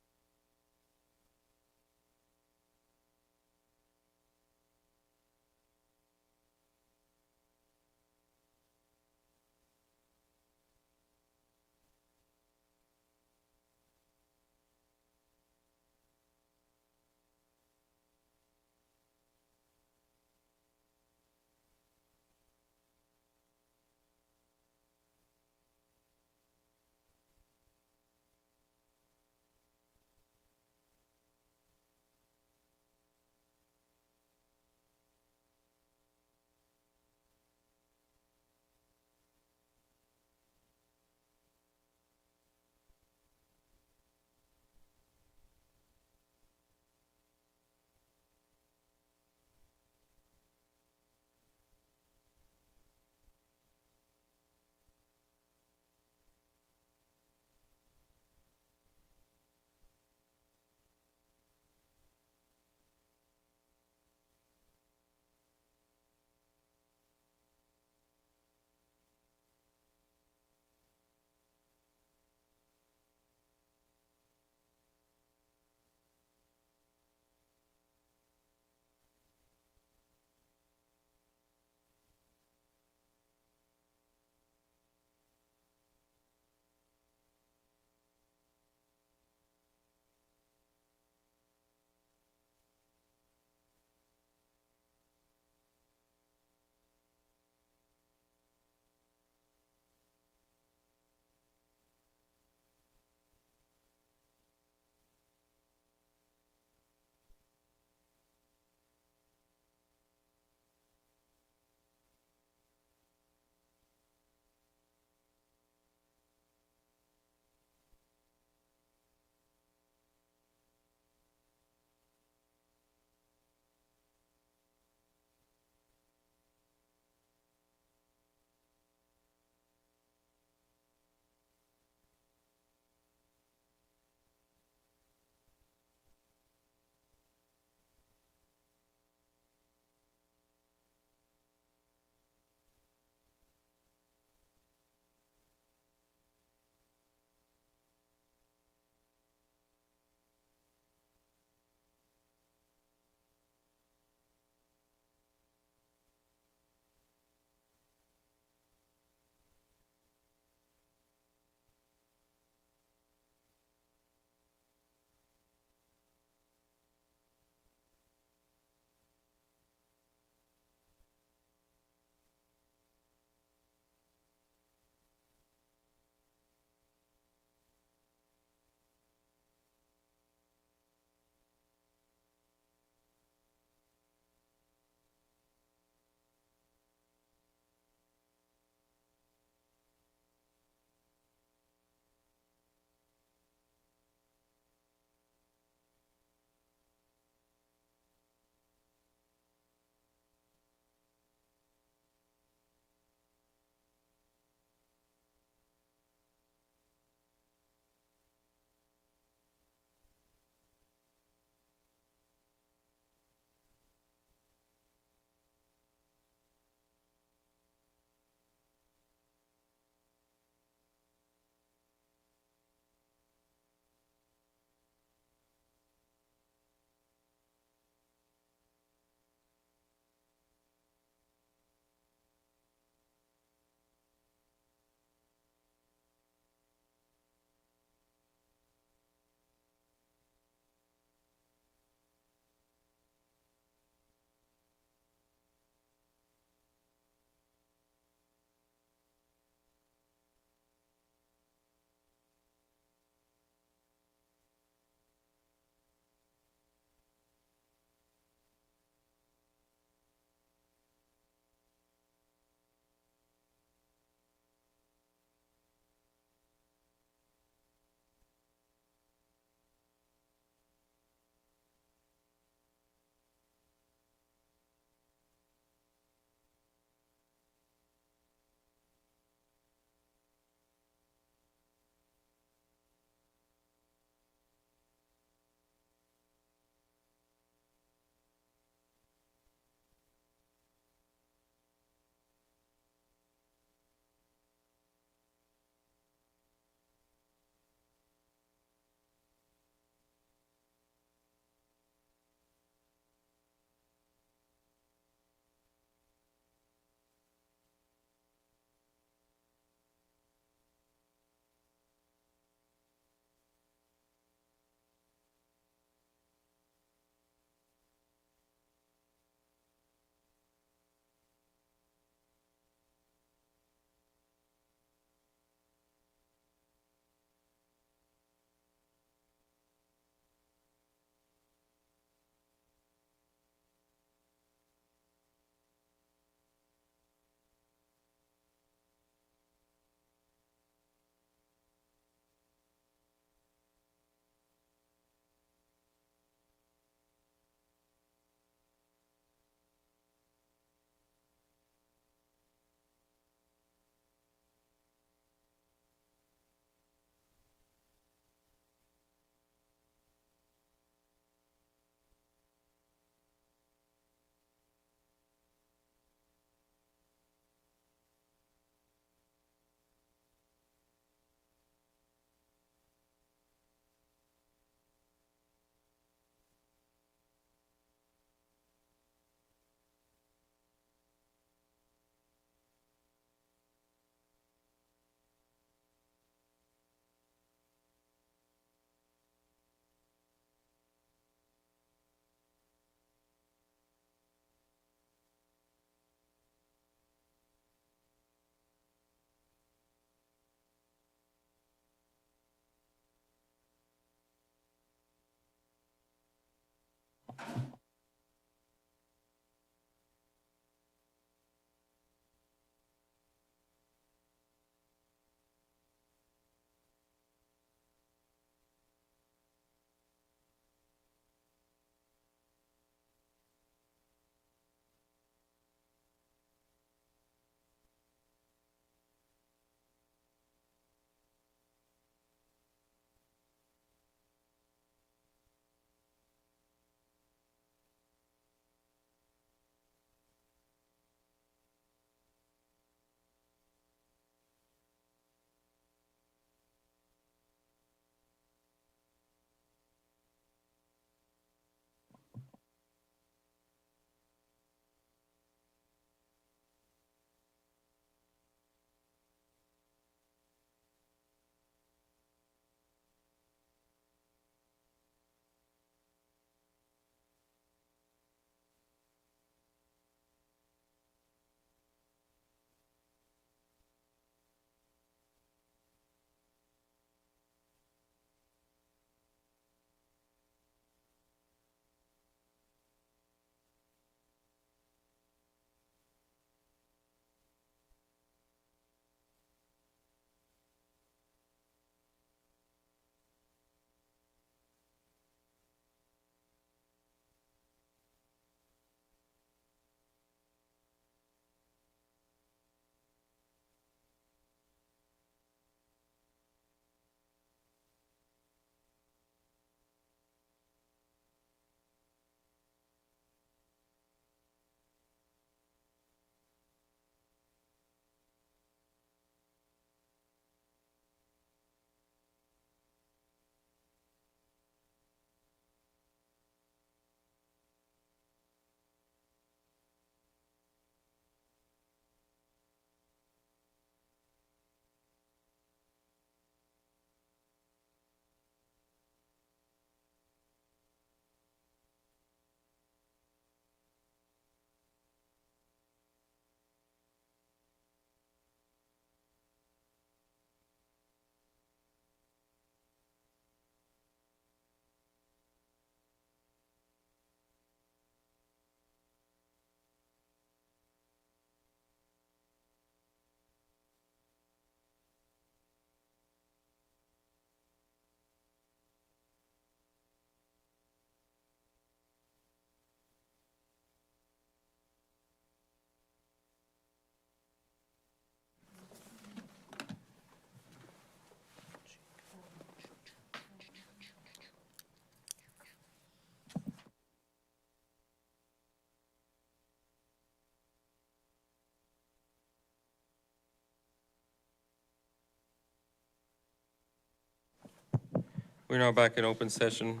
We're now back in open session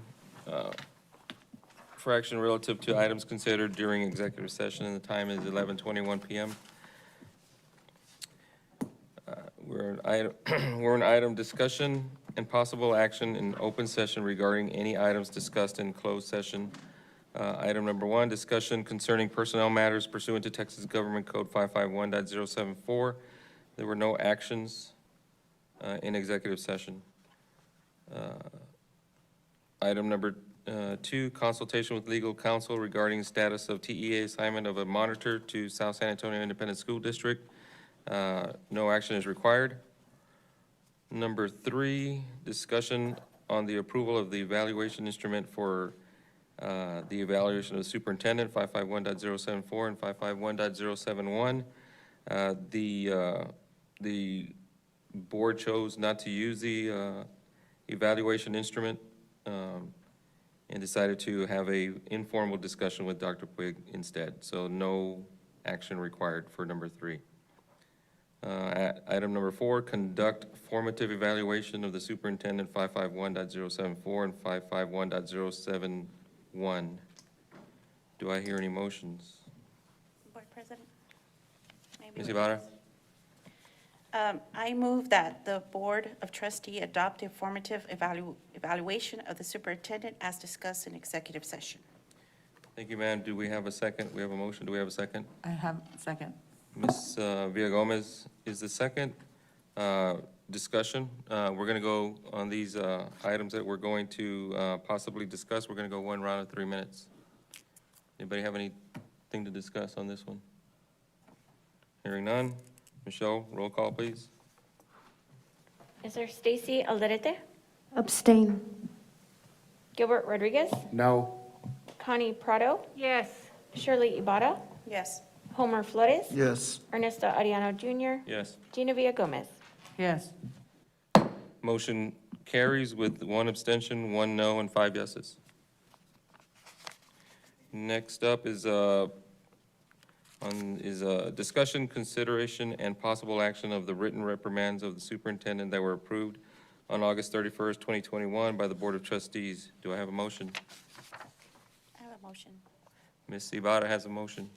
for action relative to items considered during executive session, and the time is 11:21 PM. We're in item discussion and possible action in open session regarding any items discussed in closed session. Item number 1, discussion concerning personnel matters pursuant to Texas Government Code 551.074. There were no actions in executive session. Item number 2, consultation with legal counsel regarding status of TEA assignment of a monitor to South San Antonio Independent School District. No action is required. Number 3, discussion on the approval of the evaluation instrument for the evaluation of the superintendent, 551.074 and 551.071. The board chose not to use the evaluation instrument and decided to have a informal discussion with Dr. Puig instead. So no action required for number 3. Item number 4, conduct formative evaluation of the superintendent, 551.074 and 551.071. Do I hear any motions? Board President? Maybe Ms. we- Ibarra? I move that the Board of Trustee adopt a formative evaluation of the superintendent as discussed in executive session. Thank you, ma'am. Do we have a second? We have a motion. Do we have a second? I have second. Ms. Villagomez is the second. Discussion. We're going to go on these items that we're going to possibly discuss. We're going to go one round of 3 minutes. Anybody have anything to discuss on this one? Hearing none. Michelle, roll call, please. Is there Stacy Alderete? Abstain. Gilbert Rodriguez? No. Connie Prado? Yes. Shirley Ibarra? Yes. Homer Flores? Yes. Ernesto Ariano Jr.? Yes. Gina Villagomez? Yes. Motion carries with 1 abstention, 1 no, and 5 yeses. Next up is discussion, consideration, and possible action of the written reprimands of the superintendent that were approved on August 31st, 2021 by the Board of Trustees. Do I have a motion? I have a motion. Ms. Ibarra has a motion.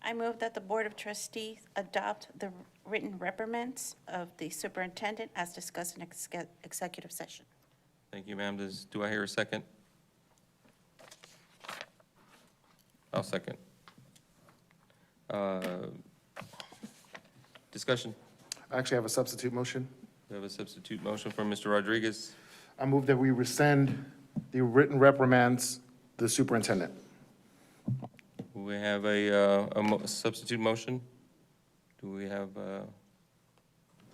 I move that the Board of Trustees adopt the written reprimands of the superintendent as discussed in executive session. Thank you, ma'am. Do I hear a second? I'll second. Discussion. I actually have a substitute motion. We have a substitute motion from Mr. Rodriguez. I move that we rescind the written reprimands to the superintendent. We have a substitute motion. Do we have a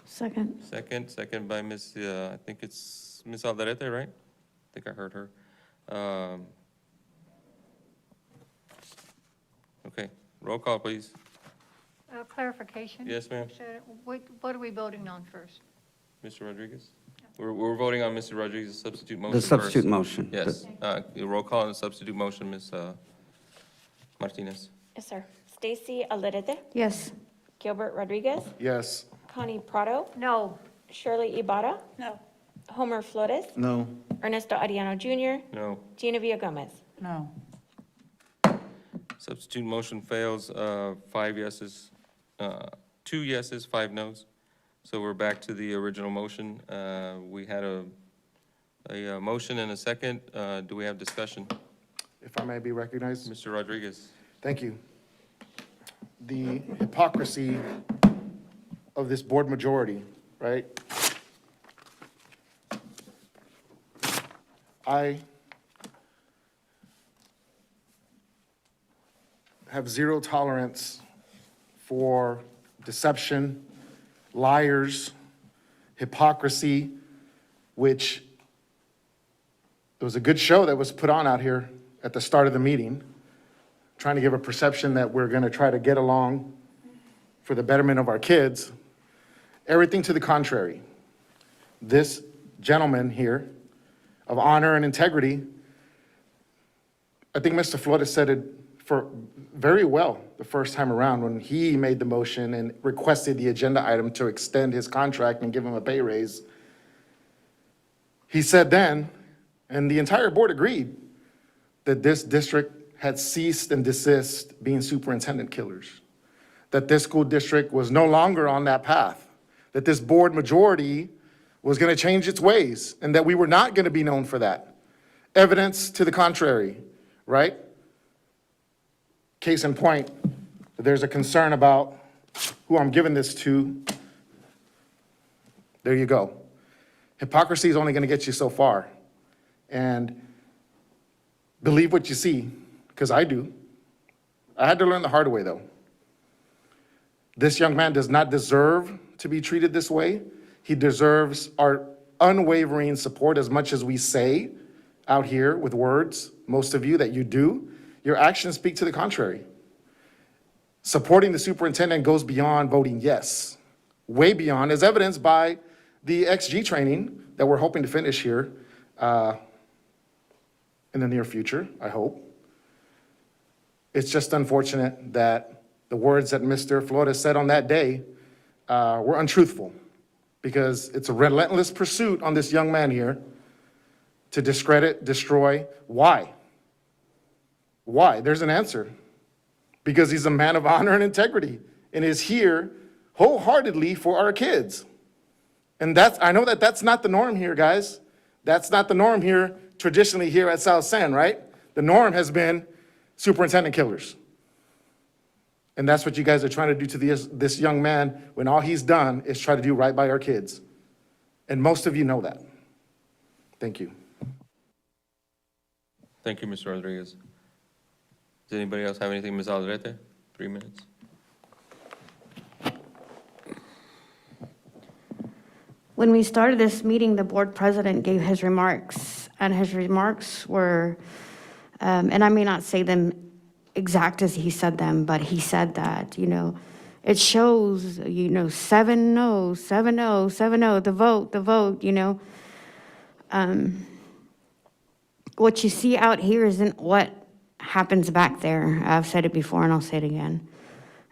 Second. second by Ms., I think it's Ms. Alderete, right? I think I heard her. Okay, roll call, please. Clarification? Yes, ma'am. What are we voting on first? Mr. Rodriguez? We're voting on Mr. Rodriguez's substitute motion The substitute first. motion. Yes, roll call on the substitute motion, Ms. Martinez. Yes, sir. Stacy Alderete? Yes. Gilbert Rodriguez? Yes. Connie Prado? No. Shirley Ibarra? No. Homer Flores? No. Ernesto Ariano Jr.? No. Gina Villagomez? No. Substitute motion fails, 5 yeses, 2 yeses, 5 noes. So we're back to the original motion. We had a motion and a second. Do we have discussion? If I may be recognized. Mr. Rodriguez? Thank you. The hypocrisy of this board majority, right? I have zero tolerance for deception, liars, hypocrisy, which there was a good show that was put on out here at the start of the meeting, trying to give a perception that we're going to try to get along for the betterment of our kids. Everything to the contrary. This gentleman here of honor and integrity, I think Mr. Flores said it very well the first time around when he made the motion and requested the agenda item to extend his contract and give him a pay raise. He said then, and the entire board agreed, that this district had ceased and desist being superintendent killers, that this school district was no longer on that path, that this board majority was going to change its ways, and that we were not going to be known for that. Evidence to the contrary, right? Case in point, there's a concern about who I'm giving this to. There you go. Hypocrisy is only going to get you so far. And believe what you see, because I do. I had to learn the hard way, though. This young man does not deserve to be treated this way. He deserves our unwavering support as much as we say out here with words, most of you, that you do. Your actions speak to the contrary. Supporting the superintendent goes beyond voting yes, way beyond, as evidenced by the XG training that we're hoping to finish here in the near future, I hope. It's just unfortunate that the words that Mr. Flores said on that day were untruthful, because it's a relentless pursuit on this young man here to discredit, destroy. Why? Why? There's an answer. Because he's a man of honor and integrity and is here wholeheartedly for our kids. And I know that that's not the norm here, guys. That's not the norm here, traditionally here at South San, right? The norm has been superintendent killers. And that's what you guys are trying to do to this young man when all he's done is try to do right by our kids. And most of you know that. Thank you. Thank you, Mr. Rodriguez. Does anybody else have anything? Ms. Alderete, 3 minutes. When we started this meeting, the board president gave his remarks, and his remarks were, and I may not say them exact as he said them, but he said that, it shows, 7-0, 7-0, 7-0, the vote, what you see out here isn't what happens back there. I've said it before and I'll say it again.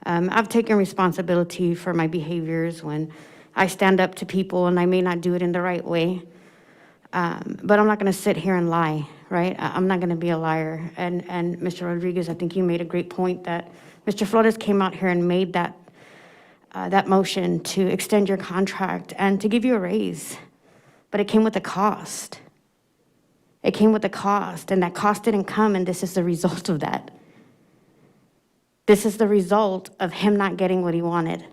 I've taken responsibility for my behaviors when I stand up to people and I may not do it in the right way. But I'm not going to sit here and lie, right? I'm not going to be a liar. And Mr. Rodriguez, I think you made a great point that Mr. Flores came out here and made that motion to extend your contract and to give you a raise. But it came with a cost. It came with a cost, and that cost didn't come, and this is the result of that. This is the result of him not getting what he wanted.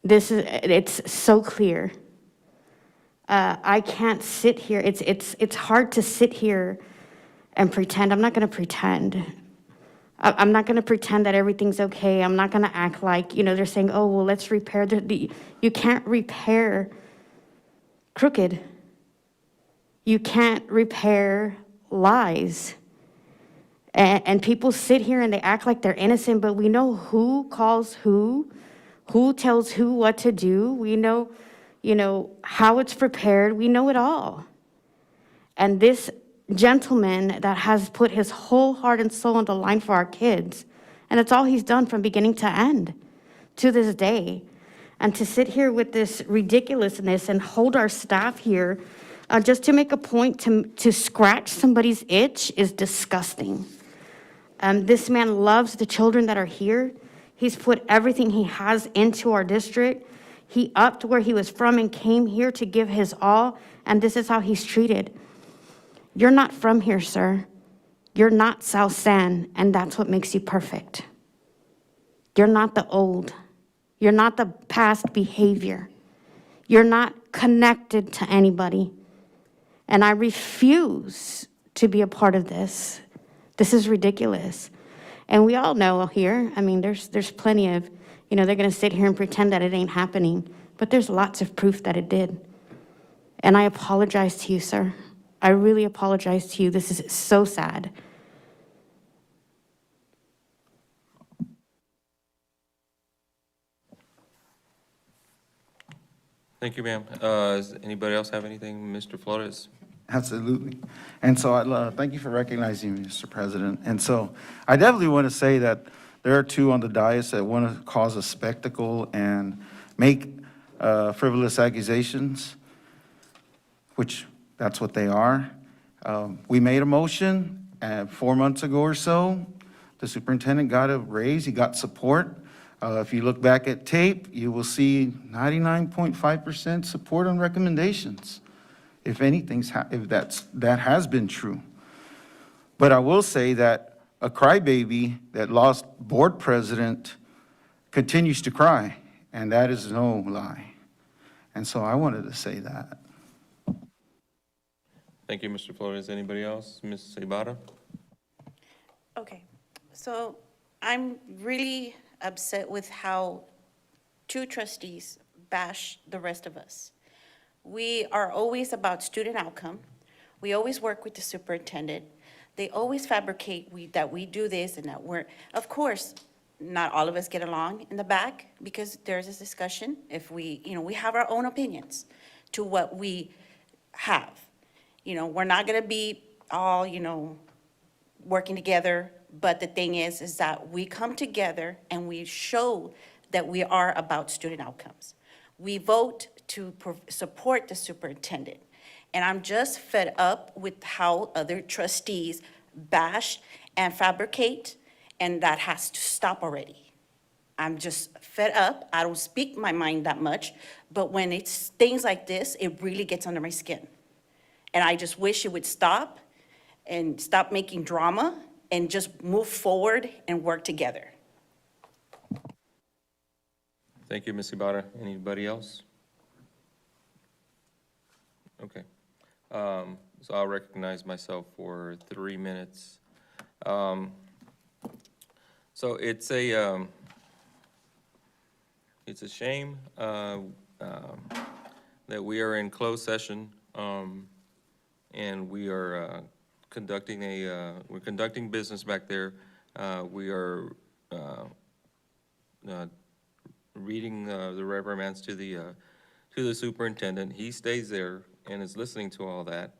It's so clear. I can't sit here. It's hard to sit here and pretend. I'm not going to pretend. I'm not going to pretend that everything's okay. I'm not going to act like, they're saying, oh, well, let's repair you can't repair crooked. You can't repair lies. And people sit here and they act like they're innocent, but we know who calls who tells who what to do. We know, how it's prepared. We know it all. And this gentleman that has put his whole heart and soul on the line for our kids, and it's all he's done from beginning to end to this day. And to sit here with this ridiculousness and hold our staff here just to make a point to scratch somebody's itch is disgusting. This man loves the children that are here. He's put everything he has into our district. He upped where he was from and came here to give his all, and this is how he's treated. You're not from here, sir. You're not South San, and that's what makes you perfect. You're not the old. You're not the past behavior. You're not connected to anybody. And I refuse to be a part of this. This is ridiculous. And we all know here, there's plenty of, they're going to sit here and pretend that it ain't happening. But there's lots of proof that it did. And I apologize to you, sir. I really apologize to you. This is so sad. Thank you, ma'am. Does anybody else have anything? Mr. Flores? Absolutely. And so thank you for recognizing me, Mr. President. And so I definitely want to say that there are two on the dais that want to cause a spectacle and make frivolous accusations. which that's what they are. We made a motion 4 months ago or so. The superintendent got a raise, he got support. If you look back at tape, you will see 99.5% support on recommendations. If anything's, that has been true. But I will say that a crybaby that lost board president continues to cry, and that is no lie. And so I wanted to say that. Thank you, Mr. Flores. Anybody else? Ms. Ibarra? Okay, so I'm really upset with how two trustees bash the rest of us. We are always about student outcome. We always work with the superintendent. They always fabricate that we do this and that of course, not all of us get along in the back because there's this discussion. If we have our own opinions to what we have. We're not gonna be all, working together, but the thing is that we come together and we show that we are about student outcomes. We vote to support the superintendent. And I'm just fed up with how other trustees bash and fabricate, and that has to stop already. I'm just fed up. I don't speak my mind that much, but when it's things like this, it really gets under my skin. And I just wish it would stop and stop making drama and just move forward and work together. Thank you, Ms. Ibarra. Anybody else? Okay. So I'll recognize myself for 3 minutes. So it's a shame that we are in closed session and we are we're conducting business back there. We are reading the reprimands to the superintendent. He stays there and is listening to all that.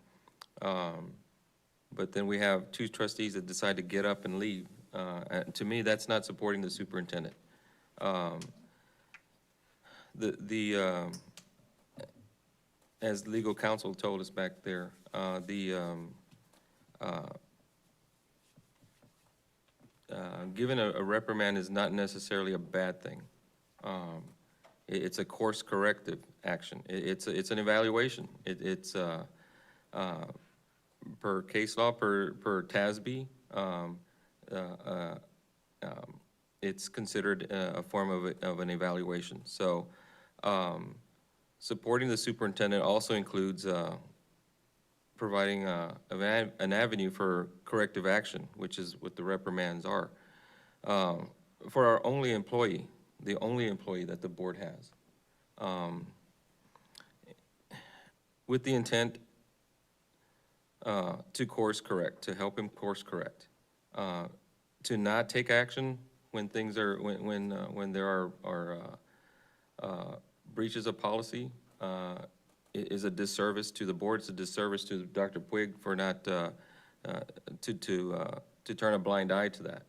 But then we have two trustees that decide to get up and leave. And to me, that's not supporting the superintendent. As legal counsel told us back there, given a reprimand is not necessarily a bad thing. It's a course corrective action. It's an evaluation. It's per case law, per TASB, it's considered a form of an evaluation. So supporting the superintendent also includes providing an avenue for corrective action, which is what the reprimands are. For our only employee, the only employee that the board has, with the intent to course correct, to help him course correct, to not take action when things are, when there are breaches of policy, is a disservice to the board. It's a disservice to Dr. Puig for not to turn a blind eye to that.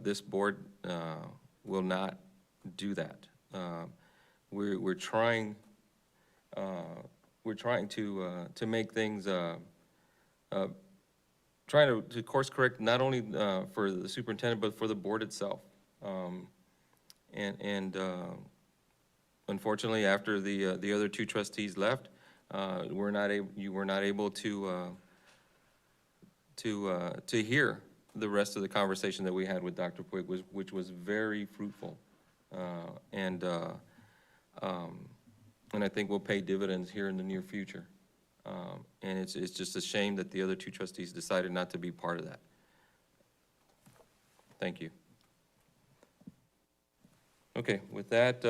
This board will not do that. We're trying to make things, trying to course correct not only for the superintendent, but for the board itself. Unfortunately, after the other two trustees left, you were not able to hear the rest of the conversation that we had with Dr. Puig, which was very fruitful, and I think will pay dividends here in the near future. And it's just a shame that the other two trustees decided not to be part of that. Thank you. Okay, with that,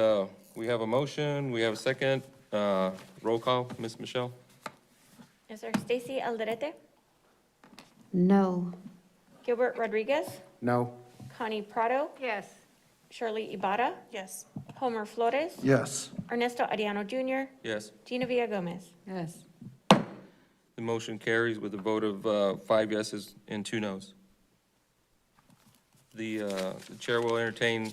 we have a motion, we have a second. Roll call, Ms. Michelle? Is there Stacy Alderete? No. Gilbert Rodriguez? No. Connie Prado? Yes. Shirley Ibarra? Yes. Homer Flores? Yes. Ernesto Ariano Jr.? Yes. Gina Villagomez? Yes. The motion carries with a vote of 5 yeses and 2 noes. The chair will entertain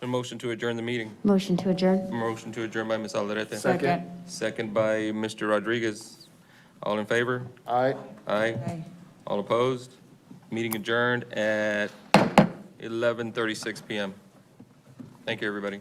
A motion to adjourn the meeting. Motion to adjourn. Motion to adjourn by Ms. Alderete. Second. Second by Mr. Rodriguez. All in favor? Aye. Aye. All opposed? Meeting adjourned at 11:36 PM. Thank you, everybody.